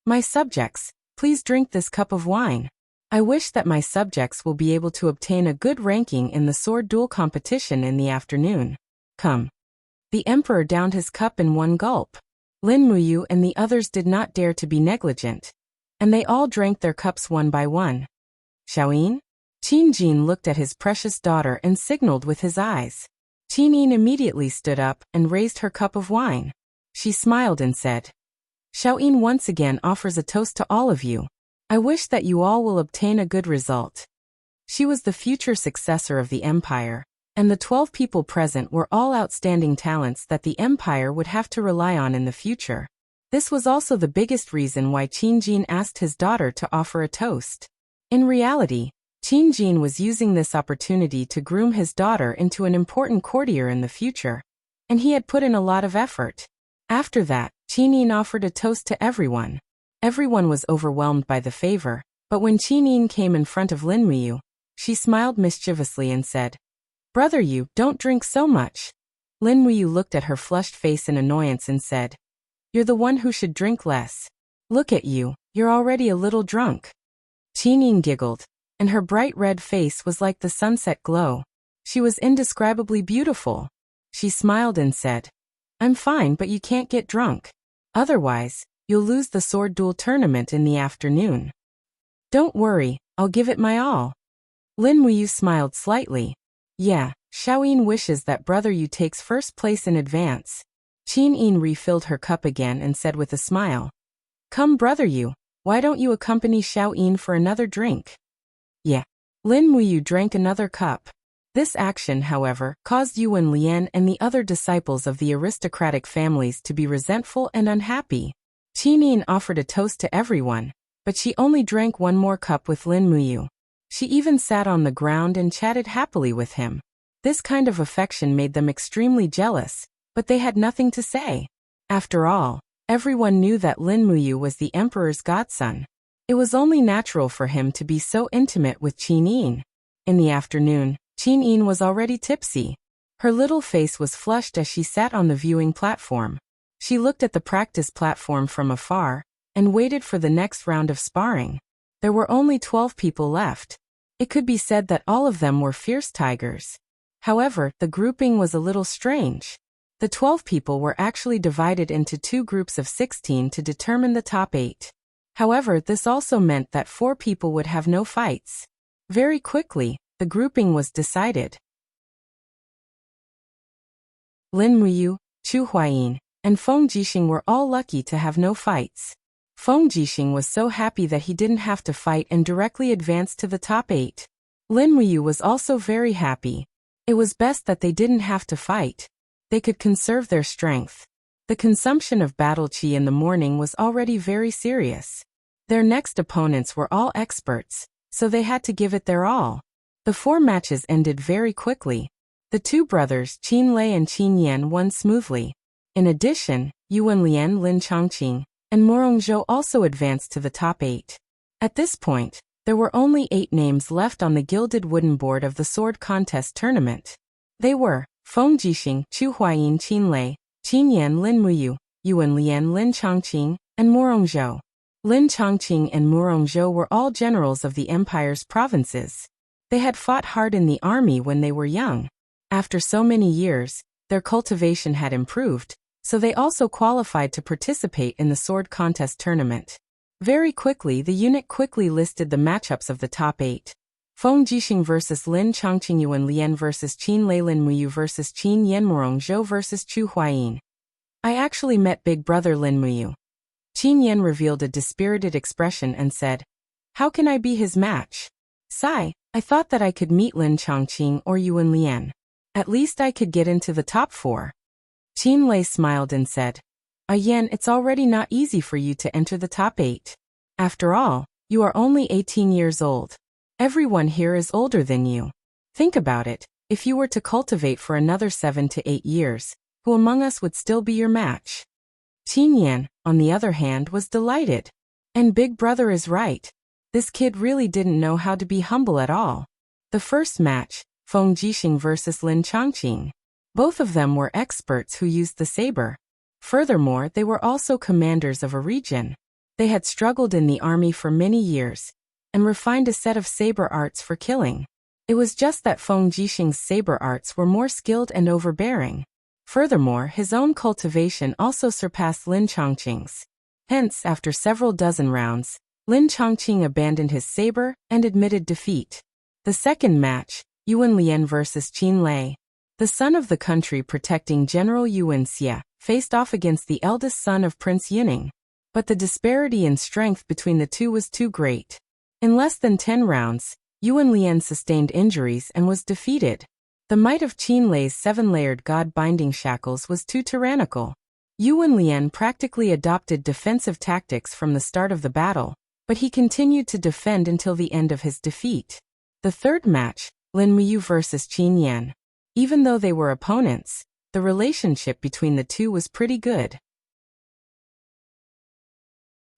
My subjects, please drink this cup of wine. I wish that my subjects will be able to obtain a good ranking in the sword duel competition in the afternoon. Come. The emperor downed his cup in one gulp. Lin Muyu and the others did not dare to be negligent, and they all drank their cups one by one. Xiaoyin? Qin Jin looked at his precious daughter and signaled with his eyes. Qin immediately stood up and raised her cup of wine. She smiled and said, Xiaoyin once again offers a toast to all of you. I wish that you all will obtain a good result. She was the future successor of the empire, and the 12 people present were all outstanding talents that the empire would have to rely on in the future. This was also the biggest reason why Qin Jin asked his daughter to offer a toast. In reality, Qin Jin was using this opportunity to groom his daughter into an important courtier in the future, and he had put in a lot of effort. After that, Qin Yin offered a toast to everyone. Everyone was overwhelmed by the favor, but when Qin Yin came in front of Lin Muyu, She smiled mischievously and said, "Brother Yu, don't drink so much." Lin Muyu looked at her flushed face in annoyance and said, "You're the one who should drink less. Look at you, you're already a little drunk." Qin Yin giggled, and her bright red face was like the sunset glow. She was indescribably beautiful. She smiled and said, "I'm fine, but you can't get drunk. Otherwise, you'll lose the sword duel tournament in the afternoon." "Don't worry, I'll give it my all." Lin Muyu smiled slightly. "Yeah, Xiaoyin wishes that Brother Yu takes first place in advance." Qin Yin refilled her cup again and said with a smile, "Come Brother Yu, why don't you accompany Xiaoyin for another drink?" "Yeah." Lin Muyu drank another cup. This action, however, caused Yuan Lian and the other disciples of the aristocratic families to be resentful and unhappy. Qin Yin offered a toast to everyone, but she only drank one more cup with Lin Muyu. She even sat on the ground and chatted happily with him. This kind of affection made them extremely jealous, but they had nothing to say. After all, everyone knew that Lin Muyu was the emperor's godson. It was only natural for him to be so intimate with Qin Yin. In the afternoon, Qin Yin was already tipsy. Her little face was flushed as she sat on the viewing platform. She looked at the practice platform from afar and waited for the next round of sparring. There were only 12 people left. It could be said that all of them were fierce tigers. However, the grouping was a little strange. The 12 people were actually divided into 2 groups of 16 to determine the top 8. However, this also meant that 4 people would have no fights. Very quickly, the grouping was decided. Lin Muyu, Chu Huayin, and Feng Jixing were all lucky to have no fights. Feng Jixing was so happy that he didn't have to fight and directly advanced to the top 8. Lin Muyu was also very happy. It was best that they didn't have to fight. They could conserve their strength. The consumption of battle qi in the morning was already very serious. Their next opponents were all experts, so they had to give it their all. The 4 matches ended very quickly. The 2 brothers, Qin Lei and Qin Yan, won smoothly. In addition, Yuan Lian, Lin Changqing, and Morong Zhou also advanced to the top 8. At this point, there were only 8 names left on the gilded wooden board of the sword contest tournament. They were Feng Jixing, Chu Huayin, Qin Lei, Qin Yan, Lin Muyu, Yuan Lian, Lin Changqing, and Morong Zhou. Lin Changqing and Morong Zhou were all generals of the empire's provinces. They had fought hard in the army when they were young. After so many years, their cultivation had improved, so they also qualified to participate in the sword contest tournament. Very quickly, the eunuch quickly listed the matchups of the top 8. Feng Jixing versus Lin Changqing, Yuan Lian versus Qin Lei, Lin Muyu versus Qin Yan, Morong Zhou versus Chu Huayin. "I actually met Big Brother Lin Muyu." Qin Yan revealed a dispirited expression and said, "How can I be his match? Sigh, I thought that I could meet Lin Changqing or Yuan Lian. At least I could get into the top 4. Qin Lei smiled and said, "Yan, it's already not easy for you to enter the top 8. After all, you are only 18 years old. Everyone here is older than you. Think about it, if you were to cultivate for another 7 to 8 years, who among us would still be your match?" Qin Yan, on the other hand, was delighted. And Big Brother is right. This kid really didn't know how to be humble at all. The first match, Feng Jixing versus Lin Changqing. Both of them were experts who used the saber. Furthermore, they were also commanders of a region. They had struggled in the army for many years and refined a set of saber arts for killing. It was just that Feng Jixing's saber arts were more skilled and overbearing. Furthermore, his own cultivation also surpassed Lin Changqing's. Hence, after several dozen rounds, Lin Changqing abandoned his saber and admitted defeat. The second match, Yuan Lian versus Qin Lei. The son of the country protecting General Yuan Xie faced off against the eldest son of Prince Yuning. But the disparity in strength between the two was too great. In less than 10 rounds, Yuan Lian sustained injuries and was defeated. The might of Qin Lei's 7-layered god-binding shackles was too tyrannical. Yuan Lian practically adopted defensive tactics from the start of the battle, but he continued to defend until the end of his defeat. The third match, Lin Muyu versus Qin Yan. Even though they were opponents, the relationship between the two was pretty good.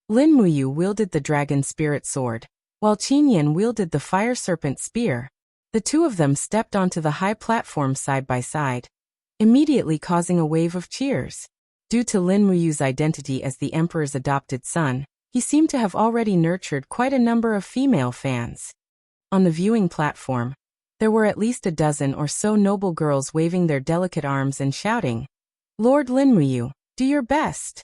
Lin Muyu wielded the dragon spirit sword. while Qin Yan wielded the fire serpent spear. The two of them stepped onto the high platform side by side, immediately causing a wave of cheers. Due to Lin Muyu's identity as the emperor's adopted son, he seemed to have already nurtured quite a number of female fans. On the viewing platform, there were at least a dozen or so noble girls waving their delicate arms and shouting, "Lord Lin Muyu, do your best."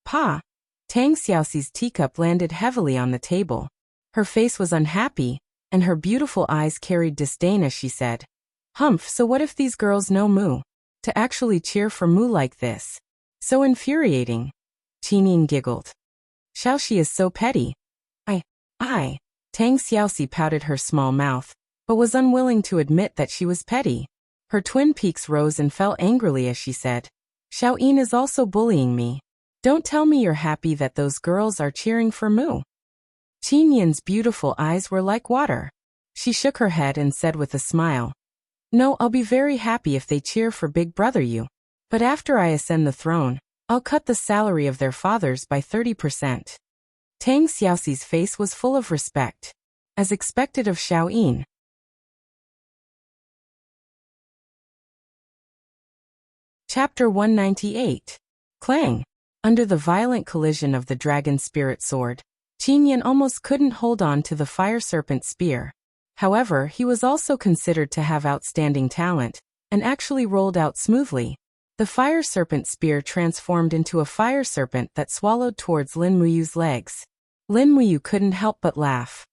Pa! Tang Xiaoxi's teacup landed heavily on the table. Her face was unhappy, and her beautiful eyes carried disdain as she said, "Humph, so what if these girls know Mu? To actually cheer for Mu like this? So infuriating." Qinin giggled. "Xiaoxi is so petty." I. Tang Xiaoxi pouted her small mouth, but was unwilling to admit that she was petty. Her twin peaks rose and fell angrily as she said, "Xiaoyin is also bullying me. Don't tell me you're happy that those girls are cheering for Mu." Qin Yan's beautiful eyes were like water. She shook her head and said with a smile, "No, I'll be very happy if they cheer for Big Brother Yu. But after I ascend the throne, I'll cut the salary of their fathers by 30%. Tang Xiaoxi's face was full of respect, as expected of Xiaoyin. Chapter 198. Clang. Under the violent collision of the dragon spirit sword, Qin Yan almost couldn't hold on to the fire serpent spear. However, he was also considered to have outstanding talent, and actually rolled out smoothly. The fire serpent spear transformed into a fire serpent that swallowed towards Lin Muyu's legs. Lin Muyu couldn't help but laugh.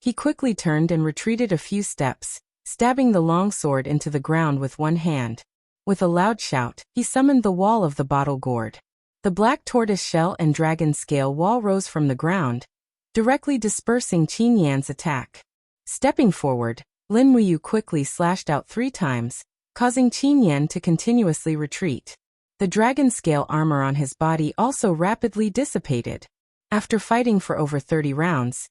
He quickly turned and retreated a few steps, stabbing the long sword into the ground with one hand. With a loud shout, he summoned the wall of the bottle gourd. The black tortoise shell and dragon scale wall rose from the ground, directly dispersing Qin Yan's attack. Stepping forward, Lin Muyu quickly slashed out 3 times, causing Qin Yan to continuously retreat. The dragon scale armor on his body also rapidly dissipated. After fighting for over 30 rounds,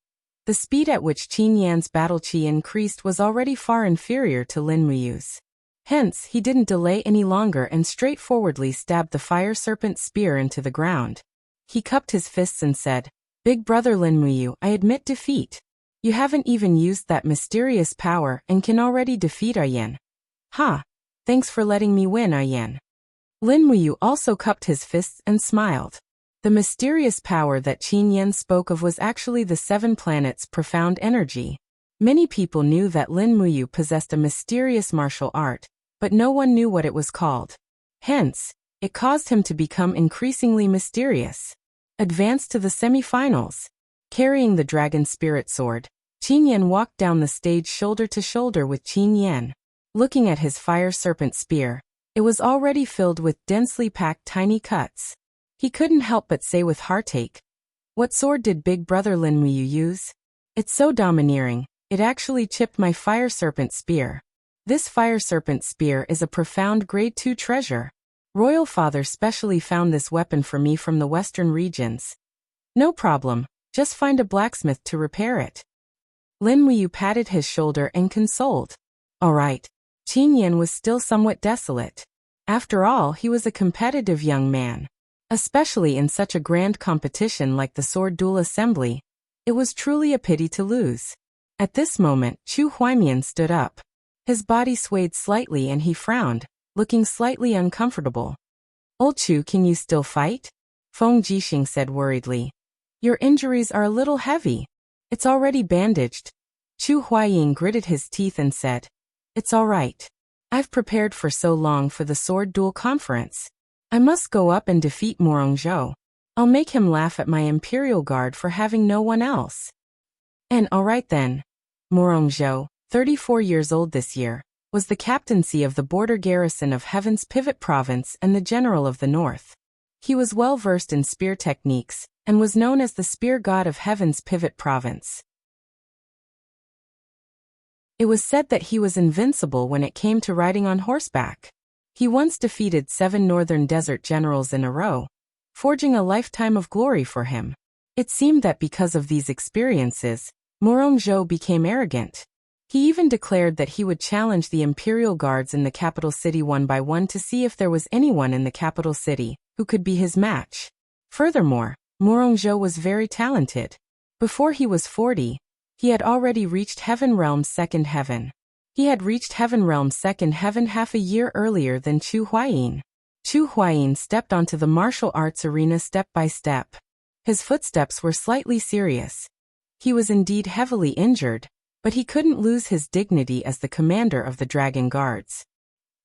the speed at which Qin Yan's battle chi increased was already far inferior to Lin Muyu's. Hence, he didn't delay any longer and straightforwardly stabbed the fire serpent spear into the ground. He cupped his fists and said, "Big brother Lin Muyu, I admit defeat. You haven't even used that mysterious power and can already defeat Ayan. Ha! Thanks for letting me win, Ayan." Lin Muyu also cupped his fists and smiled. The mysterious power that Qin Yan spoke of was actually the 7 planets' profound energy. Many people knew that Lin Muyu possessed a mysterious martial art, but no one knew what it was called. Hence, it caused him to become increasingly mysterious. Advanced to the semi-finals. Carrying the dragon spirit sword, Qin Yan walked down the stage shoulder to shoulder with Qin Yan. Looking at his fire serpent spear, it was already filled with densely packed tiny cuts. He couldn't help but say with heartache, "What sword did Big Brother Lin Muyu use? It's so domineering, it actually chipped my fire serpent spear. This fire serpent spear is a profound grade 2 treasure. Royal Father specially found this weapon for me from the western regions. No problem, just find a blacksmith to repair it." Lin Muyu patted his shoulder and consoled. All right. Qin Yan was still somewhat desolate. After all, he was a competitive young man. Especially in such a grand competition like the Sword Duel Assembly, it was truly a pity to lose. At this moment, Chu Huaimian stood up. His body swayed slightly and he frowned, looking slightly uncomfortable. "Old Chu, can you still fight?" Feng Jixing said worriedly. "Your injuries are a little heavy. It's already bandaged." Chu Huaiying gritted his teeth and said, "It's all right. I've prepared for so long for the Sword Duel Conference. I must go up and defeat Morongzhou. I'll make him laugh at my Imperial Guard for having no one else." And all right then. Morongzhou, 34 years old this year, was the captaincy of the border garrison of Heaven's Pivot Province and the general of the North. He was well versed in spear techniques, and was known as the spear god of Heaven's Pivot Province. It was said that he was invincible when it came to riding on horseback. He once defeated 7 northern desert generals in a row, forging a lifetime of glory for him. It seemed that because of these experiences, Morongzhou became arrogant. He even declared that he would challenge the Imperial Guards in the capital city one by one to see if there was anyone in the capital city who could be his match. Furthermore, Morongzhou was very talented. Before he was 40, He had already reached Heaven Realm's second heaven. He had reached Heaven Realm's second heaven half a year earlier than Chu Huayin. Chu Huayin stepped onto the martial arts arena step by step. His footsteps were slightly serious. He was indeed heavily injured, but he couldn't lose his dignity as the commander of the Dragon Guards.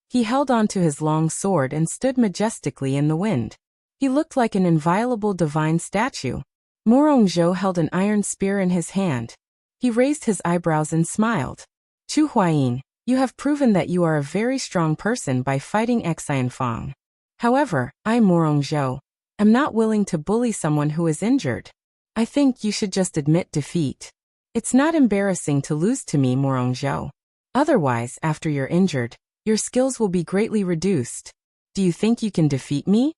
He held onto his long sword and stood majestically in the wind. He looked like an inviolable divine statue. Morongzhou held an iron spear in his hand. He raised his eyebrows and smiled. Chu Huayin, you have proven that you are a very strong person by fighting Xianfang. However, I, Morongzhou, am not willing to bully someone who is injured. I think you should just admit defeat. It's not embarrassing to lose to me, Morongzhou. Otherwise, after you're injured, your skills will be greatly reduced. Do you think you can defeat me?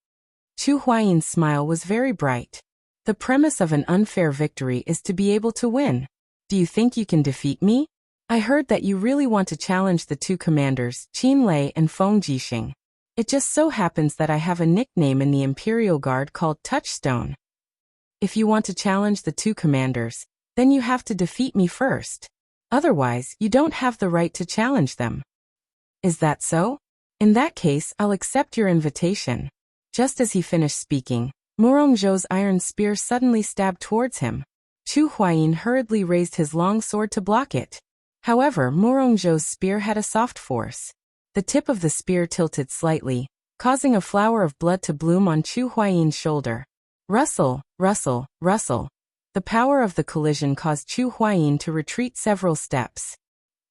Chu Huayin's smile was very bright. The premise of an unfair victory is to be able to win. Do you think you can defeat me? I heard that you really want to challenge the two commanders, Qin Lei and Feng Jixing. It just so happens that I have a nickname in the Imperial Guard called Touchstone. If you want to challenge the two commanders, then you have to defeat me first. Otherwise, you don't have the right to challenge them. Is that so? In that case, I'll accept your invitation. Just as he finished speaking, Morongzhou's iron spear suddenly stabbed towards him. Chu Huayin hurriedly raised his long sword to block it. However, Morongzhou's spear had a soft force. The tip of the spear tilted slightly, causing a flower of blood to bloom on Chu Huayin's shoulder. Rustle, rustle, rustle. The power of the collision caused Chu Huayin to retreat several steps.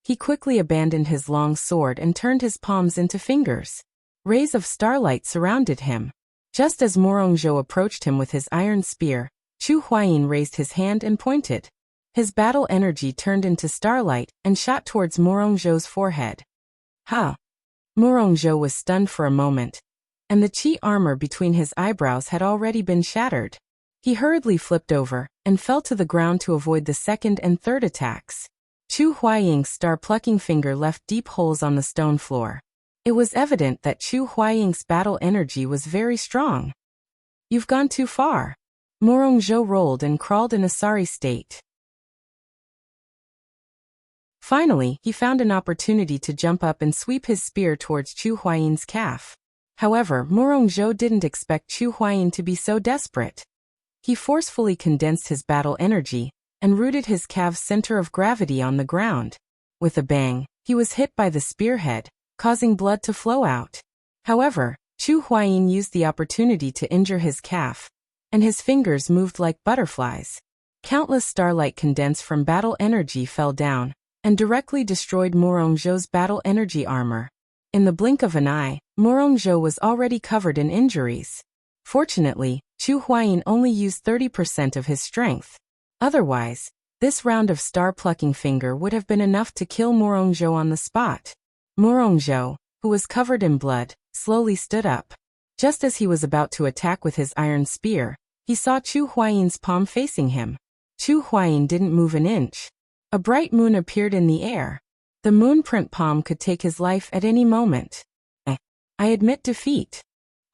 He quickly abandoned his long sword and turned his palms into fingers. Rays of starlight surrounded him. Just as Morongzhou approached him with his iron spear, Chu Huayin raised his hand and pointed. His battle energy turned into starlight and shot towards Morongzhou's forehead. Ha! Morongzhou was stunned for a moment, and the chi armor between his eyebrows had already been shattered. He hurriedly flipped over and fell to the ground to avoid the second and third attacks. Chu Huaying's star-plucking finger left deep holes on the stone floor. It was evident that Chu Huaying's battle energy was very strong. You've gone too far. Morongzhou rolled and crawled in a sorry state. Finally, he found an opportunity to jump up and sweep his spear towards Chu Huayin's calf. However, Morongzhou didn't expect Chu Huayin to be so desperate. He forcefully condensed his battle energy and rooted his calf's center of gravity on the ground. With a bang, he was hit by the spearhead, causing blood to flow out. However, Chu Huayin used the opportunity to injure his calf, and his fingers moved like butterflies. Countless starlight condensed from battle energy fell down and directly destroyed Morongzhou's battle energy armor. In the blink of an eye, Morongzhou was already covered in injuries. Fortunately, Chu Huayin only used 30% of his strength. Otherwise, this round of star-plucking finger would have been enough to kill Morongzhou on the spot. Morongzhou, who was covered in blood, slowly stood up. Just as he was about to attack with his iron spear, he saw Chu Huayin's palm facing him. Chu Huayin didn't move an inch. A bright moon appeared in the air. The moonprint palm could take his life at any moment. I admit defeat.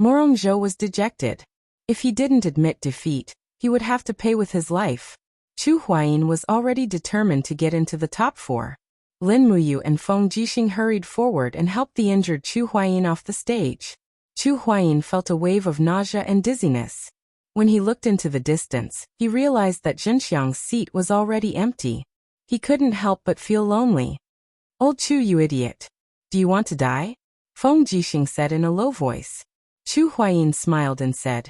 Morongzhou was dejected. If he didn't admit defeat, he would have to pay with his life. Chu Huayin was already determined to get into the top 4. Lin Muyu and Feng Jixing hurried forward and helped the injured Chu Huayin off the stage. Chu Huayin felt a wave of nausea and dizziness. When he looked into the distance, he realized that Zhenxiang's seat was already empty. He couldn't help but feel lonely. Old Chu, you idiot. Do you want to die? Feng Jixing said in a low voice. Chu Huayin smiled and said,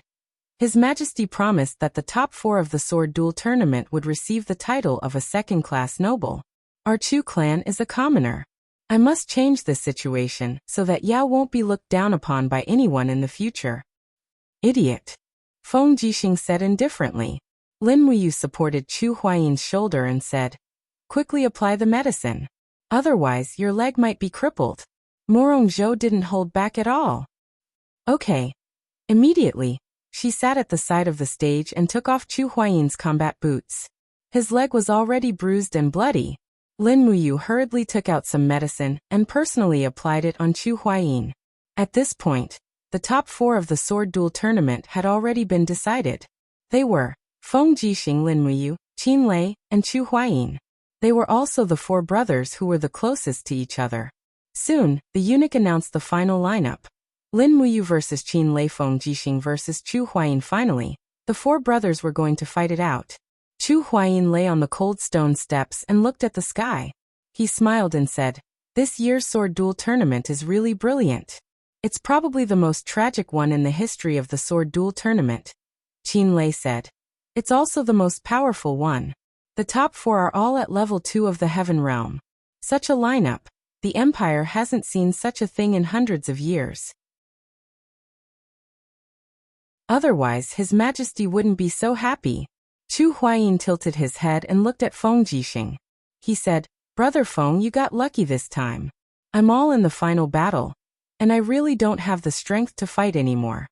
His Majesty promised that the top 4 of the sword duel tournament would receive the title of a second-class noble. Our Chu clan is a commoner. I must change this situation so that Yao won't be looked down upon by anyone in the future. Idiot. Feng Jixing said indifferently. Lin Muyu supported Chu Huayin's shoulder and said, Quickly apply the medicine. Otherwise, your leg might be crippled. Morongzhou didn't hold back at all. Okay. Immediately, she sat at the side of the stage and took off Chu Huayin's combat boots. His leg was already bruised and bloody. Lin Muyu hurriedly took out some medicine and personally applied it on Chu Huayin. At this point, the top 4 of the sword duel tournament had already been decided. They were Feng Jixing, Lin Muyu, Qin Lei, and Chu Huayin. They were also the four brothers who were the closest to each other. Soon, the eunuch announced the final lineup. Lin Muyu versus Qin Lei, Feng Jixing versus Chu Huayin. Finally, the four brothers were going to fight it out. Chu Huayin lay on the cold stone steps and looked at the sky. He smiled and said, "This year's sword duel tournament is really brilliant. It's probably the most tragic one in the history of the sword duel tournament." Qin Lei said, "It's also the most powerful one. The top four are all at level 2 of the Heaven Realm. Such a lineup. The Empire hasn't seen such a thing in hundreds of years. Otherwise, His Majesty wouldn't be so happy." Chu Huayin tilted his head and looked at Feng Jixing. He said, "Brother Feng, you got lucky this time. I'm all in the final battle, and I really don't have the strength to fight anymore."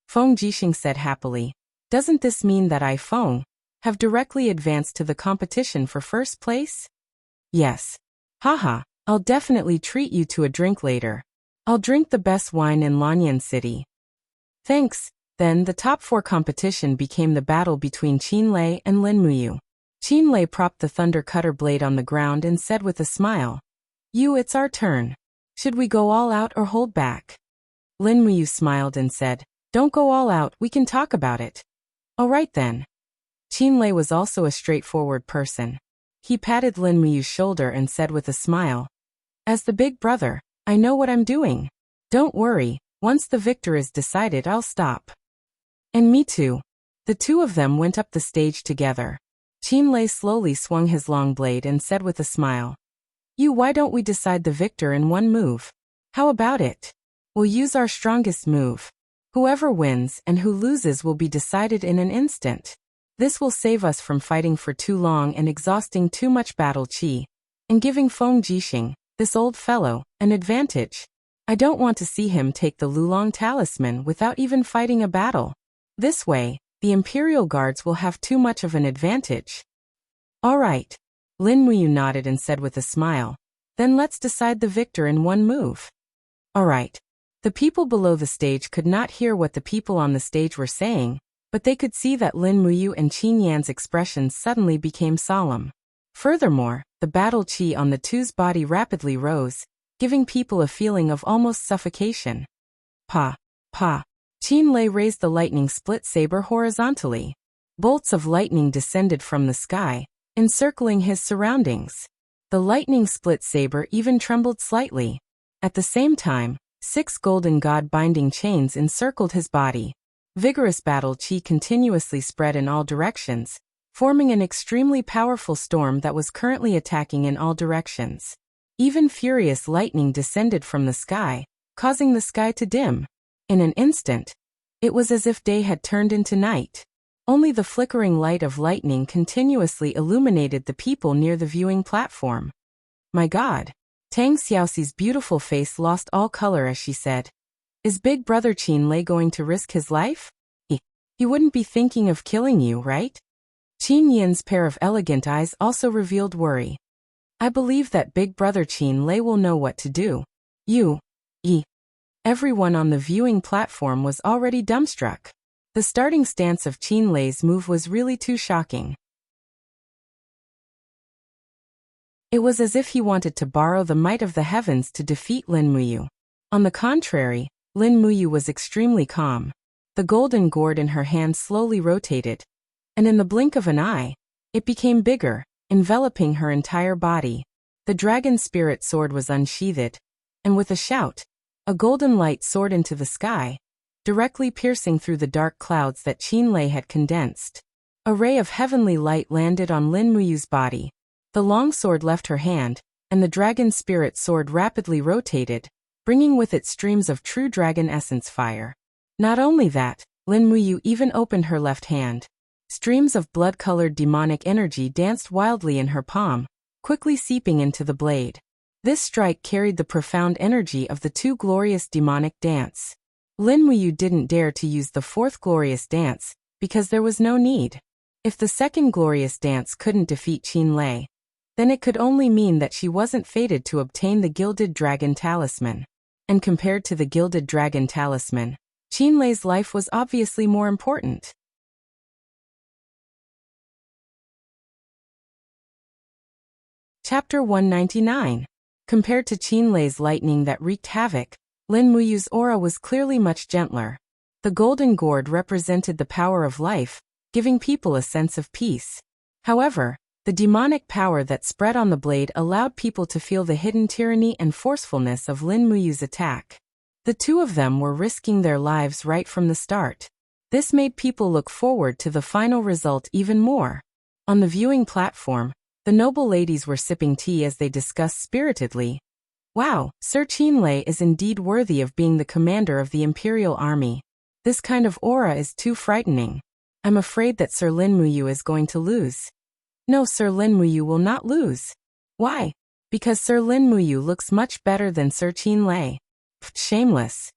Feng Jixing said happily, "Doesn't this mean that I, Feng, have directly advanced to the competition for first place?" "Yes. Haha, I'll definitely treat you to a drink later. I'll drink the best wine in Lanyan City." "Thanks." Then the top four competition became the battle between Qin Lei and Lin Muyu. Qin Lei propped the thunder cutter blade on the ground and said with a smile, It's our turn. Should we go all out or hold back?" Lin Muyu smiled and said, "Don't go all out, we can talk about it." "All right then." Qin Lei was also a straightforward person. He patted Lin Muyu's shoulder and said with a smile, "As the big brother, I know what I'm doing. Don't worry, once the victor is decided, I'll stop." "And me too." The two of them went up the stage together. Qin Lei slowly swung his long blade and said with a smile, Why don't we decide the victor in one move? How about it? We'll use our strongest move. Whoever wins and who loses will be decided in an instant. This will save us from fighting for too long and exhausting too much battle chi, and giving Feng Jixing, this old fellow, an advantage. I don't want to see him take the Lulong talisman without even fighting a battle. This way, the Imperial Guards will have too much of an advantage." "All right." Lin Muyu nodded and said with a smile, "Then let's decide the victor in one move." "All right." The people below the stage could not hear what the people on the stage were saying, but they could see that Lin Muyu and Qin Yan's expressions suddenly became solemn. Furthermore, the battle chi on the two's body rapidly rose, giving people a feeling of almost suffocation. Pa! Pa! Qin Lei raised the lightning split saber horizontally. Bolts of lightning descended from the sky, encircling his surroundings. The lightning split saber even trembled slightly. At the same time, 6 golden god-binding chains encircled his body. Vigorous battle chi continuously spread in all directions, forming an extremely powerful storm that was currently attacking in all directions. Even furious lightning descended from the sky, causing the sky to dim. In an instant, it was as if day had turned into night. Only the flickering light of lightning continuously illuminated the people near the viewing platform. "My God!" Tang Xiaoxi's beautiful face lost all color as she said, "Is Big Brother Qin Lei going to risk his life? He wouldn't be thinking of killing you, right?" Qin Yin's pair of elegant eyes also revealed worry. "I believe that Big Brother Qin Lei will know what to do." Everyone on the viewing platform was already dumbstruck. The starting stance of Qin Lei's move was really too shocking. It was as if he wanted to borrow the might of the heavens to defeat Lin Muyu. On the contrary, Lin Muyu was extremely calm. The golden gourd in her hand slowly rotated, and in the blink of an eye, it became bigger, enveloping her entire body. The dragon spirit sword was unsheathed, and with a shout, a golden light soared into the sky, directly piercing through the dark clouds that Qin Lei had condensed. A ray of heavenly light landed on Lin Muyu's body. The long sword left her hand, and the dragon spirit sword rapidly rotated, bringing with it streams of true dragon essence fire. Not only that, Lin Muyu even opened her left hand. Streams of blood-colored demonic energy danced wildly in her palm, quickly seeping into the blade. This strike carried the profound energy of the 2 glorious demonic dance. Lin Muyu didn't dare to use the 4th glorious dance, because there was no need. If the 2nd glorious dance couldn't defeat Qin Lei, then it could only mean that she wasn't fated to obtain the Gilded Dragon Talisman. And compared to the Gilded Dragon Talisman, Qin Lei's life was obviously more important. Chapter 199. Compared to Qinlei's lightning that wreaked havoc, Lin Muyu's aura was clearly much gentler. The golden gourd represented the power of life, giving people a sense of peace. However, the demonic power that spread on the blade allowed people to feel the hidden tyranny and forcefulness of Lin Muyu's attack. The two of them were risking their lives right from the start. This made people look forward to the final result even more. On the viewing platform, the noble ladies were sipping tea as they discussed spiritedly. Wow, Sir Qinlei is indeed worthy of being the commander of the Imperial Army. This kind of aura is too frightening. I'm afraid that Sir Lin Muyu is going to lose. No, Sir Lin Muyu will not lose. Why? Because Sir Lin Muyu looks much better than Sir Qinlei. Shameless.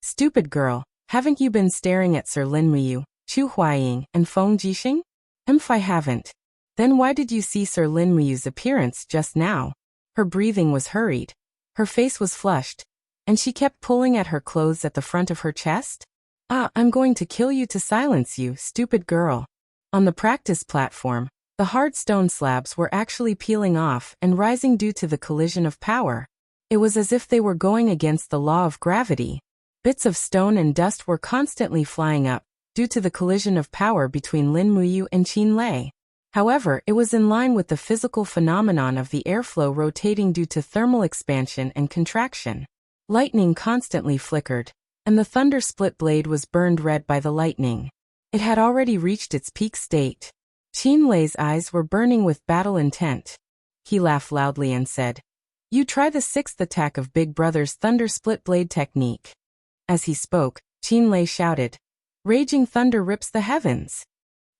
Stupid girl, haven't you been staring at Sir Lin Muyu, Chu Huaying, and Feng Jixing? I haven't. Then why did you see Sir Lin Muyu's appearance just now? Her breathing was hurried. Her face was flushed. And she kept pulling at her clothes at the front of her chest? I'm going to kill you to silence you, stupid girl. On the practice platform, the hard stone slabs were actually peeling off and rising due to the collision of power. It was as if they were going against the law of gravity. Bits of stone and dust were constantly flying up, due to the collision of power between Lin Muyu and Qinlei. However, it was in line with the physical phenomenon of the airflow rotating due to thermal expansion and contraction. Lightning constantly flickered, and the thunder split blade was burned red by the lightning. It had already reached its peak state. Qinlei's eyes were burning with battle intent. He laughed loudly and said, "You try the sixth attack of Big Brother's thunder split blade technique." As he spoke, Qinlei shouted, "Raging thunder rips the heavens."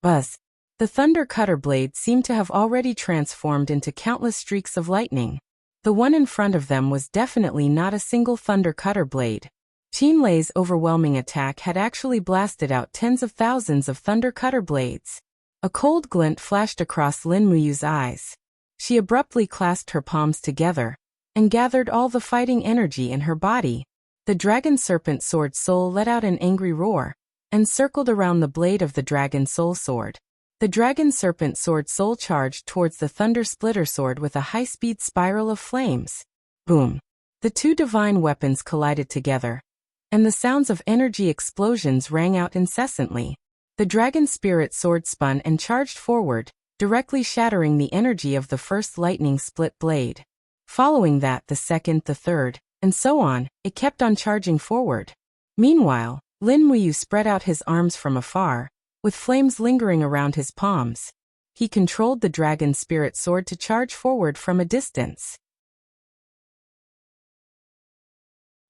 Buzz. The thunder cutter blade seemed to have already transformed into countless streaks of lightning. The one in front of them was definitely not a single thunder cutter blade. Qinlei's overwhelming attack had actually blasted out tens of thousands of thunder cutter blades. A cold glint flashed across Lin Muyu's eyes. She abruptly clasped her palms together and gathered all the fighting energy in her body. The dragon serpent sword soul let out an angry roar and circled around the blade of the dragon soul sword. The dragon serpent sword soul charged towards the thunder splitter sword with a high-speed spiral of flames. Boom! The two divine weapons collided together, and the sounds of energy explosions rang out incessantly. The dragon spirit sword spun and charged forward, directly shattering the energy of the first lightning split blade. Following that, the second, the third, and so on, it kept on charging forward. Meanwhile, Lin Muyu spread out his arms from afar, with flames lingering around his palms. He controlled the dragon spirit sword to charge forward from a distance.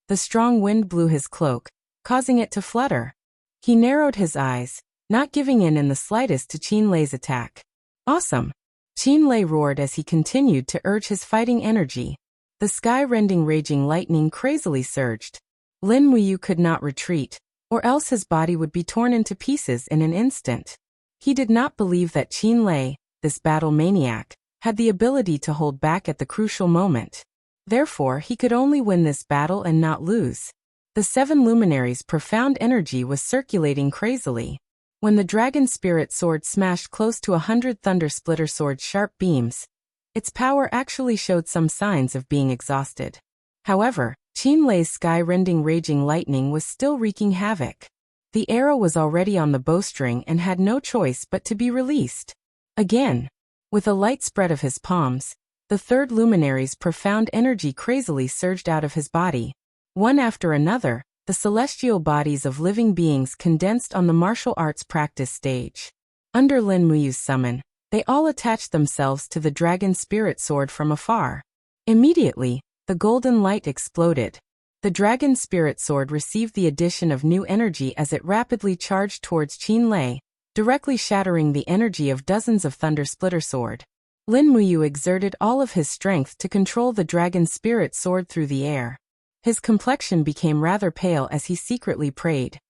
The strong wind blew his cloak, causing it to flutter. He narrowed his eyes, not giving in the slightest to Qinlei's attack. Awesome! Qinlei roared as he continued to urge his fighting energy. The sky-rending raging lightning crazily surged. Lin Muyu could not retreat, or else his body would be torn into pieces in an instant. He did not believe that Qinlei, this battle maniac, had the ability to hold back at the crucial moment. Therefore, he could only win this battle and not lose. The seven luminaries' profound energy was circulating crazily. When the dragon spirit sword smashed close to 100 thunder splitter sword's sharp beams, its power actually showed some signs of being exhausted. However, Qinlei's sky-rending raging lightning was still wreaking havoc. The arrow was already on the bowstring and had no choice but to be released. Again, with a light spread of his palms, the third luminary's profound energy crazily surged out of his body. One after another, the celestial bodies of living beings condensed on the martial arts practice stage. Under Lin Muyu's summon, they all attached themselves to the dragon spirit sword from afar. Immediately, the golden light exploded. The dragon spirit sword received the addition of new energy as it rapidly charged towards Qinlei, directly shattering the energy of dozens of thunder splitter sword. Lin Muyu exerted all of his strength to control the dragon spirit sword through the air. His complexion became rather pale as he secretly prayed.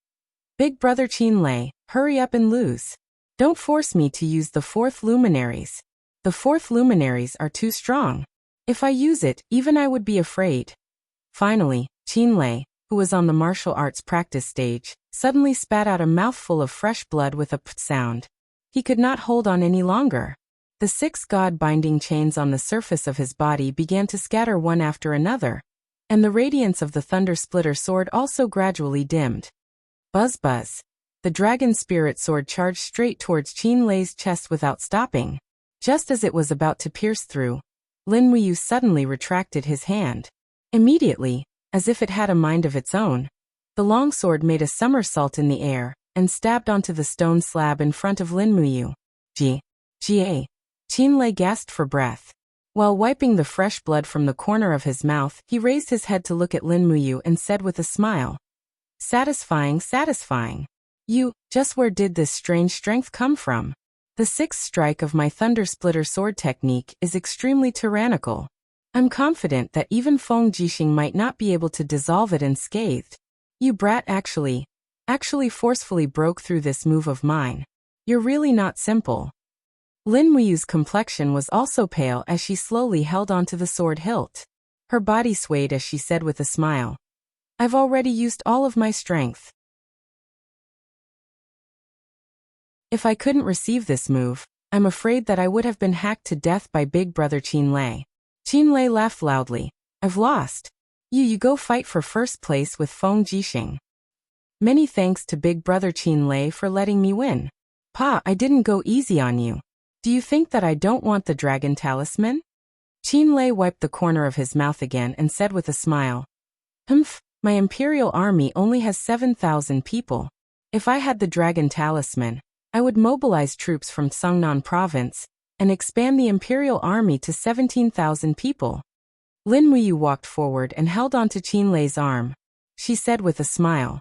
"Big brother Qinlei, hurry up and lose. Don't force me to use the fourth luminaries. The fourth luminaries are too strong. If I use it, even I would be afraid." Finally, Qinlei, who was on the martial arts practice stage, suddenly spat out a mouthful of fresh blood with a p't sound. He could not hold on any longer. The 6 god-binding chains on the surface of his body began to scatter one after another, and the radiance of the Thunder Splitter sword also gradually dimmed. Buzz buzz. The dragon spirit sword charged straight towards Qin Lei's chest without stopping. Just as it was about to pierce through, Lin Muyu suddenly retracted his hand. Immediately, as if it had a mind of its own, the long sword made a somersault in the air and stabbed onto the stone slab in front of Lin Muyu. Ga. Qin Lei gasped for breath. While wiping the fresh blood from the corner of his mouth, he raised his head to look at Lin Muyu and said with a smile, "Satisfying, satisfying. Just where did this strange strength come from? The 6th strike of my Thunder Splitter sword technique is extremely tyrannical. I'm confident that even Feng Jixing might not be able to dissolve it unscathed. You brat actually forcefully broke through this move of mine. You're really not simple." Lin Muyu's complexion was also pale as she slowly held onto the sword hilt. Her body swayed as she said with a smile, "I've already used all of my strength. If I couldn't receive this move, I'm afraid that I would have been hacked to death by Big Brother Qin Lei." Qin Lei laughed loudly. "I've lost. You go fight for first place with Feng Jixing. Many thanks to Big Brother Qin Lei for letting me win. Pa, I didn't go easy on you. Do you think that I don't want the dragon talisman?" Qin Lei wiped the corner of his mouth again and said with a smile, My imperial army only has 7,000 people. If I had the dragon talisman, I would mobilize troops from Sungnan province and expand the imperial army to 17,000 people." Lin Muyu walked forward and held onto Qin Lei's arm. She said with a smile,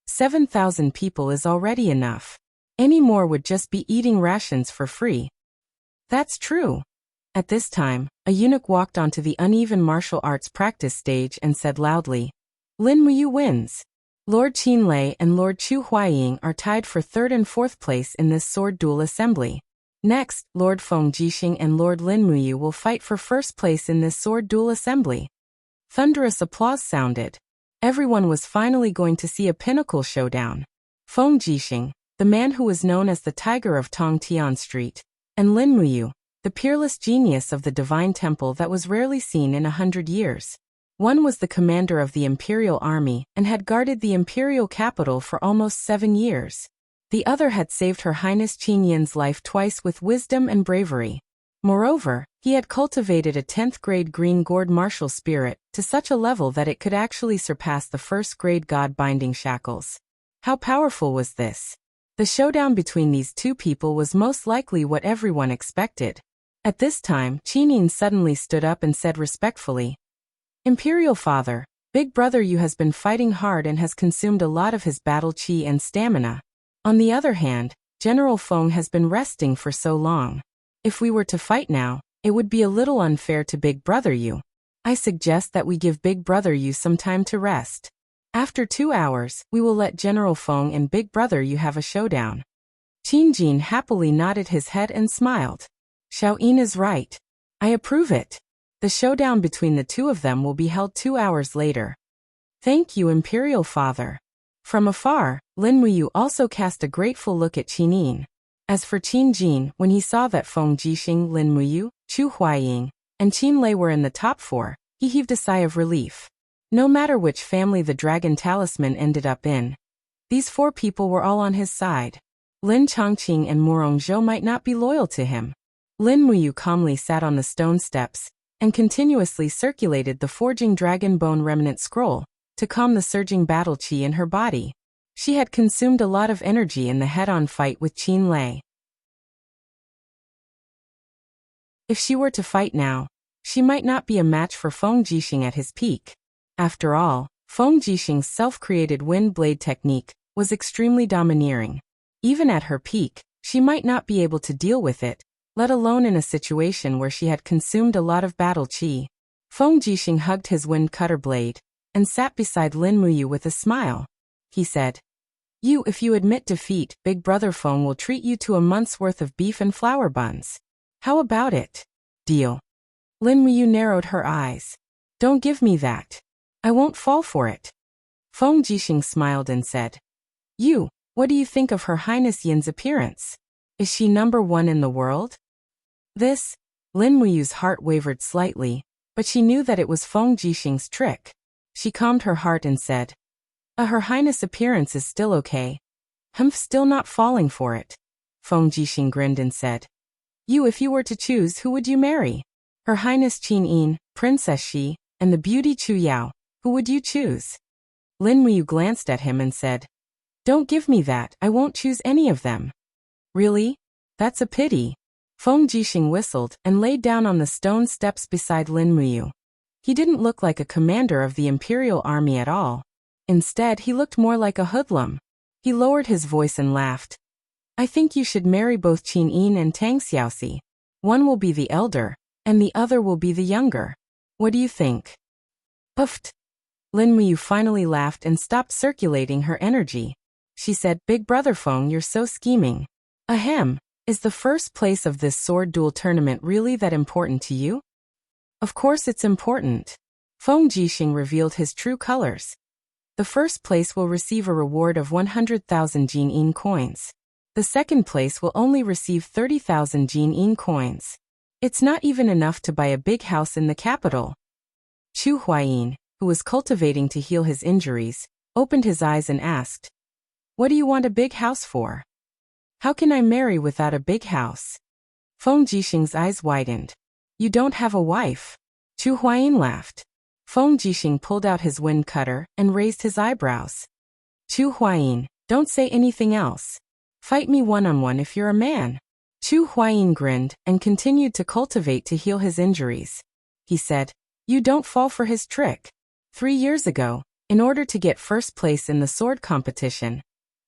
7,000 people is already enough. Any more would just be eating rations for free." "That's true." At this time, a eunuch walked onto the uneven martial arts practice stage and said loudly, "Lin Muyu wins. Lord Qin Lei and Lord Chu Huaying are tied for 3rd and 4th place in this sword duel assembly. Next, Lord Feng Jixing and Lord Lin Muyu will fight for 1st place in this sword duel assembly." Thunderous applause sounded. Everyone was finally going to see a pinnacle showdown. Feng Jixing, the man who was known as the Tiger of Tongtian Street, and Lin Muyu, the peerless genius of the divine temple that was rarely seen in 100 years. One was the commander of the imperial army and had guarded the imperial capital for almost 7 years. The other had saved Her Highness Qin Yin's life twice with wisdom and bravery. Moreover, he had cultivated a 10th-grade green gourd martial spirit to such a level that it could actually surpass the 1st-grade god-binding shackles. How powerful was this? The showdown between these two people was most likely what everyone expected. At this time, Qin Yin suddenly stood up and said respectfully, "Imperial Father, Big Brother Yu has been fighting hard and has consumed a lot of his battle chi and stamina. On the other hand, General Feng has been resting for so long. If we were to fight now, it would be a little unfair to Big Brother Yu. I suggest that we give Big Brother Yu some time to rest. After 2 hours, we will let General Feng and Big Brother Yu have a showdown." Qin Jin happily nodded his head and smiled. "Xiao Yin is right. I approve it. The showdown between the two of them will be held 2 hours later." "Thank you, Imperial Father." From afar, Lin Muyu also cast a grateful look at Qin Yin. As for Qin Jin, when he saw that Feng Jixing, Lin Muyu, Chu Huaying, and Qin Lei were in the top 4, he heaved a sigh of relief. No matter which family the dragon talisman ended up in, these 4 people were all on his side. Lin Chongqing and Murong Zhou might not be loyal to him. Lin Muyu calmly sat on the stone steps and continuously circulated the forging dragon bone remnant scroll to calm the surging battle chi in her body. She had consumed a lot of energy in the head-on fight with Qin Lei. If she were to fight now, she might not be a match for Feng Jixing at his peak. After all, Feng Jixing's self-created wind blade technique was extremely domineering. Even at her peak, she might not be able to deal with it, let alone in a situation where she had consumed a lot of battle chi. Feng Jixing hugged his wind cutter blade and sat beside Lin Muyu with a smile. He said, If you admit defeat, Big Brother Feng will treat you to a month's worth of beef and flour buns. How about it? Deal." Lin Muyu narrowed her eyes. "Don't give me that. I won't fall for it." Feng Jixing smiled and said, What do you think of Her Highness Yin's appearance? Is she number 1 in the world?" This, Lin Muyu's heart wavered slightly, but she knew that it was Feng Jixing's trick. She calmed her heart and said, Her Highness' appearance is still okay. Still not falling for it. Feng Jixing grinned and said, if you were to choose, who would you marry? Her Highness Qin Yin, Princess Shi, and the beauty Chu Yao, who would you choose? Lin Muyu glanced at him and said, Don't give me that, I won't choose any of them. Really? That's a pity. Feng Jixing whistled and laid down on the stone steps beside Lin Muyu. He didn't look like a commander of the imperial army at all. Instead, he looked more like a hoodlum. He lowered his voice and laughed. I think you should marry both Qin Yin and Tang Xiaoxi. One will be the elder, and the other will be the younger. What do you think? Puffed. Lin Muyu finally laughed and stopped circulating her energy. She said, Big brother Feng, you're so scheming. Ahem, is the first place of this sword duel tournament really that important to you? Of course it's important. Feng Jixing revealed his true colors. The first place will receive a reward of 100,000 Jin Yin coins. The second place will only receive 30,000 Jin Yin coins. It's not even enough to buy a big house in the capital. Chu Huayin, who was cultivating to heal his injuries, opened his eyes and asked, What do you want a big house for? How can I marry without a big house? Feng Jixing's eyes widened. You don't have a wife? Chu Huayin laughed. Feng Jixing pulled out his wind cutter and raised his eyebrows. Chu Huayin, don't say anything else. Fight me one-on-one if you're a man. Chu Huayin grinned and continued to cultivate to heal his injuries. He said, You don't fall for his trick. 3 years ago, in order to get first place in the sword competition,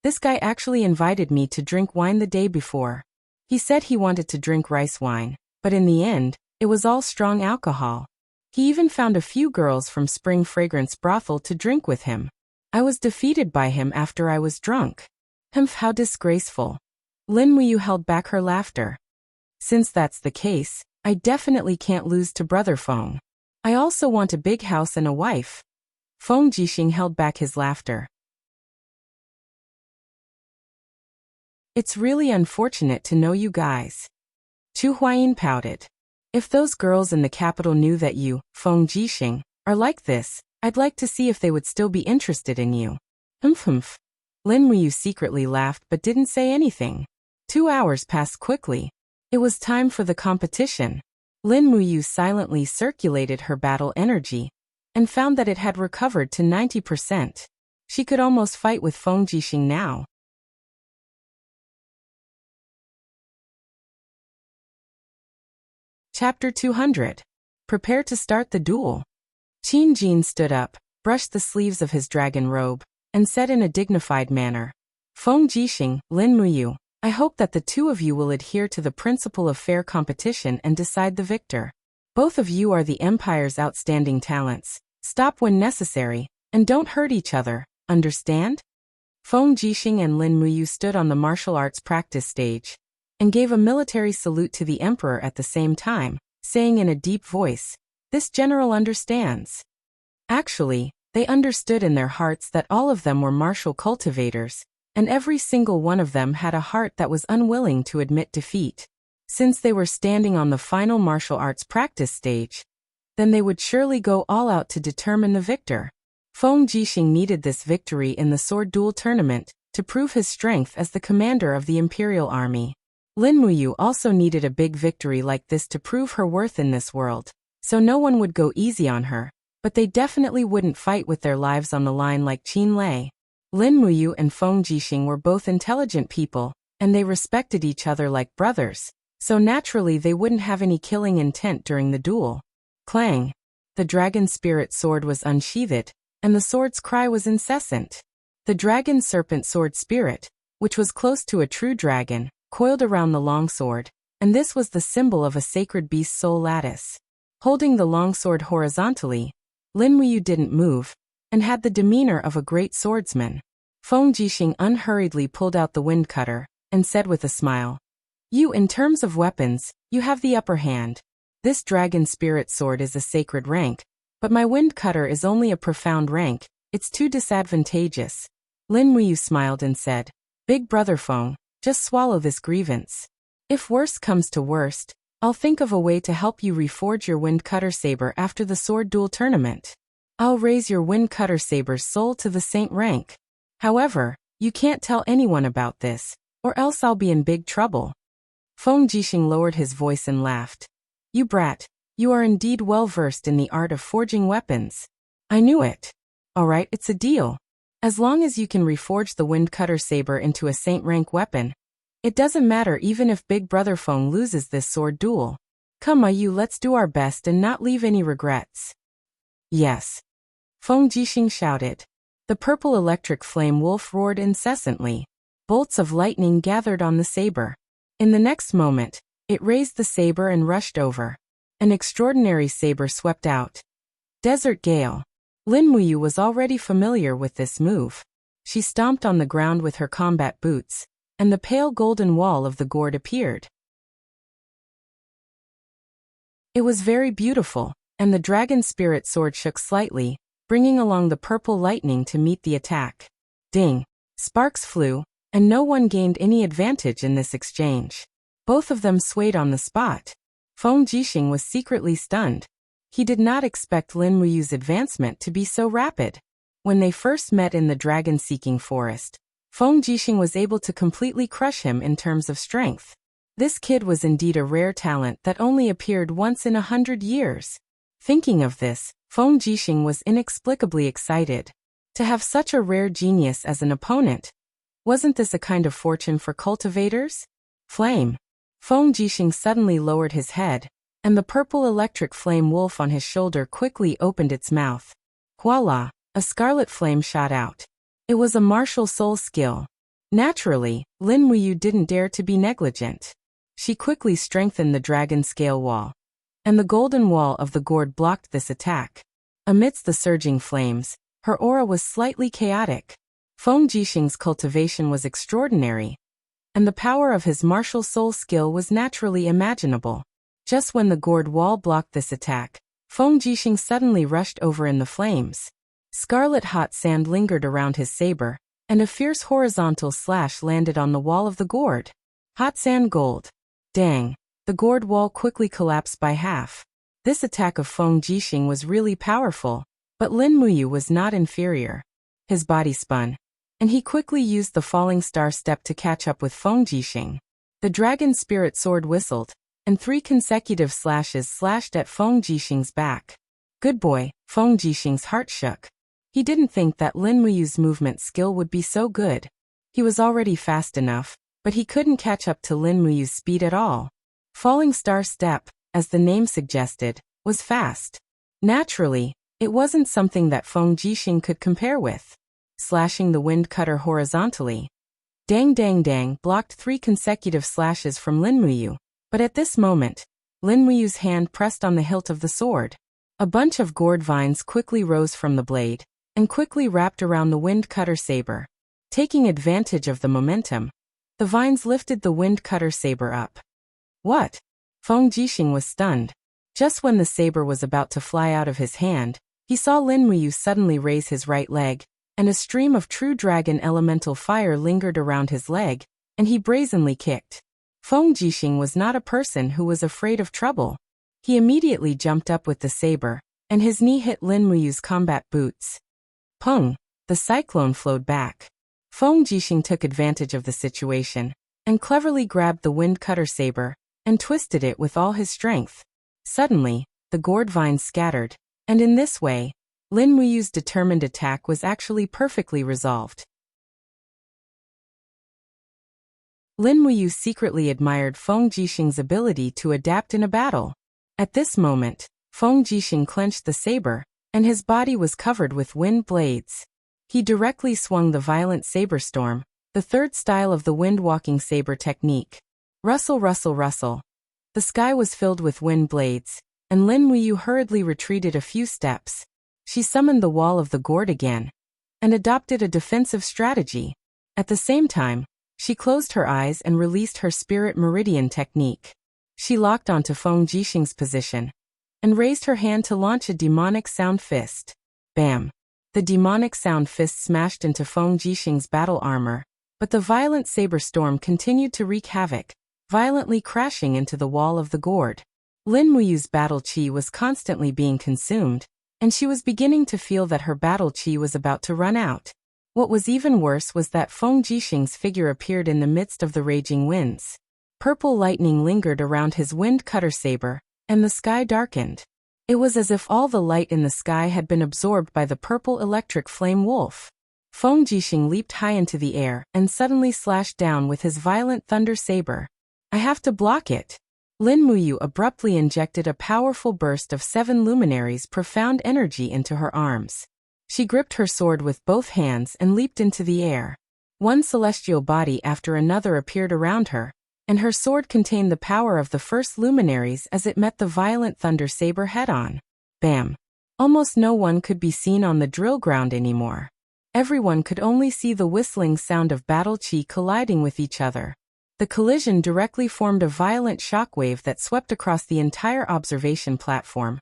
this guy actually invited me to drink wine the day before. He said he wanted to drink rice wine, but in the end, it was all strong alcohol. He even found a few girls from Spring Fragrance Brothel to drink with him. I was defeated by him after I was drunk. How disgraceful. Lin Muyu held back her laughter. Since that's the case, I definitely can't lose to Brother Feng. I also want a big house and a wife. Feng Jixing held back his laughter. It's really unfortunate to know you guys. Chu Huayin pouted. If those girls in the capital knew that you, Feng Jixing, are like this, I'd like to see if they would still be interested in you. Humph. Lin Muyu secretly laughed but didn't say anything. 2 hours passed quickly. It was time for the competition. Lin Muyu silently circulated her battle energy and found that it had recovered to 90%. She could almost fight with Feng Jixing now. Chapter 200. Prepare to start the duel. Qin Jin stood up, brushed the sleeves of his dragon robe, and said in a dignified manner, Feng Jixing, Lin Muyu, I hope that the two of you will adhere to the principle of fair competition and decide the victor. Both of you are the Empire's outstanding talents. Stop when necessary, and don't hurt each other, understand? Feng Jixing and Lin Muyu stood on the martial arts practice stage and gave a military salute to the emperor at the same time, saying in a deep voice, This general understands. Actually, they understood in their hearts that all of them were martial cultivators, and every single one of them had a heart that was unwilling to admit defeat. Since they were standing on the final martial arts practice stage, then they would surely go all out to determine the victor. Feng Jixing needed this victory in the sword duel tournament to prove his strength as the commander of the imperial army. Lin Muyu also needed a big victory like this to prove her worth in this world, so no one would go easy on her, but they definitely wouldn't fight with their lives on the line like Qin Lei. Lin Muyu and Feng Jixing were both intelligent people, and they respected each other like brothers, so naturally they wouldn't have any killing intent during the duel. Clang! The dragon spirit sword was unsheathed, and the sword's cry was incessant. The dragon serpent sword spirit, which was close to a true dragon, coiled around the longsword, and this was the symbol of a sacred beast's soul lattice. Holding the longsword horizontally, Lin Muyu didn't move, and had the demeanor of a great swordsman. Feng Jixing unhurriedly pulled out the wind cutter, and said with a smile, In terms of weapons, you have the upper hand. This dragon spirit sword is a sacred rank, but my wind cutter is only a profound rank, it's too disadvantageous. Lin Muyu smiled and said, Big brother Feng, just swallow this grievance. If worst comes to worst, I'll think of a way to help you reforge your wind cutter saber after the sword duel tournament. I'll raise your wind cutter saber's soul to the saint rank. However, you can't tell anyone about this, or else I'll be in big trouble. Feng Jixing lowered his voice and laughed. You brat, you are indeed well versed in the art of forging weapons. I knew it. Alright, it's a deal. As long as you can reforge the wind cutter saber into a saint rank weapon, it doesn't matter even if Big Brother Feng loses this sword duel. Come let's do our best and not leave any regrets. Yes. Feng Jixing shouted. The purple electric flame wolf roared incessantly. Bolts of lightning gathered on the saber. In the next moment, it raised the saber and rushed over. An extraordinary saber swept out. Desert Gale. Lin Muyu was already familiar with this move. She stomped on the ground with her combat boots, and the pale golden wall of the gourd appeared. It was very beautiful, and the dragon spirit sword shook slightly, bringing along the purple lightning to meet the attack. Ding! Sparks flew, and no one gained any advantage in this exchange. Both of them swayed on the spot. Feng Jixing was secretly stunned. He did not expect Lin Muyu's advancement to be so rapid. When they first met in the dragon-seeking forest, Feng Jixing was able to completely crush him in terms of strength. This kid was indeed a rare talent that only appeared once in 100 years. Thinking of this, Feng Jixing was inexplicably excited. To have such a rare genius as an opponent, wasn't this a kind of fortune for cultivators? Flame. Feng Jixing suddenly lowered his head, and the purple electric flame wolf on his shoulder quickly opened its mouth. Voila! A scarlet flame shot out. It was a martial soul skill. Naturally, Lin Muyu didn't dare to be negligent. She quickly strengthened the dragon scale wall, and the golden wall of the gourd blocked this attack. Amidst the surging flames, her aura was slightly chaotic. Feng Jixing's cultivation was extraordinary, and the power of his martial soul skill was naturally imaginable. Just when the gourd wall blocked this attack, Feng Jixing suddenly rushed over in the flames. Scarlet hot sand lingered around his saber, and a fierce horizontal slash landed on the wall of the gourd. Hot sand gold. Dang! The gourd wall quickly collapsed by half. This attack of Feng Jixing was really powerful, but Lin Muyu was not inferior. His body spun, and he quickly used the falling star step to catch up with Feng Jixing. The dragon spirit sword whistled, and 3 consecutive slashes slashed at Feng Jixing's back. Good boy, Feng Jixing's heart shook. He didn't think that Lin Muyu's movement skill would be so good. He was already fast enough, but he couldn't catch up to Lin Muyu's speed at all. Falling star step, as the name suggested, was fast. Naturally, it wasn't something that Feng Jixing could compare with. Slashing the wind cutter horizontally. Dang dang dang blocked 3 consecutive slashes from Lin Muyu. But at this moment, Lin Muyu's hand pressed on the hilt of the sword. A bunch of gourd vines quickly rose from the blade, and quickly wrapped around the wind cutter saber. Taking advantage of the momentum, the vines lifted the wind cutter saber up. What? Feng Jixing was stunned. Just when the saber was about to fly out of his hand, he saw Lin Muyu suddenly raise his right leg, and a stream of true dragon elemental fire lingered around his leg, and he brazenly kicked. Feng Jixing was not a person who was afraid of trouble. He immediately jumped up with the saber, and his knee hit Lin Muyu's combat boots. Pung! The cyclone flowed back. Feng Jixing took advantage of the situation, and cleverly grabbed the wind cutter saber, and twisted it with all his strength. Suddenly, the gourd vines scattered, and in this way, Lin Muyu's determined attack was actually perfectly resolved. Lin Muyu secretly admired Feng Jixing's ability to adapt in a battle. At this moment, Feng Jixing clenched the saber, and his body was covered with wind blades. He directly swung the violent saber storm, the third style of the wind-walking saber technique. Rustle, rustle, rustle. The sky was filled with wind blades, and Lin Muyu hurriedly retreated a few steps. She summoned the wall of the gourd again, and adopted a defensive strategy. At the same time, she closed her eyes and released her spirit meridian technique. She locked onto Feng Jixing's position, and raised her hand to launch a demonic sound fist. Bam! The demonic sound fist smashed into Feng Jixing's battle armor, but the violent saber storm continued to wreak havoc, violently crashing into the wall of the gourd. Lin Muyu's battle chi was constantly being consumed, and she was beginning to feel that her battle chi was about to run out. What was even worse was that Feng Jixing's figure appeared in the midst of the raging winds. Purple lightning lingered around his wind cutter saber, and the sky darkened. It was as if all the light in the sky had been absorbed by the purple electric flame wolf. Feng Jixing leaped high into the air and suddenly slashed down with his violent thunder saber. I have to block it. Lin Muyu abruptly injected a powerful burst of 7 luminaries' profound energy into her arms. She gripped her sword with both hands and leaped into the air. One celestial body after another appeared around her, and her sword contained the power of the first luminaries as it met the violent thunder saber head-on. Bam! Almost no one could be seen on the drill ground anymore. Everyone could only see the whistling sound of battle chi colliding with each other. The collision directly formed a violent shockwave that swept across the entire observation platform,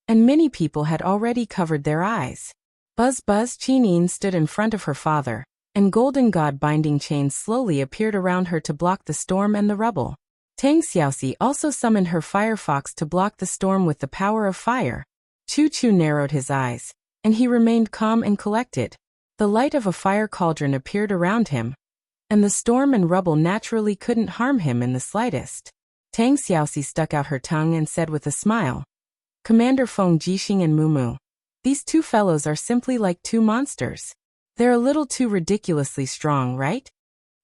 and many people had already covered their eyes. Buzz Qinyin stood in front of her father, and golden god binding chains slowly appeared around her to block the storm and the rubble. Tang Xiaoxi also summoned her firefox to block the storm with the power of fire. Chu Chu narrowed his eyes, and he remained calm and collected. The light of a fire cauldron appeared around him, and the storm and rubble naturally couldn't harm him in the slightest. Tang Xiaoxi stuck out her tongue and said with a smile, Commander Feng Jixing and Mumu, these two fellows are simply like two monsters. They're a little too ridiculously strong, right?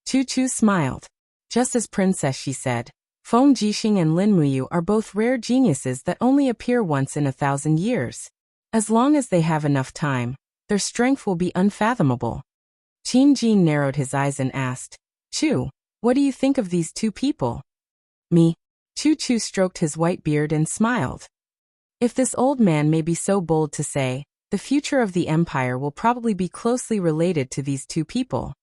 Chu Chu smiled. Just as princess, she said, Feng Jixing and Lin Muyu are both rare geniuses that only appear once in 1,000 years. As long as they have enough time, their strength will be unfathomable. Qin Jin narrowed his eyes and asked, Chu, what do you think of these two people? Me? Chu Chu stroked his white beard and smiled. If this old man may be so bold to say, the future of the empire will probably be closely related to these two people.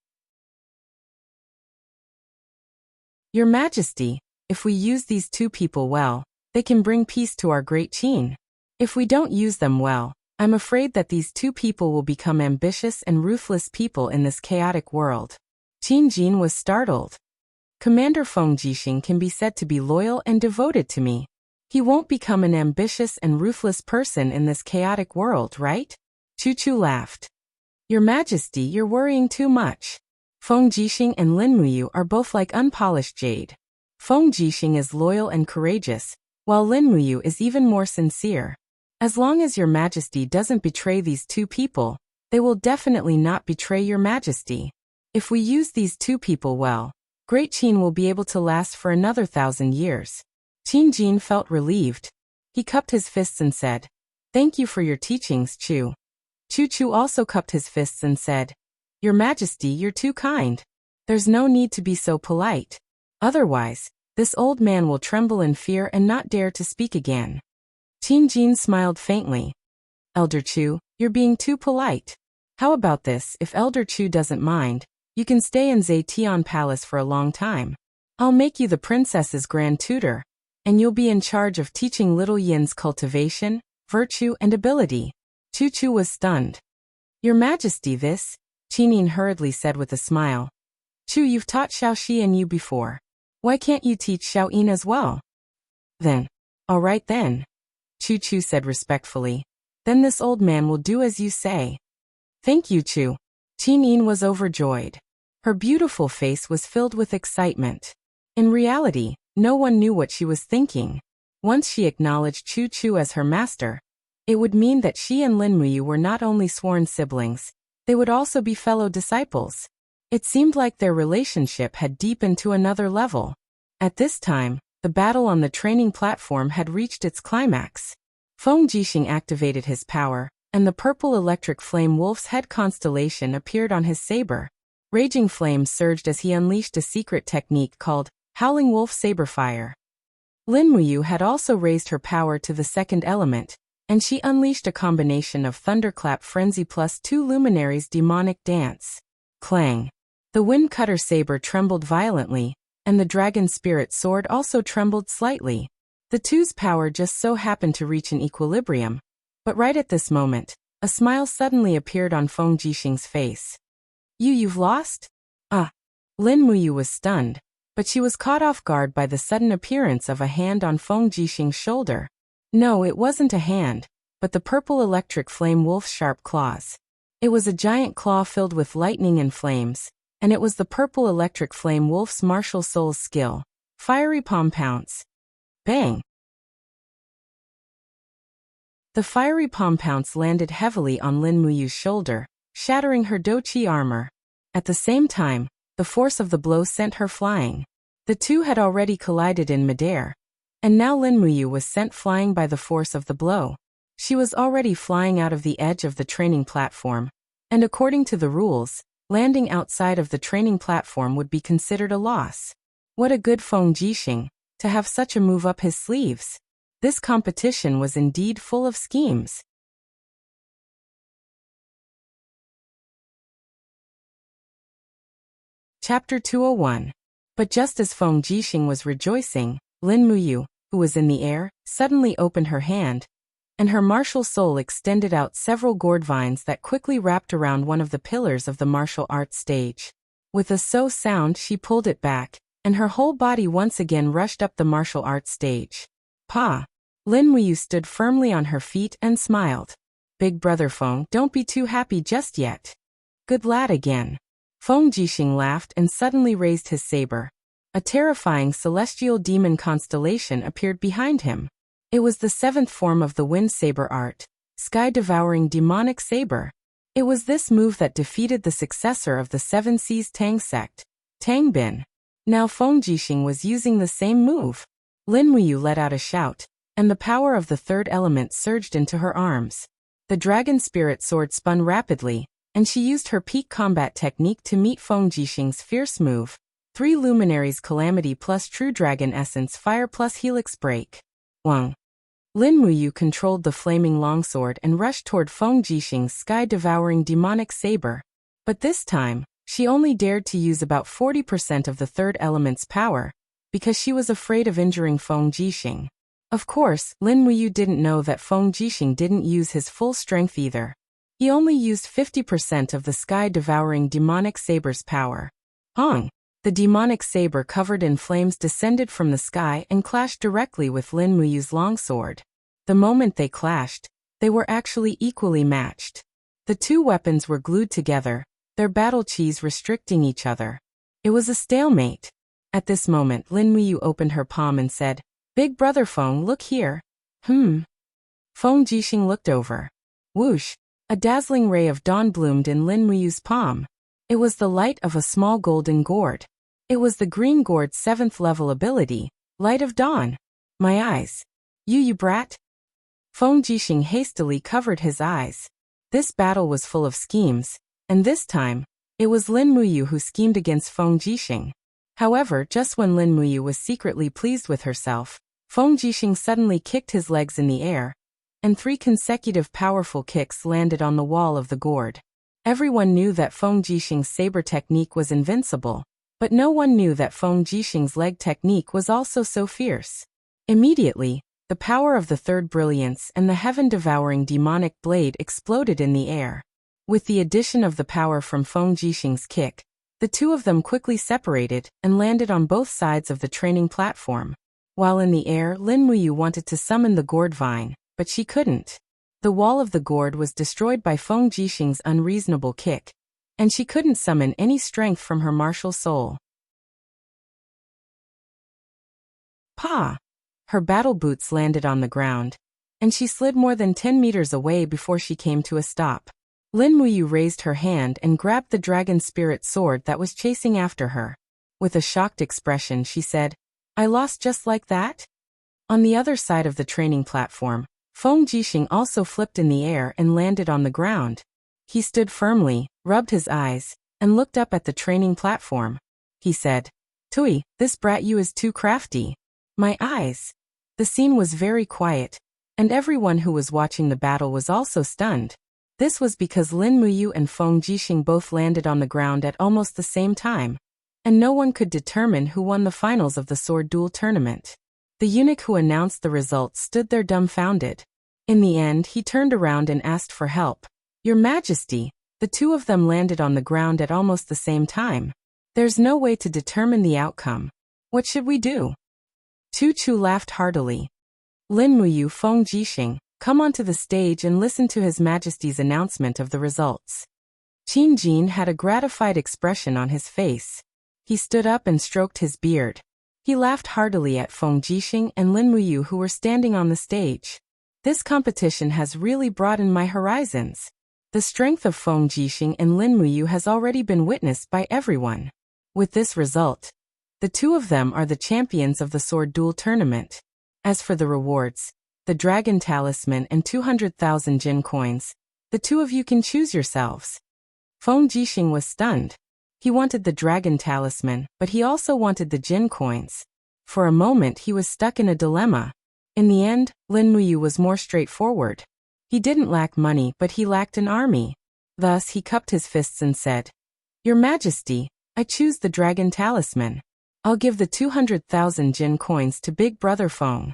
Your Majesty, if we use these two people well, they can bring peace to our great Qin. If we don't use them well, I'm afraid that these two people will become ambitious and ruthless people in this chaotic world. Qin Jin was startled. Commander Feng Jixing can be said to be loyal and devoted to me. He won't become an ambitious and ruthless person in this chaotic world, right? Chu Chu laughed. Your Majesty, you're worrying too much. Feng Jixing and Lin Muyu are both like unpolished jade. Feng Jixing is loyal and courageous, while Lin Muyu is even more sincere. As long as your Majesty doesn't betray these two people, they will definitely not betray your Majesty. If we use these two people well, Great Qin will be able to last for another 1,000 years. Qin Jin felt relieved. He cupped his fists and said, Thank you for your teachings, Chu. Chu Chu also cupped his fists and said, Your Majesty, you're too kind. There's no need to be so polite. Otherwise, this old man will tremble in fear and not dare to speak again. Qin Jin smiled faintly. Elder Chu, you're being too polite. How about this? If Elder Chu doesn't mind, you can stay in Zetian Palace for a long time. I'll make you the princess's grand tutor, and you'll be in charge of teaching little Yin's cultivation, virtue, and ability. Chu Chu was stunned. Your Majesty, this, Qin hurriedly said with a smile. Chu, you've taught Xiaoxi and you before. Why can't you teach Xiaoyin as well? Then, all right then. Chu Chu said respectfully. Then this old man will do as you say. Thank you, Chu. Qin was overjoyed. Her beautiful face was filled with excitement. In reality, no one knew what she was thinking. Once she acknowledged Chu Chu as her master, it would mean that she and Lin Muyu were not only sworn siblings, they would also be fellow disciples. It seemed like their relationship had deepened to another level. At this time, the battle on the training platform had reached its climax. Feng Jixing activated his power, and the purple electric flame wolf's head constellation appeared on his saber. Raging flames surged as he unleashed a secret technique called Howling Wolf Saber Fire. Lin Muyu had also raised her power to the second element, and she unleashed a combination of Thunderclap Frenzy plus 2 luminaries Demonic Dance. Clang! The wind cutter saber trembled violently, and the dragon spirit sword also trembled slightly. The two's power just so happened to reach an equilibrium. But right at this moment, a smile suddenly appeared on Feng Jixing's face. You've lost? Ah! Lin Muyu was stunned, but she was caught off guard by the sudden appearance of a hand on Feng Jixing's shoulder. No, it wasn't a hand, but the purple electric flame wolf's sharp claws. It was a giant claw filled with lightning and flames, and it was the purple electric flame wolf's martial soul's skill. Fiery palm pounce. Bang! The fiery palm pounce landed heavily on Lin Muyu's shoulder, shattering her Doqi armor. At the same time, the force of the blow sent her flying. The two had already collided in midair, and now Lin Muyu was sent flying by the force of the blow. She was already flying out of the edge of the training platform, and according to the rules, landing outside of the training platform would be considered a loss. What a good Feng Jixing, to have such a move up his sleeves. This competition was indeed full of schemes. Chapter 201. But just as Feng Jixing was rejoicing, Lin Muyu, who was in the air, suddenly opened her hand, and her martial soul extended out several gourd vines that quickly wrapped around one of the pillars of the martial arts stage. With a so sound, she pulled it back, and her whole body once again rushed up the martial arts stage. Pa! Lin Muyu stood firmly on her feet and smiled. Big brother Feng, don't be too happy just yet. Good lad again. Feng Jixing laughed and suddenly raised his saber. A terrifying celestial demon constellation appeared behind him. It was the seventh form of the wind saber art, sky-devouring demonic saber. It was this move that defeated the successor of the Seven Seas Tang sect, Tang Bin. Now Feng Jixing was using the same move. Lin Muyu let out a shout, and the power of the third element surged into her arms. The dragon spirit sword spun rapidly, and she used her peak combat technique to meet Feng Jixing's fierce move. 3 Luminaries Calamity plus True Dragon Essence Fire plus Helix Break. Wang. Lin Muyu controlled the flaming longsword and rushed toward Feng Jixing's sky-devouring demonic saber. But this time, she only dared to use about 40% of the third element's power, because she was afraid of injuring Feng Jixing. Of course, Lin Muyu didn't know that Feng Jixing didn't use his full strength either. He only used 50% of the sky-devouring demonic saber's power. Hong! The demonic saber covered in flames descended from the sky and clashed directly with Lin Muyu's longsword. The moment they clashed, they were actually equally matched. The two weapons were glued together, their battle chis restricting each other. It was a stalemate. At this moment, Lin Muyu opened her palm and said, "Big brother Feng, look here." Feng Jixing looked over. Whoosh! A dazzling ray of dawn bloomed in Lin Muyu's palm. It was the light of a small golden gourd. It was the green gourd's 7th level ability, Light of Dawn. My eyes. You brat. Feng Jixing hastily covered his eyes. This battle was full of schemes, and this time, it was Lin Muyu who schemed against Feng Jixing. However, just when Lin Muyu was secretly pleased with herself, Feng Jixing suddenly kicked his legs in the air, and 3 consecutive powerful kicks landed on the wall of the gourd. Everyone knew that Feng Jixing's saber technique was invincible, but no one knew that Feng Jixing's leg technique was also so fierce. Immediately, the power of the third brilliance and the heaven-devouring demonic blade exploded in the air. With the addition of the power from Feng Jixing's kick, the two of them quickly separated and landed on both sides of the training platform. While in the air, Lin Muyu wanted to summon the gourd vine, but she couldn't. The wall of the gourd was destroyed by Feng Jixing's unreasonable kick, and she couldn't summon any strength from her martial soul. Pa! Her battle boots landed on the ground, and she slid more than 10 meters away before she came to a stop. Lin Muyu raised her hand and grabbed the dragon spirit sword that was chasing after her. With a shocked expression, she said, "I lost just like that?" On the other side of the training platform, Feng Jixing also flipped in the air and landed on the ground. He stood firmly, rubbed his eyes, and looked up at the training platform. He said, "Tui, this brat you is too crafty." My eyes. The scene was very quiet, and everyone who was watching the battle was also stunned. This was because Lin Muyu and Feng Jixing both landed on the ground at almost the same time, and no one could determine who won the finals of the sword duel tournament. The eunuch who announced the results stood there dumbfounded. In the end, he turned around and asked for help. "Your Majesty, the two of them landed on the ground at almost the same time. There's no way to determine the outcome." What should we do? Tu Chu laughed heartily. Lin Muyu Feng Jixing, come onto the stage and listen to His Majesty's announcement of the results. Qin Jin had a gratified expression on his face. He stood up and stroked his beard. He laughed heartily at Feng Jixing and Lin Muyu who were standing on the stage. This competition has really broadened my horizons. The strength of Feng Jixing and Lin Muyu has already been witnessed by everyone. With this result, the two of them are the champions of the sword duel tournament. As for the rewards, the dragon talisman and 200,000 jin coins, the two of you can choose yourselves. Feng Jixing was stunned. He wanted the dragon talisman, but he also wanted the jin coins. For a moment he was stuck in a dilemma. In the end, Lin Muyu was more straightforward. He didn't lack money, but he lacked an army. Thus he cupped his fists and said, Your Majesty, I choose the dragon talisman. I'll give the 200,000 jin coins to Big Brother Feng.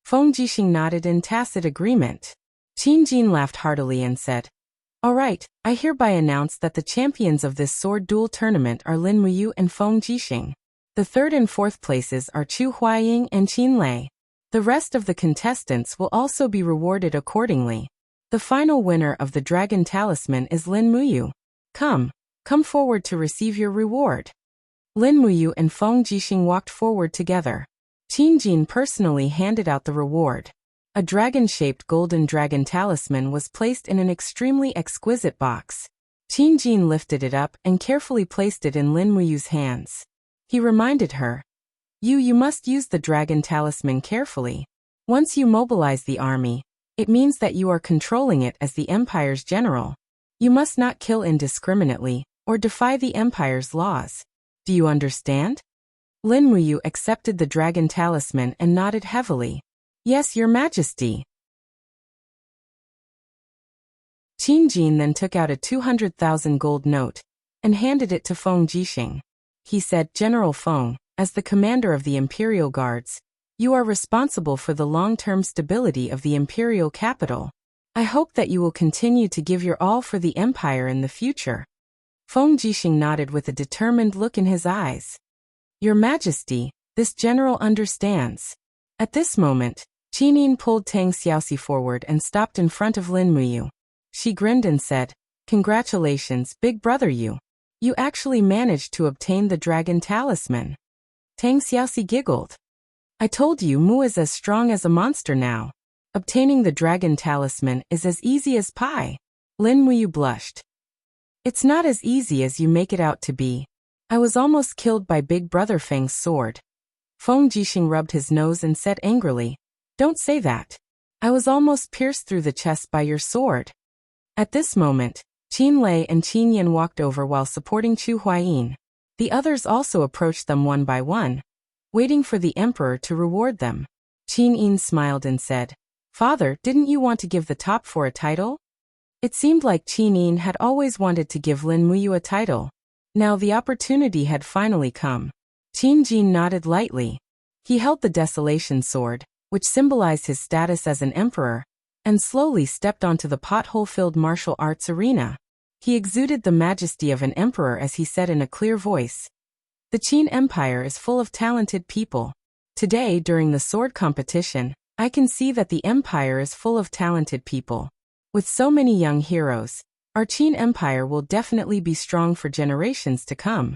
Feng Jixing nodded in tacit agreement. Qin Jin laughed heartily and said, All right, I hereby announce that the champions of this sword duel tournament are Lin Muyu and Feng Jixing. The third and fourth places are Chu Huaying and Qin Lei. The rest of the contestants will also be rewarded accordingly. The final winner of the dragon talisman is Lin Muyu. Come forward to receive your reward. Lin Muyu and Feng Jixing walked forward together. Qin Jin personally handed out the reward. A dragon-shaped golden dragon talisman was placed in an extremely exquisite box. Qin Jin lifted it up and carefully placed it in Lin Muyu's hands. He reminded her, You must use the dragon talisman carefully. Once you mobilize the army, it means that you are controlling it as the Empire's general. You must not kill indiscriminately or defy the Empire's laws. Do you understand? Lin Muyu accepted the dragon talisman and nodded heavily. Yes, Your Majesty. Qin Jin then took out a 200,000 gold note and handed it to Feng Jixing. He said, General Feng, as the commander of the Imperial Guards, you are responsible for the long-term stability of the Imperial capital. I hope that you will continue to give your all for the Empire in the future. Feng Jixing nodded with a determined look in his eyes. Your Majesty, this general understands. At this moment, Qin Yin pulled Tang Xiaoxi forward and stopped in front of Lin Muyu. She grinned and said, Congratulations, Big Brother You. You actually managed to obtain the dragon talisman. Tang Xiaoxi giggled. I told you Mu is as strong as a monster now. Obtaining the dragon talisman is as easy as pie. Lin Muyu blushed. It's not as easy as you make it out to be. I was almost killed by Big Brother Feng's sword. Feng Jixing rubbed his nose and said angrily, Don't say that. I was almost pierced through the chest by your sword. At this moment, Qin Lei and Qin Yan walked over while supporting Chu Huayin. The others also approached them one by one, waiting for the emperor to reward them. Qin Yin smiled and said, Father, didn't you want to give the top four a title? It seemed like Qin Yin had always wanted to give Lin Muyu a title. Now the opportunity had finally come. Qin Jin nodded lightly. He held the Desolation Sword, which symbolized his status as an emperor, and slowly stepped onto the pothole-filled martial arts arena. He exuded the majesty of an emperor as he said in a clear voice, The Qin Empire is full of talented people. Today, during the sword competition, I can see that the empire is full of talented people. With so many young heroes, our Qin Empire will definitely be strong for generations to come.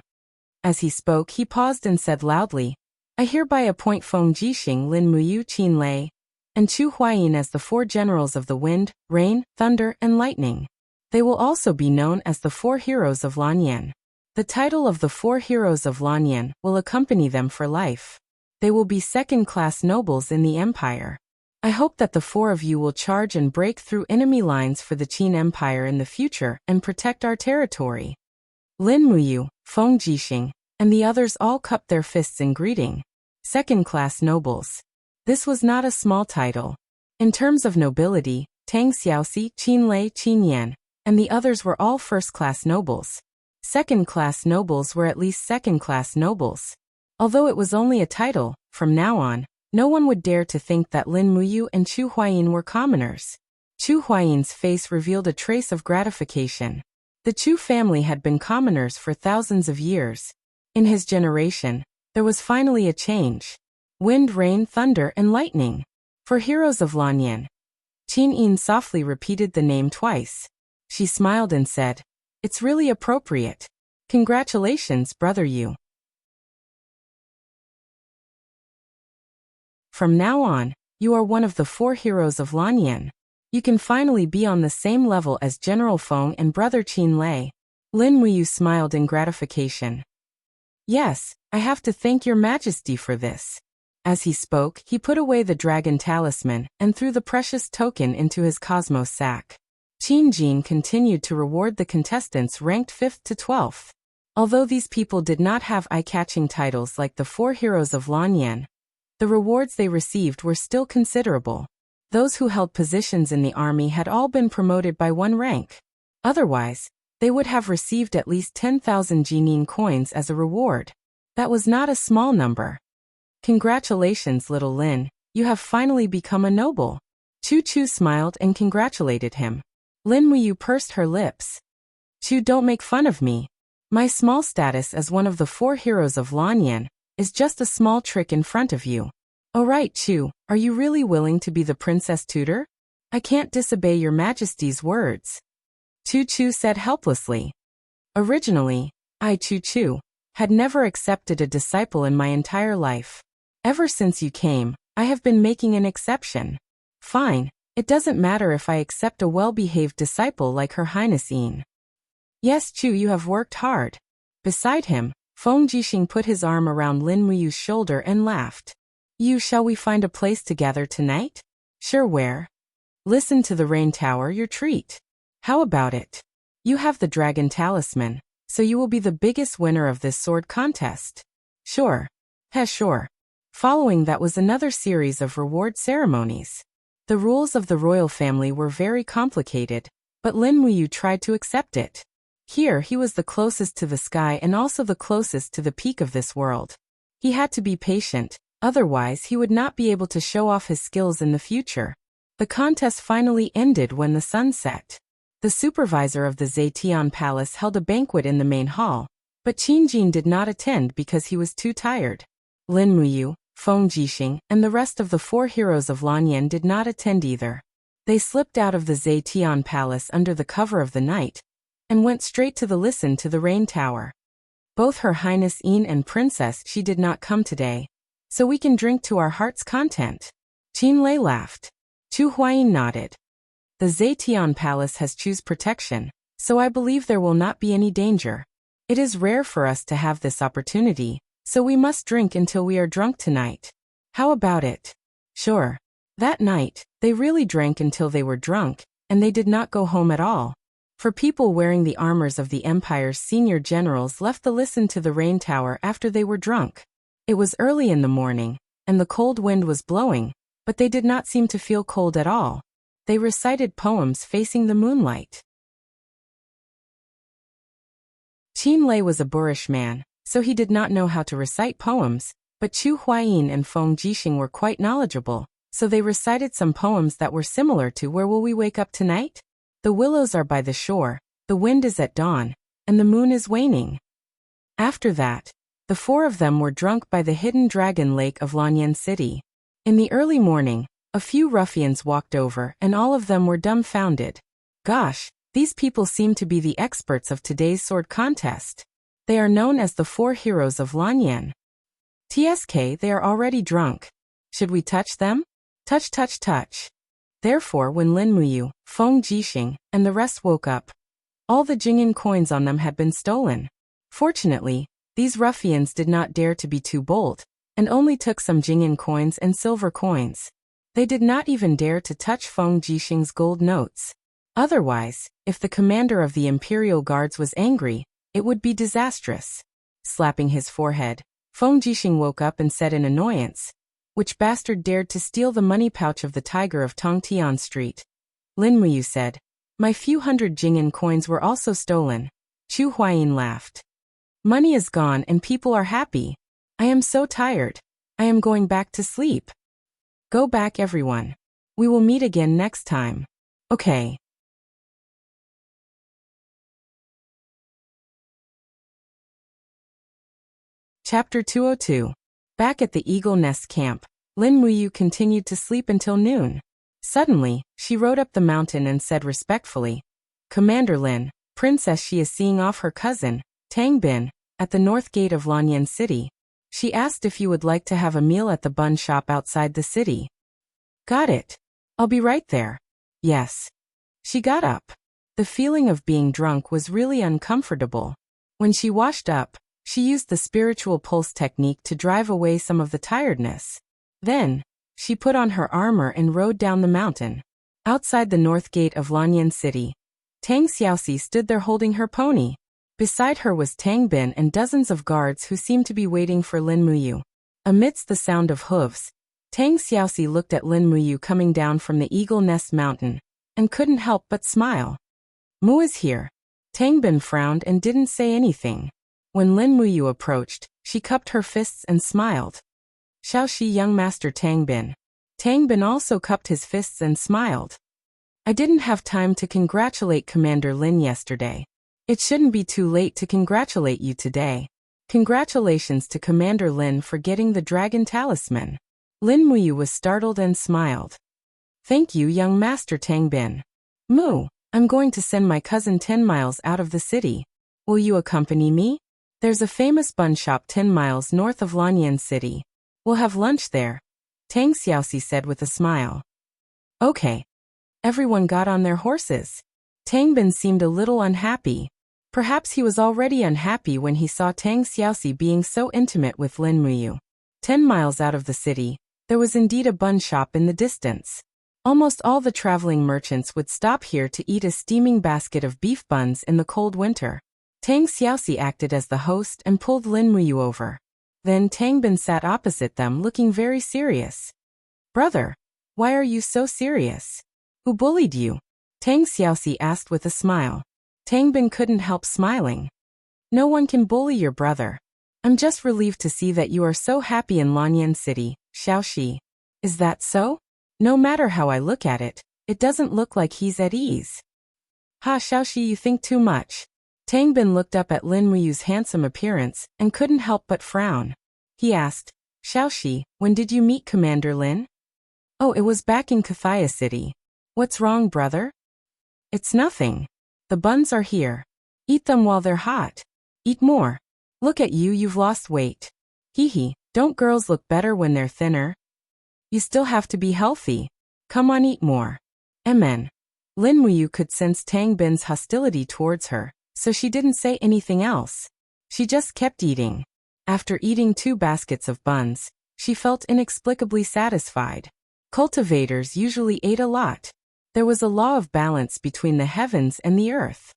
As he spoke, he paused and said loudly, I hereby appoint Feng Jixing, Lin Muyu, Qin Lei, and Chu Huayin as the four generals of the wind, rain, thunder, and lightning. They will also be known as the four heroes of Lanyan. The title of the four heroes of Lanyan will accompany them for life. They will be second-class nobles in the empire. I hope that the four of you will charge and break through enemy lines for the Qin Empire in the future and protect our territory. Lin Muyu, Feng Jixing, and the others all cupped their fists in greeting. Second-class nobles. This was not a small title. In terms of nobility, Tang Xiaoxi, Qin Lei, Qin Yan, and the others were all first-class nobles. Second-class nobles were at least second-class nobles. Although it was only a title, from now on, no one would dare to think that Lin Muyu and Chu Huayin were commoners. Chu Huayin's face revealed a trace of gratification. The Chu family had been commoners for thousands of years. In his generation, There was finally a change. Wind, rain, thunder, and lightning. For heroes of Lanyan. Qin softly repeated the name twice. She smiled and said, "It's really appropriate. Congratulations, brother Yu. From now on, you are one of the 4 heroes of Lanyan. You can finally be on the same level as General Feng and brother Qin Lei." Lin Muyu smiled in gratification. "Yes, I have to thank your majesty for this." As he spoke, he put away the dragon talisman and threw the precious token into his cosmos sack. Qin Jin continued to reward the contestants ranked 5th to 12th. Although these people did not have eye-catching titles like the 4 heroes of Lanyan, the rewards they received were still considerable. Those who held positions in the army had all been promoted by 1 rank. Otherwise, they would have received at least 10,000 Jinin coins as a reward. That was not a small number. "Congratulations, little Lin, you have finally become a noble." Chu smiled and congratulated him. Lin Muyu pursed her lips. "Chu, don't make fun of me. My small status as one of the 4 heroes of Lanyan is just a small trick in front of you." "Oh right, Chu, are you really willing to be the princess tutor? I can't disobey your majesty's words." Chu said helplessly. "Originally, I, Chu, had never accepted a disciple in my entire life. Ever since you came, I have been making an exception." "Fine, it doesn't matter if I accept a well-behaved disciple like Her Highness Yin." "Yes, Chu, you have worked hard." Beside him, Feng Jixing put his arm around Lin Muyu's shoulder and laughed. "You, shall we find a place to gather tonight?" "Sure, where?" "Listen to the rain tower, your treat." "How about it? You have the dragon talisman, so you will be the biggest winner of this sword contest." "Sure." Sure." Following that was another series of reward ceremonies. The rules of the royal family were very complicated, but Lin Muyu tried to accept it. Here he was the closest to the sky and also the closest to the peak of this world. He had to be patient, otherwise he would not be able to show off his skills in the future. The contest finally ended when the sun set. The supervisor of the Zetian Palace held a banquet in the main hall, but Qin Jin did not attend because he was too tired. Lin Muyu, Feng Jixing, and the rest of the 4 heroes of Lanyan did not attend either. They slipped out of the Zetian Palace under the cover of the night and went straight to listen to the rain tower. "Both Her Highness Yin and Princess she did not come today, so we can drink to our heart's content." Qin Lei laughed. Chu Huayin nodded. "The Zetian Palace has Chu's protection, so I believe there will not be any danger. It is rare for us to have this opportunity, so we must drink until we are drunk tonight. How about it?" "Sure." That night, they really drank until they were drunk, and they did not go home at all. For people wearing the armors of the Empire's senior generals left to listen to the rain tower after they were drunk. It was early in the morning, and the cold wind was blowing, but they did not seem to feel cold at all. They recited poems facing the moonlight. Qin Lei was a boorish man, so he did not know how to recite poems, but Chu Huayin and Feng Jixing were quite knowledgeable, so they recited some poems that were similar to "Where will we wake up tonight? The willows are by the shore, the wind is at dawn, and the moon is waning." After that, the 4 of them were drunk by the hidden dragon lake of Lanyan City. In the early morning, a few ruffians walked over and all of them were dumbfounded. Gosh, these people seem to be the experts of today's sword contest. They are known as the 4 heroes of Lanyan. TSK, they are already drunk. Should we touch them? Touch, touch, touch. Therefore, when Lin Muyu, Feng Jixing, and the rest woke up, all the Jingyan coins on them had been stolen. Fortunately, these ruffians did not dare to be too bold, and only took some Jingyan coins and silver coins. They did not even dare to touch Feng Jixing's gold notes. Otherwise, if the commander of the Imperial Guards was angry, it would be disastrous. Slapping his forehead, Feng Jixing woke up and said in annoyance, "Which bastard dared to steal the money pouch of the tiger of Tongtian Street?" Lin Muyu said, "My few hundred Jingyan coins were also stolen." Chu Huayin laughed. "Money is gone and people are happy. I am so tired. I am going back to sleep." "Go back, everyone. We will meet again next time." "Okay." Chapter 202. Back at the Eagle Nest camp, Lin Muyu continued to sleep until noon. Suddenly, she rode up the mountain and said respectfully, "Commander Lin, Princess Shi is seeing off her cousin, Tang Bin, at the north gate of Lanyan City. She asked if you would like to have a meal at the bun shop outside the city." "Got it. I'll be right there." "Yes." She got up. The feeling of being drunk was really uncomfortable. When she washed up, she used the spiritual pulse technique to drive away some of the tiredness. Then, she put on her armor and rode down the mountain. Outside the north gate of Lanyan City, Tang Xiaoxi stood there holding her pony. Beside her was Tang Bin and dozens of guards who seemed to be waiting for Lin Muyu. Amidst the sound of hooves, Tang Xiaoxi looked at Lin Muyu coming down from the Eagle Nest Mountain, and couldn't help but smile. "Mu is here." Tang Bin frowned and didn't say anything. When Lin Muyu approached, she cupped her fists and smiled. "Xiaoxi, young master Tang Bin." Tang Bin also cupped his fists and smiled. "I didn't have time to congratulate Commander Lin yesterday. It shouldn't be too late to congratulate you today. Congratulations to Commander Lin for getting the dragon talisman." Lin Muyu was startled and smiled. "Thank you, young master Tang Bin. Mu, I'm going to send my cousin 10 miles out of the city. Will you accompany me? There's a famous bun shop 10 miles north of Lanyan City. We'll have lunch there," Tang Xiaoxi said with a smile. "Okay." Everyone got on their horses. Tang Bin seemed a little unhappy. Perhaps he was already unhappy when he saw Tang Xiaoxi being so intimate with Lin Muyu. 10 miles out of the city, there was indeed a bun shop in the distance. Almost all the traveling merchants would stop here to eat a steaming basket of beef buns in the cold winter. Tang Xiaoxi acted as the host and pulled Lin Muyu over. Then Tang Bin sat opposite them looking very serious. "Brother, why are you so serious? Who bullied you?" Tang Xiaoxi asked with a smile. Tang Bin couldn't help smiling. "No one can bully your brother. I'm just relieved to see that you are so happy in Lanyan City, Xiaoxi." "Is that so? No matter how I look at it, it doesn't look like he's at ease." "Ha, Xiaoxi, you think too much." Tang Bin looked up at Lin Muyu's handsome appearance and couldn't help but frown. He asked, "Xiaoxi, when did you meet Commander Lin?" "Oh, it was back in Kathia City." "What's wrong, brother?" "It's nothing. The buns are here. Eat them while they're hot. Eat more. Look at you, you've lost weight. Hee hee, don't girls look better when they're thinner? You still have to be healthy. Come on, eat more." Amen. Lin Muyu could sense Tang Bin's hostility towards her, so she didn't say anything else. She just kept eating. After eating 2 baskets of buns, she felt inexplicably satisfied. Cultivators usually ate a lot. There was a law of balance between the heavens and the earth.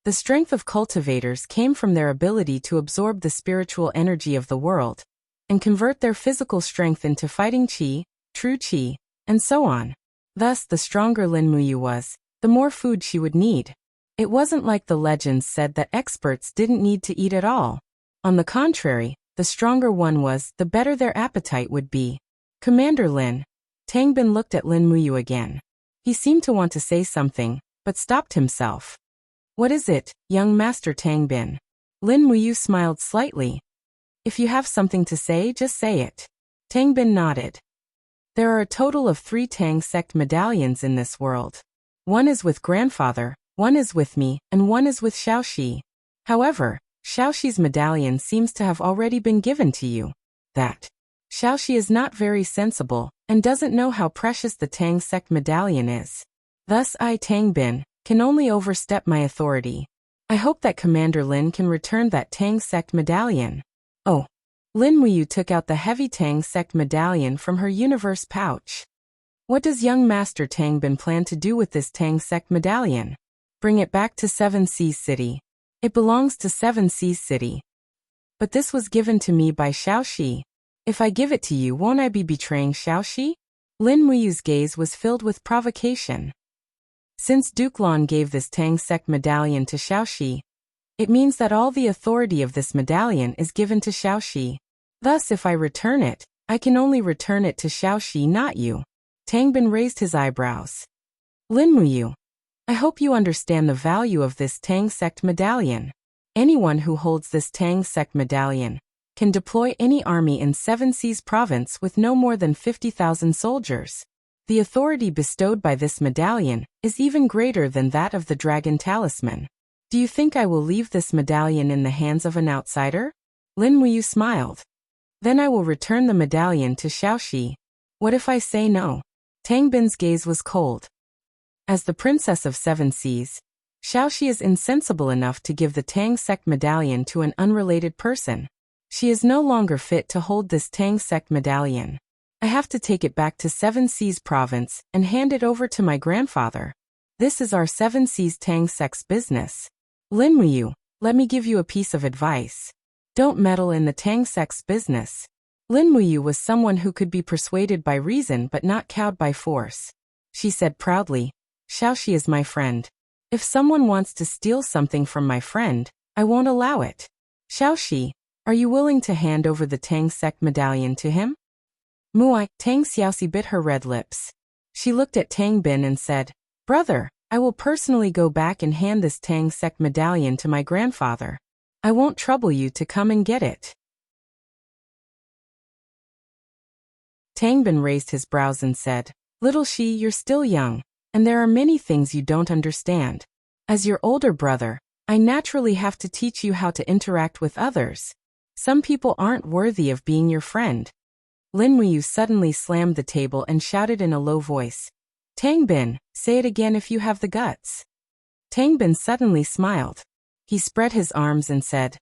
The strength of cultivators came from their ability to absorb the spiritual energy of the world and convert their physical strength into fighting qi, true qi, and so on. Thus, the stronger Lin Muyu was, the more food she would need. It wasn't like the legends said that experts didn't need to eat at all. On the contrary, the stronger one was, the better their appetite would be. "Commander Lin." Tang Bin looked at Lin Muyu again. He seemed to want to say something, but stopped himself. "What is it, young master Tang Bin?" Lin Muyu smiled slightly. "If you have something to say, just say it." Tang Bin nodded. "There are a total of 3 Tang sect medallions in this world. One is with grandfather, one is with me, and one is with Xiaoxi. However, Xiaoxi's medallion seems to have already been given to you. That Xiaoxi is not very sensible, and doesn't know how precious the Tang sect medallion is. Thus I, Tang Bin, can only overstep my authority. I hope that Commander Lin can return that Tang sect medallion." Oh. Lin Muyu took out the heavy Tang sect medallion from her universe pouch. "What does young master Tang Bin plan to do with this Tang sect medallion?" "Bring it back to 7 Seas City. It belongs to 7 Seas City. But this was given to me by Xiaoxi. If I give it to you, won't I be betraying Xiaoxi?" Lin Muyu's gaze was filled with provocation. Since Duke Lan gave this Tang sect medallion to Xiaoxi, it means that all the authority of this medallion is given to Xiaoxi. Thus, if I return it, I can only return it to Xiaoxi, not you. Tang Bin raised his eyebrows. "Lin Muyu, I hope you understand the value of this Tang sect medallion. Anyone who holds this Tang Sec medallion can deploy any army in Seven Seas province with no more than 50,000 soldiers. The authority bestowed by this medallion is even greater than that of the dragon talisman. Do you think I will leave this medallion in the hands of an outsider? Lin Muyu smiled. Then I will return the medallion to Xiaoxi. What if I say no? Tang Bin's gaze was cold. As the princess of Seven Seas, Xiaoxi is insensible enough to give the Tang Sec medallion to an unrelated person. She is no longer fit to hold this Tang Sec medallion. I have to take it back to Seven Seas province and hand it over to my grandfather. This is our Seven Seas Tang Sec's business. Lin Muyu, let me give you a piece of advice. Don't meddle in the Tang Sec's business. Lin Muyu was someone who could be persuaded by reason but not cowed by force. She said proudly, Xiaoxi is my friend. If someone wants to steal something from my friend, I won't allow it. Xiaoxi, are you willing to hand over the Tang Sec medallion to him? Muai, Tang Xiaoxi bit her red lips. She looked at Tang Bin and said, Brother, I will personally go back and hand this Tang Sec medallion to my grandfather. I won't trouble you to come and get it. Tang Bin raised his brows and said, Little Shi, you're still young, and there are many things you don't understand. As your older brother, I naturally have to teach you how to interact with others. Some people aren't worthy of being your friend. Lin Muyu suddenly slammed the table and shouted in a low voice, Tang Bin, say it again if you have the guts. Tang Bin suddenly smiled. He spread his arms and said,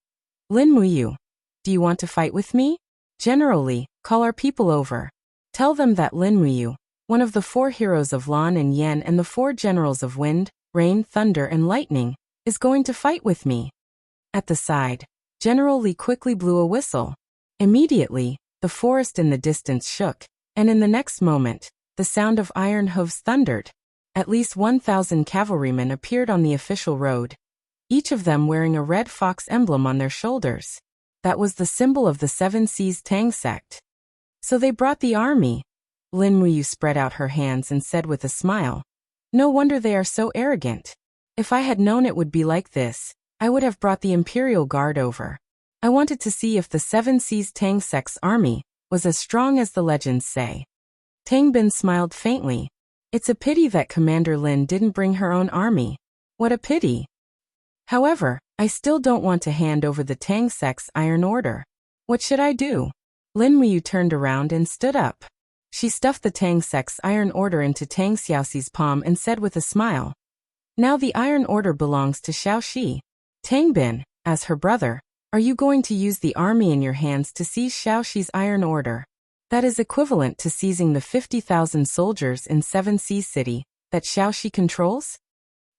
Lin Muyu, do you want to fight with me? Generally, call our people over. Tell them that Lin Muyu, one of the 4 heroes of Lan and Yen and the 4 generals of wind, rain, thunder and lightning, is going to fight with me. At the side, General Li quickly blew a whistle. Immediately, the forest in the distance shook, and in the next moment, the sound of iron hooves thundered. At least 1,000 cavalrymen appeared on the official road, each of them wearing a red fox emblem on their shoulders. That was the symbol of the Seven Seas Tang sect. So they brought the army. Lin Muyu spread out her hands and said with a smile, No wonder they are so arrogant. If I had known it would be like this, I would have brought the Imperial Guard over. I wanted to see if the Seven Seas Tang sect's army was as strong as the legends say. Tang Bin smiled faintly. It's a pity that Commander Lin didn't bring her own army. What a pity. However, I still don't want to hand over the Tang sect's Iron Order. What should I do? Lin Muyu turned around and stood up. She stuffed the Tang sect's Iron Order into Tang Xiaoxi's palm and said with a smile, Now the Iron Order belongs to Xiaoxi. Tang Bin, as her brother, are you going to use the army in your hands to seize Xiaoxi's Iron Order? That is equivalent to seizing the 50,000 soldiers in Seven Seas City that Xiaoxi controls?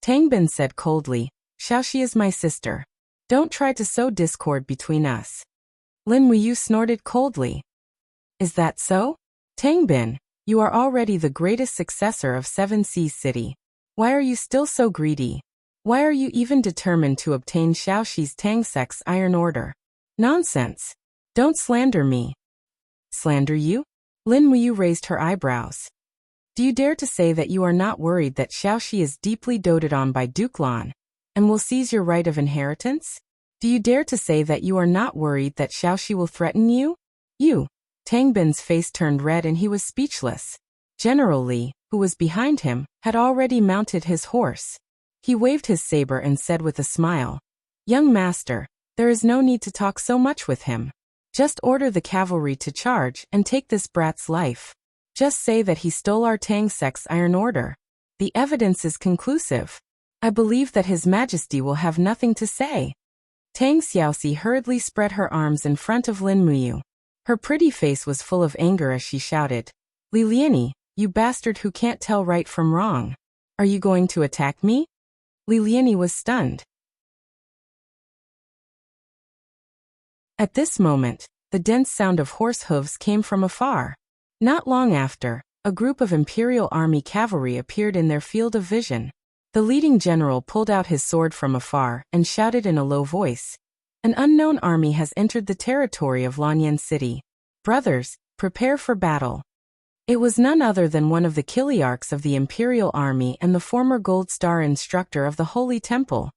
Tang Bin said coldly, Xiaoxi is my sister. Don't try to sow discord between us. Lin Muyu snorted coldly. Is that so? Tang Bin, you are already the greatest successor of Seven Seas City. Why are you still so greedy? Why are you even determined to obtain Xiaoxi's Tang sect's Iron Order? Nonsense. Don't slander me. Slander you? Lin Muyu raised her eyebrows. Do you dare to say that you are not worried that Xiaoxi is deeply doted on by Duke Lan and will seize your right of inheritance? Do you dare to say that you are not worried that Xiaoxi will threaten you? You. Tang Bin's face turned red and he was speechless. General Li, who was behind him, had already mounted his horse. He waved his saber and said with a smile, Young master, there is no need to talk so much with him. Just order the cavalry to charge and take this brat's life. Just say that he stole our Tang sect's Iron Order. The evidence is conclusive. I believe that His Majesty will have nothing to say. Tang Xiaoxi hurriedly spread her arms in front of Lin Muyu. Her pretty face was full of anger as she shouted, Li Liani, you bastard who can't tell right from wrong. Are you going to attack me? Li Liani was stunned. At this moment, the dense sound of horse hooves came from afar. Not long after, a group of Imperial Army cavalry appeared in their field of vision. The leading general pulled out his sword from afar and shouted in a low voice, An unknown army has entered the territory of Lanyan City. Brothers, prepare for battle. It was none other than one of the Kiliarchs of the Imperial Army and the former Gold Star instructor of the Holy Temple,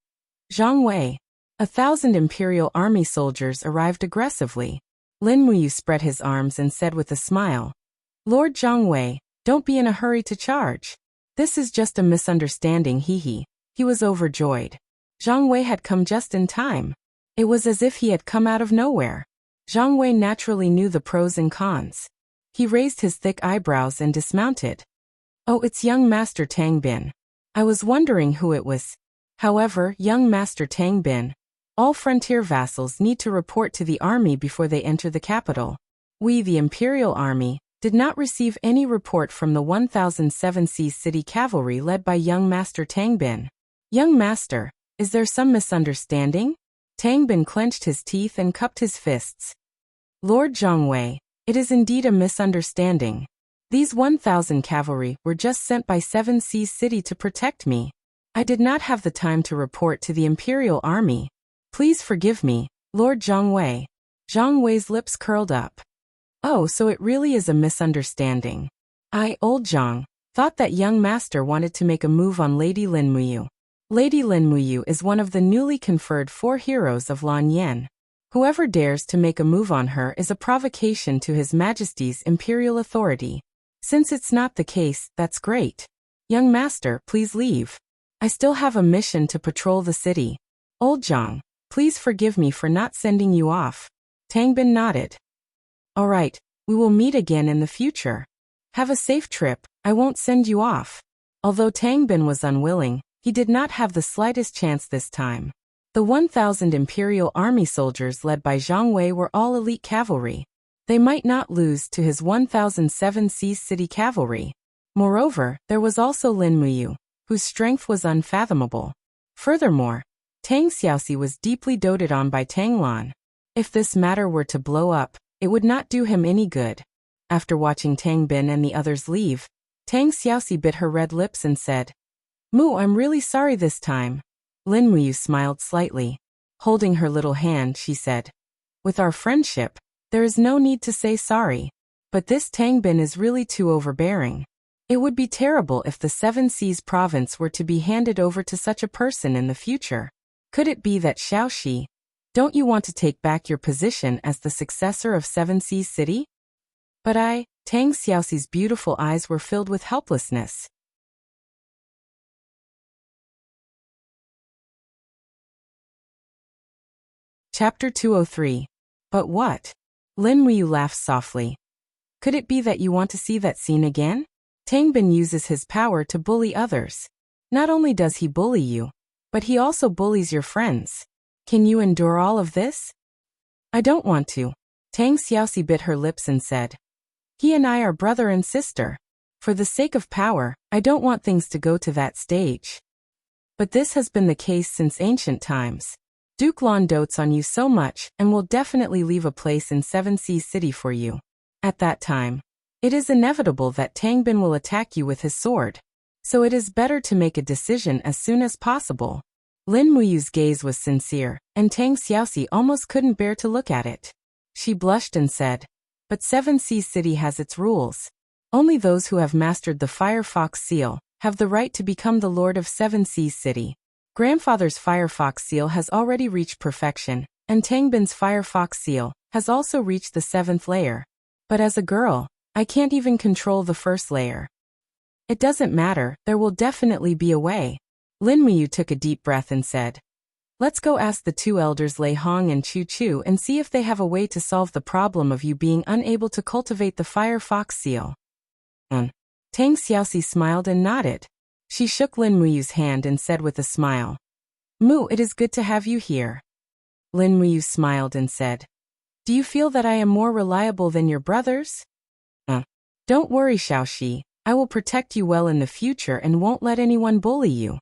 Zhang Wei. 1,000 Imperial Army soldiers arrived aggressively. Lin Muyu spread his arms and said with a smile, "Lord Zhongwei, don't be in a hurry to charge. This is just a misunderstanding, hee." He was overjoyed. Zhang Wei had come just in time. It was as if he had come out of nowhere. Zhang Wei naturally knew the pros and cons. He raised his thick eyebrows and dismounted. "Oh, it's young Master Tang Bin. I was wondering who it was." However, young Master Tang Bin, all frontier vassals need to report to the army before they enter the capital. We, the Imperial Army, did not receive any report from the 1007 Sea City Cavalry led by young Master Tang Bin. "Young Master, is there some misunderstanding?" Tang Bin clenched his teeth and cupped his fists. "Lord Zhongwei, it is indeed a misunderstanding. These 1000 cavalry were just sent by 7 Seas City to protect me. I did not have the time to report to the Imperial Army. Please forgive me, Lord Zhongwei." Zhang Wei's lips curled up. "Oh, so it really is a misunderstanding. I, old Zhang, thought that young master wanted to make a move on Lady Lin Muyu. Lady Lin Muyu is one of the newly conferred 4 heroes of Lan Yan. Whoever dares to make a move on her is a provocation to His Majesty's imperial authority. Since it's not the case, that's great. Young master, please leave. I still have a mission to patrol the city. Old Zhang, please forgive me for not sending you off." Tang Bin nodded. "All right, we will meet again in the future. Have a safe trip, I won't send you off." Although Tang Bin was unwilling, he did not have the slightest chance this time. The 1000 Imperial Army soldiers led by Zhang Wei were all elite cavalry. They might not lose to his 1007 Seas City Cavalry. Moreover, there was also Lin Muyu, whose strength was unfathomable. Furthermore, Tang Xiaoxi was deeply doted on by Tang Lan. If this matter were to blow up, it would not do him any good. After watching Tang Bin and the others leave, Tang Xiaoxi bit her red lips and said, "Mu, I'm really sorry this time." Lin Muyu smiled slightly. Holding her little hand, she said, "With our friendship, there is no need to say sorry. But this Tang Bin is really too overbearing. It would be terrible if the 7 Seas province were to be handed over to such a person in the future. Could it be that Xiaoxi, don't you want to take back your position as the successor of 7 Seas City?" "But Tang Xiaoxi's beautiful eyes were filled with helplessness. Chapter 203. But what? Lin Muyu laughed softly. "Could it be that you want to see that scene again? Tang Bin uses his power to bully others. Not only does he bully you, but he also bullies your friends. Can you endure all of this?" "I don't want to." Tang Xiaoxi bit her lips and said, "He and I are brother and sister. For the sake of power, I don't want things to go to that stage. But this has been the case since ancient times. Duke Lan dotes on you so much and will definitely leave a place in 7 Seas City for you. At that time, it is inevitable that Tang Bin will attack you with his sword. So it is better to make a decision as soon as possible." Lin Muyu's gaze was sincere, and Tang Xiaoxi almost couldn't bear to look at it. She blushed and said, "But 7 Seas City has its rules. Only those who have mastered the Firefox seal have the right to become the Lord of 7 Seas City. Grandfather's Firefox seal has already reached perfection, and Tang Bin's Firefox seal has also reached the 7th layer. But as a girl, I can't even control the 1st layer. It doesn't matter, there will definitely be a way." Lin Muyu took a deep breath and said, "Let's go ask the 2 elders Lei Hong and Chu Chu and see if they have a way to solve the problem of you being unable to cultivate the Firefox seal." Tang Xiaoxi smiled and nodded. She shook Lin Muyu's hand and said with a smile, "Mu, it is good to have you here." Lin Muyu smiled and said, "Do you feel that I am more reliable than your brothers?" "Don't worry, Xiaoxi. I will protect you well in the future and won't let anyone bully you."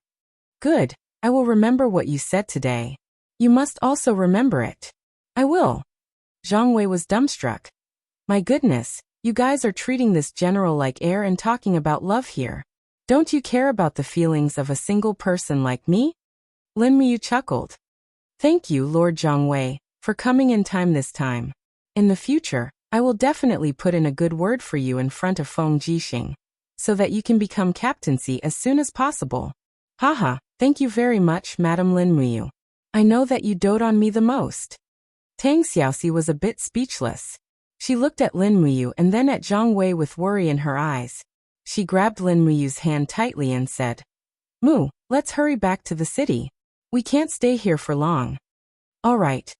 "Good. I will remember what you said today. You must also remember it." "I will." Zhang Wei was dumbstruck. "My goodness, you guys are treating this general like air and talking about love here. Don't you care about the feelings of a single person like me?" Lin Muyu chuckled. "Thank you, Lord Zhang Wei, for coming in time this time. In the future, I will definitely put in a good word for you in front of Feng Jixing, so that you can become captaincy as soon as possible." "Haha, thank you very much, Madam Lin Muyu. I know that you dote on me the most. Tang Xiaoxi was a bit speechless. She looked at Lin Muyu and then at Zhang Wei with worry in her eyes. She grabbed Lin Muyu's hand tightly and said, Mu, let's hurry back to the city. We can't stay here for long. All right.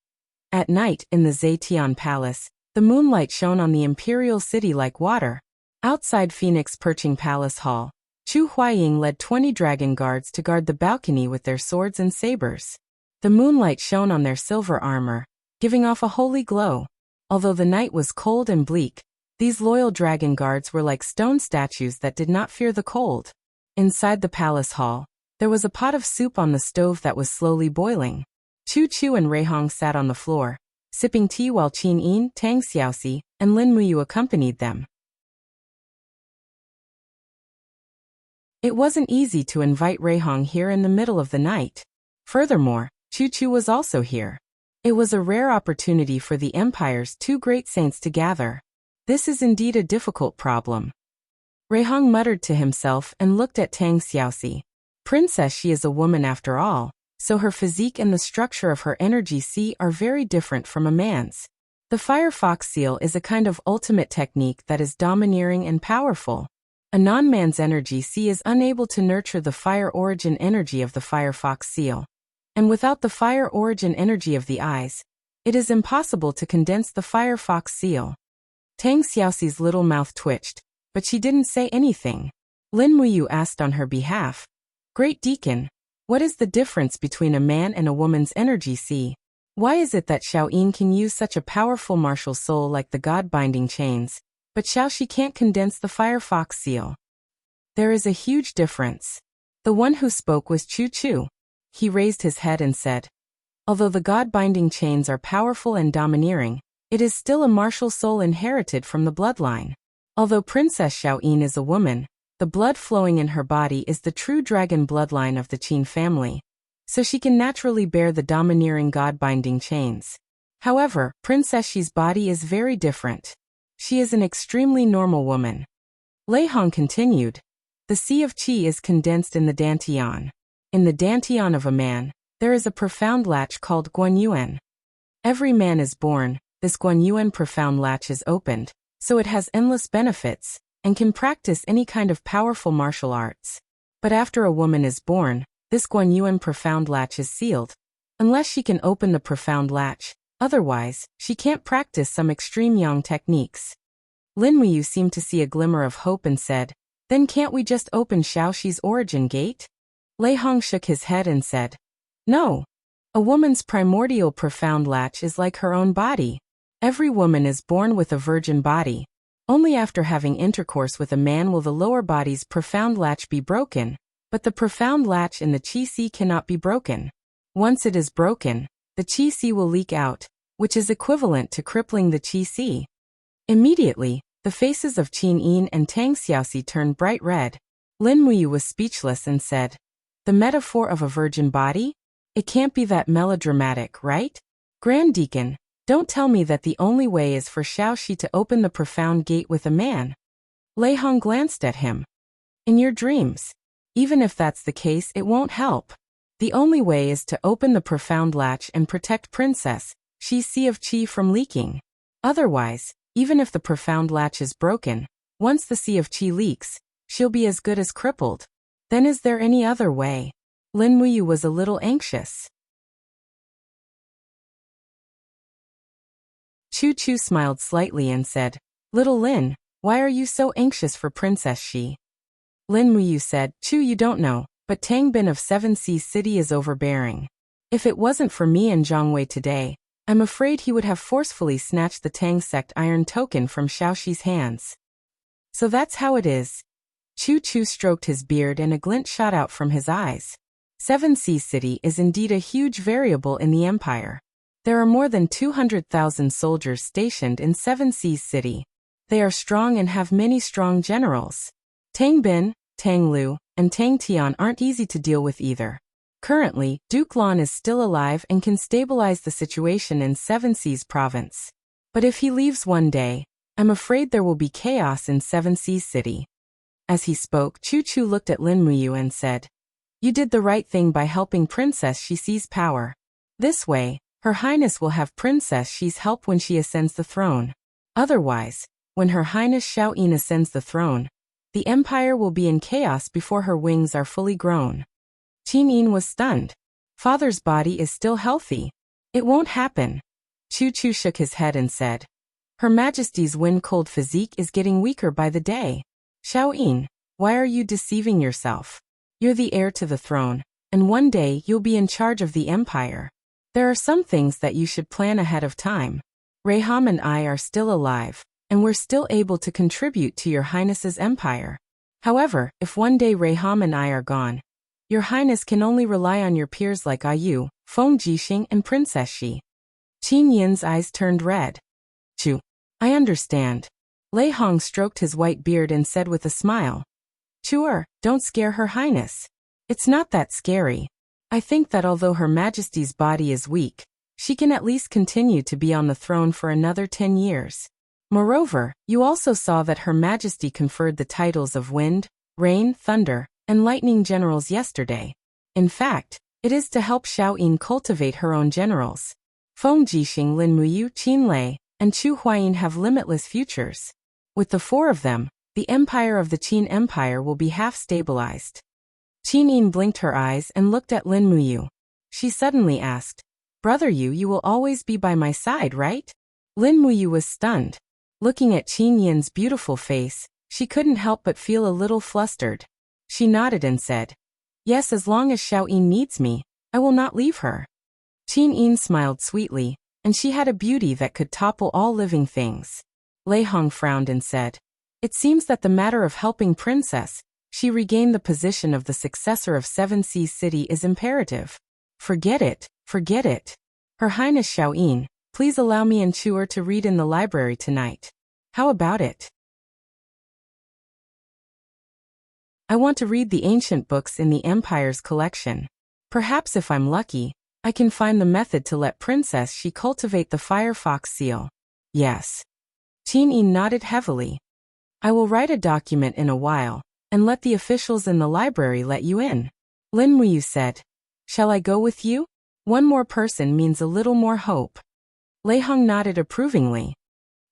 At night, in the Zetian Palace, the moonlight shone on the imperial city like water. Outside Phoenix Perching Palace Hall, Chu Huaying led 20 dragon guards to guard the balcony with their swords and sabers. The moonlight shone on their silver armor, giving off a holy glow. Although the night was cold and bleak, these loyal dragon guards were like stone statues that did not fear the cold. Inside the palace hall, there was a pot of soup on the stove that was slowly boiling. Chu Chu and Rui Hong sat on the floor, sipping tea while Qin Yin, Tang Xiaoxi, and Lin Muyu accompanied them. It wasn't easy to invite Rui Hong here in the middle of the night. Furthermore, Chu Chu was also here. It was a rare opportunity for the Empire's two great saints to gather. This is indeed a difficult problem. Rui Hong muttered to himself and looked at Tang Xiaoxi. Princess, she is a woman after all, so her physique and the structure of her energy sea are very different from a man's. The Firefox seal is a kind of ultimate technique that is domineering and powerful. A non-man's energy sea is unable to nurture the fire origin energy of the Firefox seal. And without the fire origin energy of the eyes, it is impossible to condense the Firefox seal. Tang Xiaoxi's little mouth twitched, but she didn't say anything. Lin Muyu asked on her behalf, Great Deacon, what is the difference between a man and a woman's energy sea? Why is it that Xiaoyin can use such a powerful martial soul like the God-binding chains, but Xiaoxi can't condense the Firefox seal? There is a huge difference. The one who spoke was Chu Chu. He raised his head and said, Although the God-binding chains are powerful and domineering, it is still a martial soul inherited from the bloodline. Although Princess Xiaoyin is a woman, the blood flowing in her body is the true dragon bloodline of the Qin family, so she can naturally bear the domineering God-binding chains. However, Princess Xi's body is very different. She is an extremely normal woman. Lei Hong continued, The sea of Qi is condensed in the dantian. In the dantian of a man, there is a profound latch called Guanyuan. Every man is born, this Guanyuan profound latch is opened, so it has endless benefits, and can practice any kind of powerful martial arts. But after a woman is born, this Guanyuan profound latch is sealed. Unless she can open the profound latch, otherwise, she can't practice some extreme yang techniques. Lin Muyu seemed to see a glimmer of hope and said, Then can't we just open Xiaoxi's origin gate? Lei Hong shook his head and said, No. A woman's primordial profound latch is like her own body. Every woman is born with a virgin body. Only after having intercourse with a man will the lower body's profound latch be broken, but the profound latch in the Qi Sea cannot be broken. Once it is broken, the Qi Sea will leak out, which is equivalent to crippling the Qi Sea. Immediately, the faces of Qin Yin and Tang Xiaoxi turned bright red. Lin Muyu was speechless and said, The metaphor of a virgin body? It can't be that melodramatic, right? Grand Deacon, don't tell me that the only way is for Xiaoxi to open the profound gate with a man. Lei Hong glanced at him. In your dreams. Even if that's the case, it won't help. The only way is to open the profound latch and protect Princess Xi's sea of Qi from leaking. Otherwise, even if the profound latch is broken, once the sea of Qi leaks, she'll be as good as crippled. Then is there any other way? Lin Muyu was a little anxious. Chu Chu smiled slightly and said, Little Lin, why are you so anxious for Princess Xi? Lin Muyu said, Chu, you don't know, but Tang Bin of Seven Seas City is overbearing. If it wasn't for me and Zhang Wei today, I'm afraid he would have forcefully snatched the Tang sect iron token from Xiaoxi's hands. So that's how it is. Chu Chu stroked his beard and a glint shot out from his eyes. Seven Seas City is indeed a huge variable in the empire. There are more than 200,000 soldiers stationed in Seven Seas City. They are strong and have many strong generals. Tang Bin, Tang Lu, and Tang Tian aren't easy to deal with either. Currently, Duke Lan is still alive and can stabilize the situation in Seven Seas Province. But if he leaves one day, I'm afraid there will be chaos in Seven Seas City. As he spoke, Chu Chu looked at Lin Muyu and said, You did the right thing by helping Princess Xi seize power. This way, Her Highness will have Princess Xi's help when she ascends the throne. Otherwise, when Her Highness Xiaoyin ascends the throne, the empire will be in chaos before her wings are fully grown. Qin Yin was stunned. Father's body is still healthy. It won't happen. Chu Chu shook his head and said, Her Majesty's wind-cold physique is getting weaker by the day. Xiaoyin, why are you deceiving yourself? You're the heir to the throne, and one day you'll be in charge of the empire. There are some things that you should plan ahead of time. Reham and I are still alive, and we're still able to contribute to your Highness's empire. However, if one day Reham and I are gone, your Highness can only rely on your peers like Ayu, Feng Jixing and Princess Xi. Qin Yin's eyes turned red. Chu, I understand. Lei Hong stroked his white beard and said with a smile, Chuer, don't scare Her Highness. It's not that scary. I think that although Her Majesty's body is weak, she can at least continue to be on the throne for another 10 years. Moreover, you also saw that Her Majesty conferred the titles of Wind, Rain, Thunder, and Lightning generals yesterday. In fact, it is to help Xiaoyin cultivate her own generals. Feng Jixing, Lin Muyu, Qin Lei, and Chu Huayin have limitless futures. With the 4 of them, the empire of the Qin Empire will be half-stabilized. Qin Yin blinked her eyes and looked at Lin Muyu. She suddenly asked, Brother you will always be by my side, right? Lin Muyu was stunned. Looking at Qin Yin's beautiful face, she couldn't help but feel a little flustered. She nodded and said, Yes, as long as Xiaoyin needs me, I will not leave her. Qin Yin smiled sweetly, and she had a beauty that could topple all living things. Lei Hong frowned and said, It seems that the matter of helping Princess Xi regain the position of the successor of Seven Seas City is imperative. Forget it, forget it. Her Highness Xiaoyin, please allow me and Chuer to read in the library tonight. How about it? I want to read the ancient books in the Empire's collection. Perhaps if I'm lucky, I can find the method to let Princess Xi cultivate the Firefox seal. Yes. Qin Yin nodded heavily. I will write a document in a while, and let the officials in the library let you in. Lin Muyu said, Shall I go with you? One more person means a little more hope. Lei Hong nodded approvingly.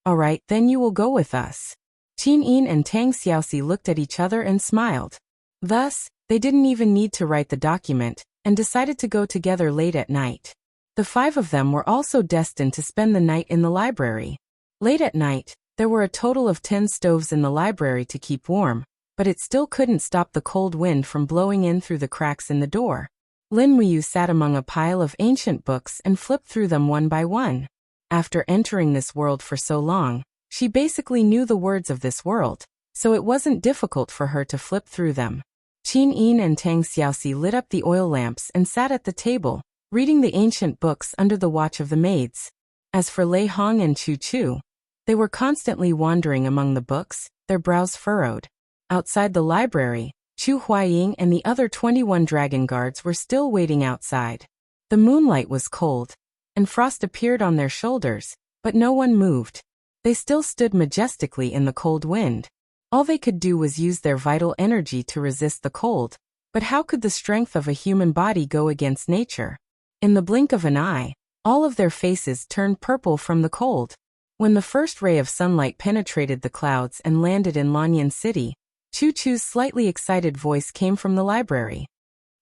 All right, then you will go with us. Qin Yin and Tang Xiaoxi looked at each other and smiled. Thus, they didn't even need to write the document, and decided to go together late at night. The 5 of them were also destined to spend the night in the library. Late at night, there were a total of 10 stoves in the library to keep warm, but it still couldn't stop the cold wind from blowing in through the cracks in the door. Lin Muyu sat among a pile of ancient books and flipped through them one by one. After entering this world for so long, she basically knew the words of this world, so it wasn't difficult for her to flip through them. Qin Yin and Tang Xiaoxi lit up the oil lamps and sat at the table, reading the ancient books under the watch of the maids. As for Lei Hong and Chu Chu, they were constantly wandering among the books, their brows furrowed. Outside the library, Chu Huaying and the other 21 dragon guards were still waiting outside. The moonlight was cold, and frost appeared on their shoulders, but no one moved. They still stood majestically in the cold wind. All they could do was use their vital energy to resist the cold, but how could the strength of a human body go against nature? In the blink of an eye, all of their faces turned purple from the cold. When the first ray of sunlight penetrated the clouds and landed in Lanyan City, Chu Chu's slightly excited voice came from the library.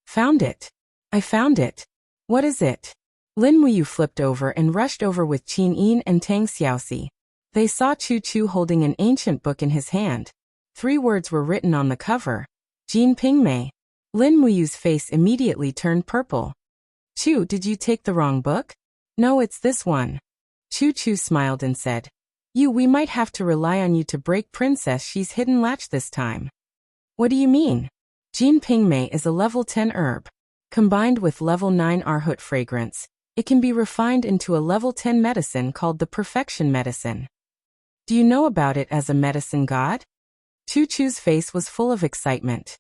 Found it. I found it. What is it? Lin Muyu flipped over and rushed over with Qin Yin and Tang Xiaoxi. They saw Chu Chu holding an ancient book in his hand. 3 words were written on the cover. Jin Pingmei. Lin Muyu's face immediately turned purple. Chu, did you take the wrong book? No, it's this one. Chu Chu smiled and said, we might have to rely on you to break Princess Xi's hidden latch this time. What do you mean? Jin Pingmei is a level 10 herb. Combined with level 9 arhut fragrance, it can be refined into a level 10 medicine called the Perfection Medicine. Do you know about it as a medicine god? Chu Chu's face was full of excitement.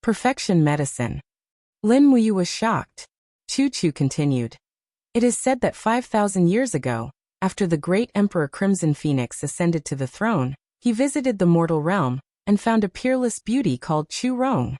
Perfection medicine. Lin Muyu was shocked. Chu Chu continued. It is said that 5,000 years ago, after the great Emperor Crimson Phoenix ascended to the throne, he visited the mortal realm and found a peerless beauty called Chu Rong.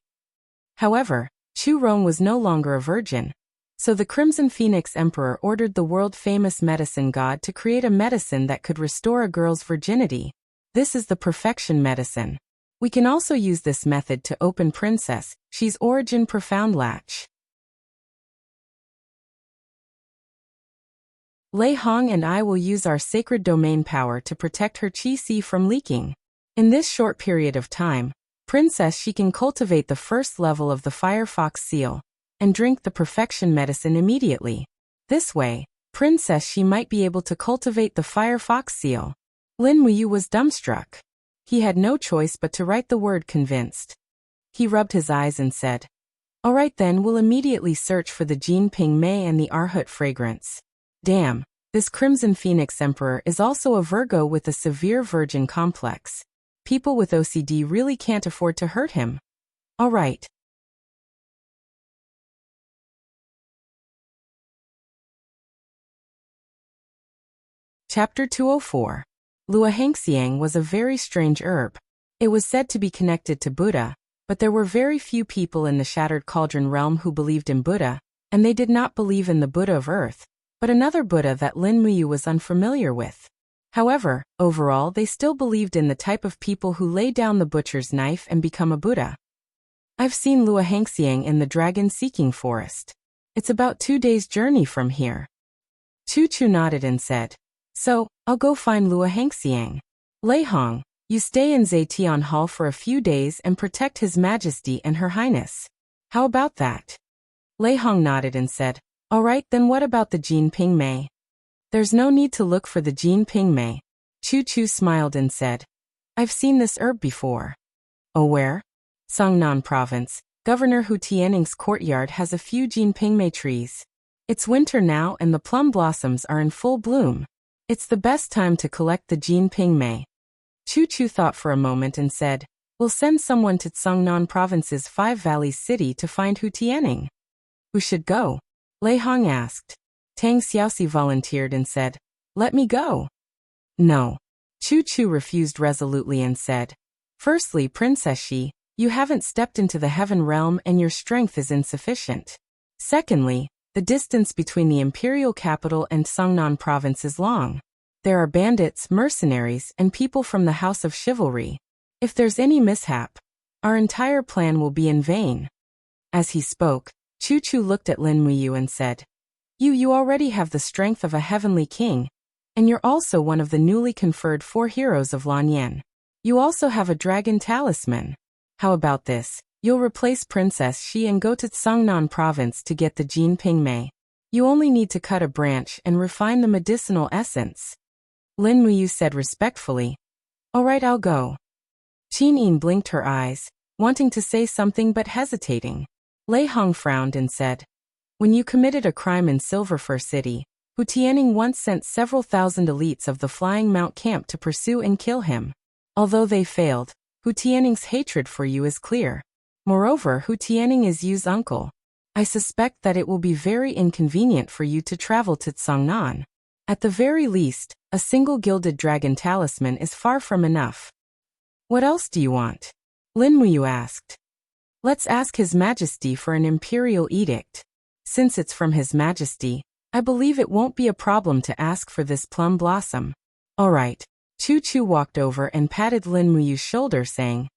However, Chu Rong was no longer a virgin. So the Crimson Phoenix Emperor ordered the world-famous medicine god to create a medicine that could restore a girl's virginity. This is the perfection medicine. We can also use this method to open Princess Xi's origin profound latch. Lei Hong and I will use our sacred domain power to protect her Qi from leaking. In this short period of time, Princess Xi can cultivate the first level of the Firefox seal and drink the perfection medicine immediately. This way, Princess Xi might be able to cultivate the Firefox seal. Lin Muyu was dumbstruck. He had no choice but to write the word convinced. He rubbed his eyes and said, "All right then, we'll immediately search for the Jin Ping Mei and the Arhut fragrance. Damn, this Crimson Phoenix Emperor is also a Virgo with a severe virgin complex. People with OCD really can't afford to hurt him. All right." Chapter 204. Lua Hangxiang was a very strange herb. It was said to be connected to Buddha, but there were very few people in the Shattered Cauldron realm who believed in Buddha, and they did not believe in the Buddha of Earth, but another Buddha that Lin Muyu was unfamiliar with. However, overall they still believed in the type of people who lay down the butcher's knife and become a Buddha. I've seen Lua Hangxiang in the dragon-seeking forest. It's about 2 days' journey from here. Chu Chu nodded and said, "So, I'll go find Lua Hangxiang. Lei Hong, you stay in Zetian Hall for a few days and protect His Majesty and Her Highness. How about that?" Lei Hong nodded and said, "All right, then what about the Jin Ping Mei?" "There's no need to look for the Jin Ping Mei." Chu Chu smiled and said, "I've seen this herb before." "Oh, where?" "Songnan Province. Governor Hu Tianing's courtyard has a few Jin Ping Mei trees. It's winter now and the plum blossoms are in full bloom. It's the best time to collect the Jin Ping Mei." Chu Chu thought for a moment and said, "We'll send someone to Songnan Province's Five Valleys city to find Hu Tianing." "Who should go?" Lei Hong asked. Tang Xiaoxi volunteered and said, "Let me go." "No." Chu Chu refused resolutely and said, "Firstly, Princess Xi, you haven't stepped into the heaven realm and your strength is insufficient. Secondly, the distance between the imperial capital and Songnan province is long. There are bandits, mercenaries, and people from the House of Chivalry. If there's any mishap, our entire plan will be in vain." As he spoke, Chu Chu looked at Lin Muyu and said, You already have the strength of a heavenly king, and you're also one of the newly conferred 4 heroes of Lanyan. You also have a dragon talisman. How about this? You'll replace Princess Xi and go to Songnan province to get the Jin Ping Mei. You only need to cut a branch and refine the medicinal essence." Lin Muyu said respectfully, "All right, I'll go." Qin Yin blinked her eyes, wanting to say something but hesitating. Lei Hong frowned and said, "When you committed a crime in Silverfur City, Hu Tianning once sent several thousand elites of the Flying Mount camp to pursue and kill him. Although they failed, Hu Tianning's hatred for you is clear. Moreover, Hu Tianning is Yu's uncle. I suspect that it will be very inconvenient for you to travel to Songnan. At the very least, a single gilded dragon talisman is far from enough." "What else do you want?" Lin Muyu asked. "Let's ask His Majesty for an imperial edict. Since it's from His Majesty, I believe it won't be a problem to ask for this plum blossom." "All right." Chu Chu walked over and patted Lin Muyu's shoulder saying,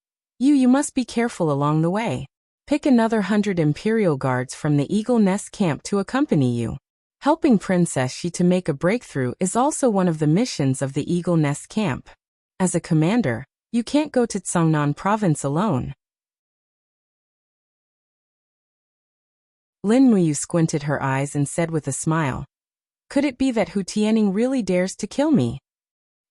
You must be careful along the way. Pick another 100 Imperial Guards from the Eagle Nest camp to accompany you. Helping Princess Xi to make a breakthrough is also one of the missions of the Eagle Nest camp. As a commander, you can't go to Songnan province alone. Lin Muyu squinted her eyes and said with a smile, "Could it be that Hu Tianning really dares to kill me?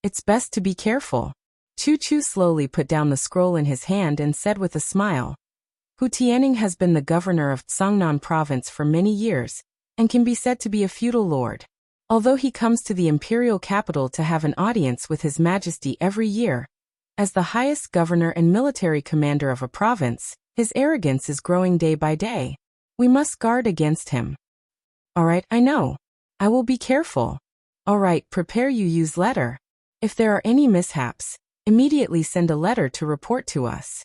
It's best to be careful." Chu Chu slowly put down the scroll in his hand and said with a smile, "Hu Tianning has been the governor of Songnan province for many years, and can be said to be a feudal lord. Although he comes to the imperial capital to have an audience with His Majesty every year, as the highest governor and military commander of a province, his arrogance is growing day by day. We must guard against him." "All right, I know. I will be careful." "All right, prepare Yu's letter. If there are any mishaps, immediately send a letter to report to us."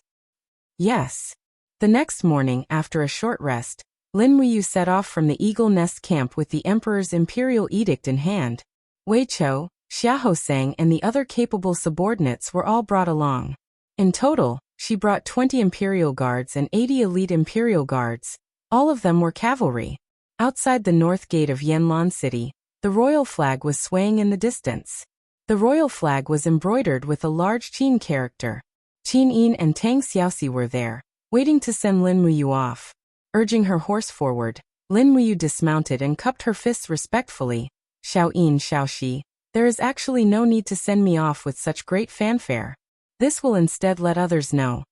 "Yes." The next morning, after a short rest, Lin Muyu set off from the Eagle Nest camp with the Emperor's imperial edict in hand. Wei Chou, Xiahou Sang and the other capable subordinates were all brought along. In total, she brought 20 imperial guards and 80 elite imperial guards. All of them were cavalry. Outside the north gate of Yanlan City, the royal flag was swaying in the distance. The royal flag was embroidered with a large Qin character. Qin Yin and Tang Xiaoxi were there, waiting to send Lin Muyu off. Urging her horse forward, Lin Muyu dismounted and cupped her fists respectfully. Xiao Yin, Xiao Shi, there is actually no need to send me off with such great fanfare. This will instead let others know.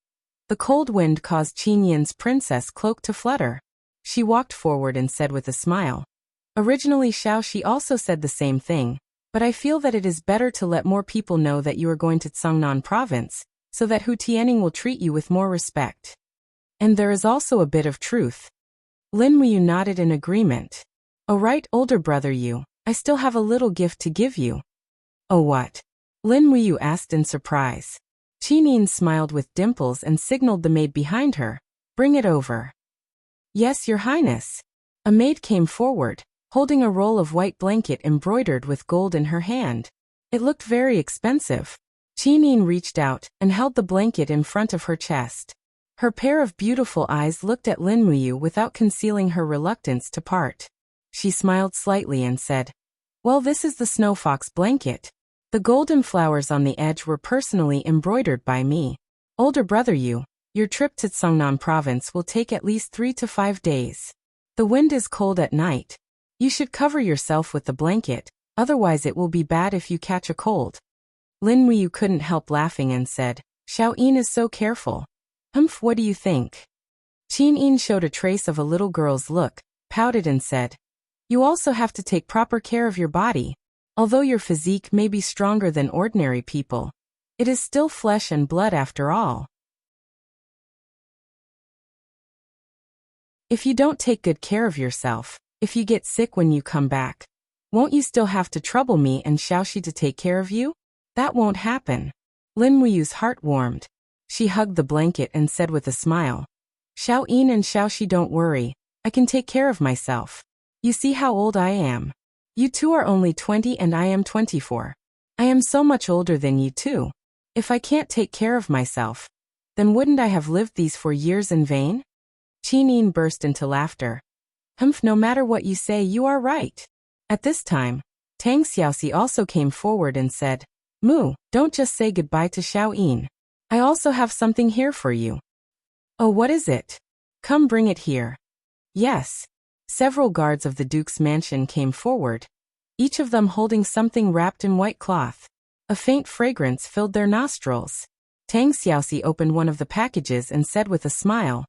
The cold wind caused Qin Yin's princess cloak to flutter. She walked forward and said with a smile. Originally Xiao Shi also said the same thing, but I feel that it is better to let more people know that you are going to Cangnan province, so that Hu Tianning will treat you with more respect. And there is also a bit of truth. Lin Muyu nodded in agreement. Oh right, older brother you, I still have a little gift to give you. Oh what? Lin Muyu asked in surprise. Qin Yin smiled with dimples and signaled the maid behind her. Bring it over. Yes, your highness. A maid came forward, holding a roll of white blanket embroidered with gold in her hand. It looked very expensive. Qin Yin reached out and held the blanket in front of her chest. Her pair of beautiful eyes looked at Lin Muyu without concealing her reluctance to part. She smiled slightly and said, well, this is the snow fox blanket. The golden flowers on the edge were personally embroidered by me. Older brother you, your trip to Cangnan province will take at least 3 to 5 days. The wind is cold at night. You should cover yourself with the blanket, otherwise it will be bad if you catch a cold. Lin Muyu couldn't help laughing and said, Xiao Yin is so careful. Humph, what do you think? Qin Yin showed a trace of a little girl's look, pouted and said, you also have to take proper care of your body. Although your physique may be stronger than ordinary people, it is still flesh and blood after all. If you don't take good care of yourself, if you get sick when you come back, won't you still have to trouble me and Xiaoxi to take care of you? That won't happen. Lin Muyu's heart warmed. She hugged the blanket and said with a smile, Xiao Yin and Xiaoxi, don't worry, I can take care of myself. You see how old I am. You two are only 20 and I am 24. I am so much older than you two. If I can't take care of myself, then wouldn't I have lived these 4 years in vain? Qin Yin burst into laughter. Humph, no matter what you say, you are right. At this time, Tang Xiaoxi also came forward and said, Mu, don't just say goodbye to Xiao Yin. I also have something here for you. Oh, what is it? Come bring it here. Yes. Several guards of the Duke's mansion came forward, each of them holding something wrapped in white cloth. A faint fragrance filled their nostrils. Tang Xiaoxi opened one of the packages and said with a smile,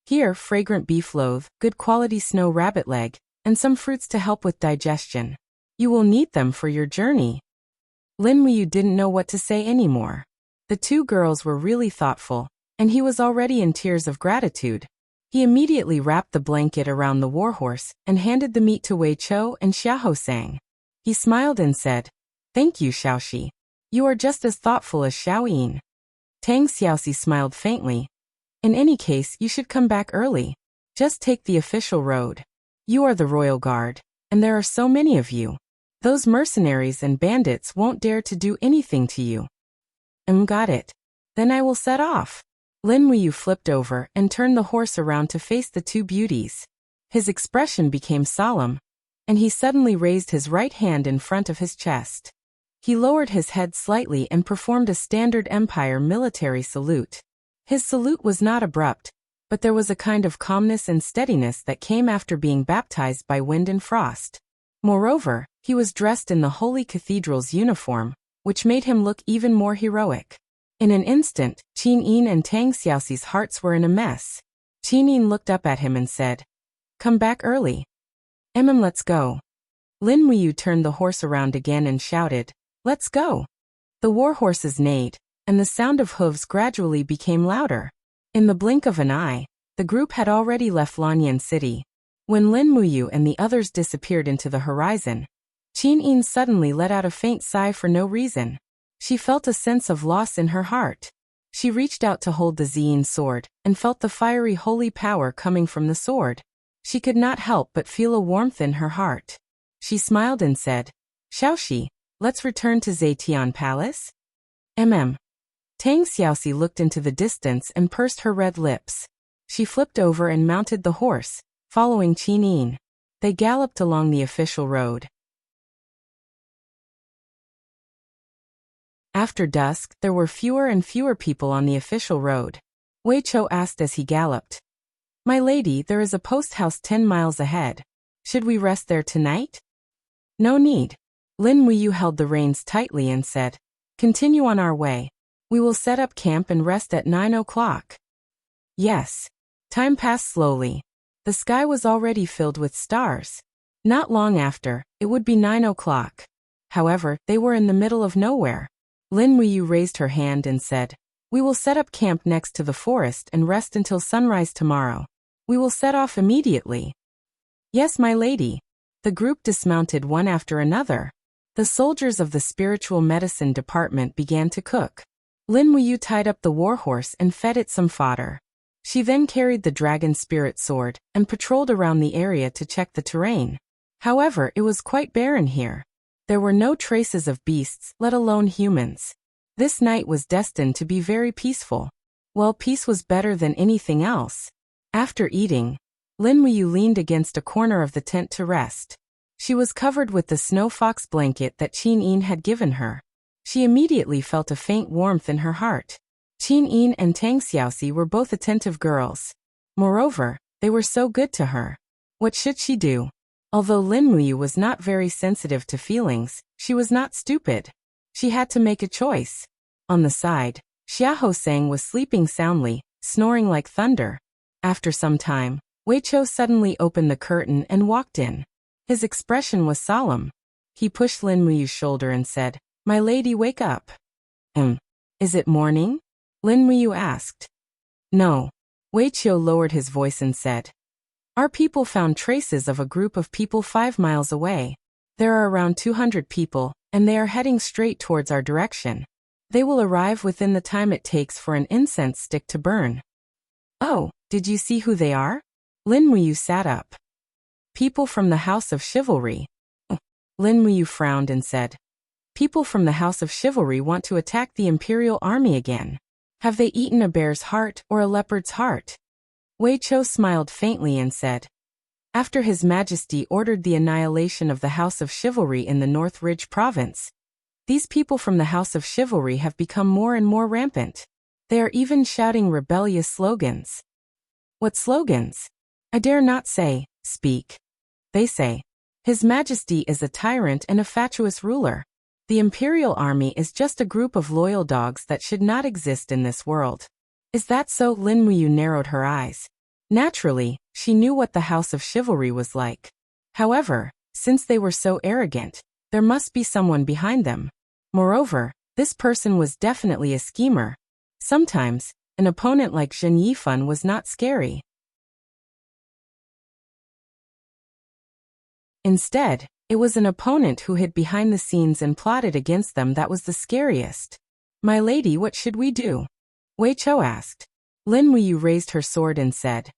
here, fragrant beef loaf, good quality snow rabbit leg, and some fruits to help with digestion. You will need them for your journey. Lin Muyu didn't know what to say anymore. The two girls were really thoughtful, and he was already in tears of gratitude. He immediately wrapped the blanket around the warhorse and handed the meat to Wei Chou and Xiahou Sang. He smiled and said, Thank you, Xiaoxi. You are just as thoughtful as Xiao Yin. Tang Xiaoxi smiled faintly. In any case, you should come back early. Just take the official road. You are the royal guard, and there are so many of you. Those mercenaries and bandits won't dare to do anything to you. Got it. Then I will set off. Lin Muyu flipped over and turned the horse around to face the two beauties. His expression became solemn, and he suddenly raised his right hand in front of his chest. He lowered his head slightly and performed a standard Empire military salute. His salute was not abrupt, but there was a kind of calmness and steadiness that came after being baptized by wind and frost. Moreover, he was dressed in the Holy Cathedral's uniform, which made him look even more heroic. In an instant, Qin Yin and Tang Xiaoxi's hearts were in a mess. Qin Yin looked up at him and said, Come back early. Let's go. Lin Muyu turned the horse around again and shouted, Let's go. The war horses neighed, and the sound of hooves gradually became louder. In the blink of an eye, the group had already left Lanyan City. When Lin Muyu and the others disappeared into the horizon, Qin Yin suddenly let out a faint sigh for no reason. She felt a sense of loss in her heart. She reached out to hold the Ziyin sword, and felt the fiery holy power coming from the sword. She could not help but feel a warmth in her heart. She smiled and said, Xiaoxi, let's return to Zetian Palace? Tang Xiaoxi looked into the distance and pursed her red lips. She flipped over and mounted the horse, following Qin Yin. They galloped along the official road. After dusk, there were fewer and fewer people on the official road. Wei Chou asked as he galloped, My lady, there is a post house 10 miles ahead. Should we rest there tonight? No need. Lin Muyu held the reins tightly and said, Continue on our way. We will set up camp and rest at 9 o'clock. Yes. Time passed slowly. The sky was already filled with stars. Not long after, it would be 9 o'clock. However, they were in the middle of nowhere. Lin Muyu raised her hand and said, We will set up camp next to the forest and rest until sunrise tomorrow. We will set off immediately. Yes, my lady. The group dismounted one after another. The soldiers of the spiritual medicine department began to cook. Lin Muyu tied up the warhorse and fed it some fodder. She then carried the dragon spirit sword and patrolled around the area to check the terrain. However, it was quite barren here. There were no traces of beasts, let alone humans. This night was destined to be very peaceful. Well, peace was better than anything else. After eating, Lin Muyu leaned against a corner of the tent to rest. She was covered with the snow fox blanket that Qin Yin had given her. She immediately felt a faint warmth in her heart. Qin Yin and Tang Xiaoxi were both attentive girls. Moreover, they were so good to her. What should she do? Although Lin Muyu was not very sensitive to feelings, she was not stupid. She had to make a choice. On the side, Xia Hosang was sleeping soundly, snoring like thunder. After some time, Wei Chou suddenly opened the curtain and walked in. His expression was solemn. He pushed Lin Muyu's shoulder and said, My lady, wake up. Is it morning? Lin Muyu asked. No. Wei Chou lowered his voice and said, Our people found traces of a group of people 5 miles away. There are around 200 people, and they are heading straight towards our direction. They will arrive within the time it takes for an incense stick to burn. Oh, did you see who they are? Lin Muyu sat up. People from the House of Chivalry. Lin Muyu frowned and said, People from the House of Chivalry want to attack the Imperial Army again. Have they eaten a bear's heart or a leopard's heart? Wei Chou smiled faintly and said, After His Majesty ordered the annihilation of the House of Chivalry in the North Ridge province, these people from the House of Chivalry have become more and more rampant. They are even shouting rebellious slogans. What slogans? I dare not say, speak. They say, His Majesty is a tyrant and a fatuous ruler. The Imperial Army is just a group of loyal dogs that should not exist in this world. Is that so? Lin Muyu narrowed her eyes. Naturally, she knew what the House of Chivalry was like. However, since they were so arrogant, there must be someone behind them. Moreover, this person was definitely a schemer. Sometimes, an opponent like Zhen Yifan was not scary. Instead, it was an opponent who hid behind the scenes and plotted against them that was the scariest. My lady, what should we do? Wei Chou asked. Lin Muyu raised her sword and said,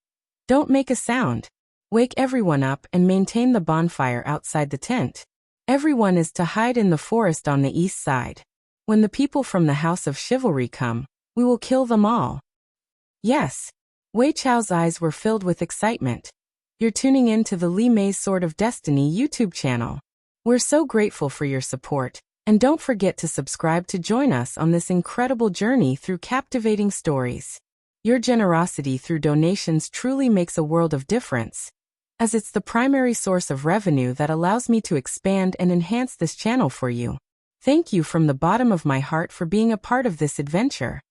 Don't make a sound. Wake everyone up and maintain the bonfire outside the tent. Everyone is to hide in the forest on the east side. When the people from the House of Chivalry come, we will kill them all. Yes. Wei Chou's eyes were filled with excitement. You're tuning in to the Li Mei's Sword of Destiny YouTube channel. We're so grateful for your support, and don't forget to subscribe to join us on this incredible journey through captivating stories. Your generosity through donations truly makes a world of difference, as it's the primary source of revenue that allows me to expand and enhance this channel for you. Thank you from the bottom of my heart for being a part of this adventure.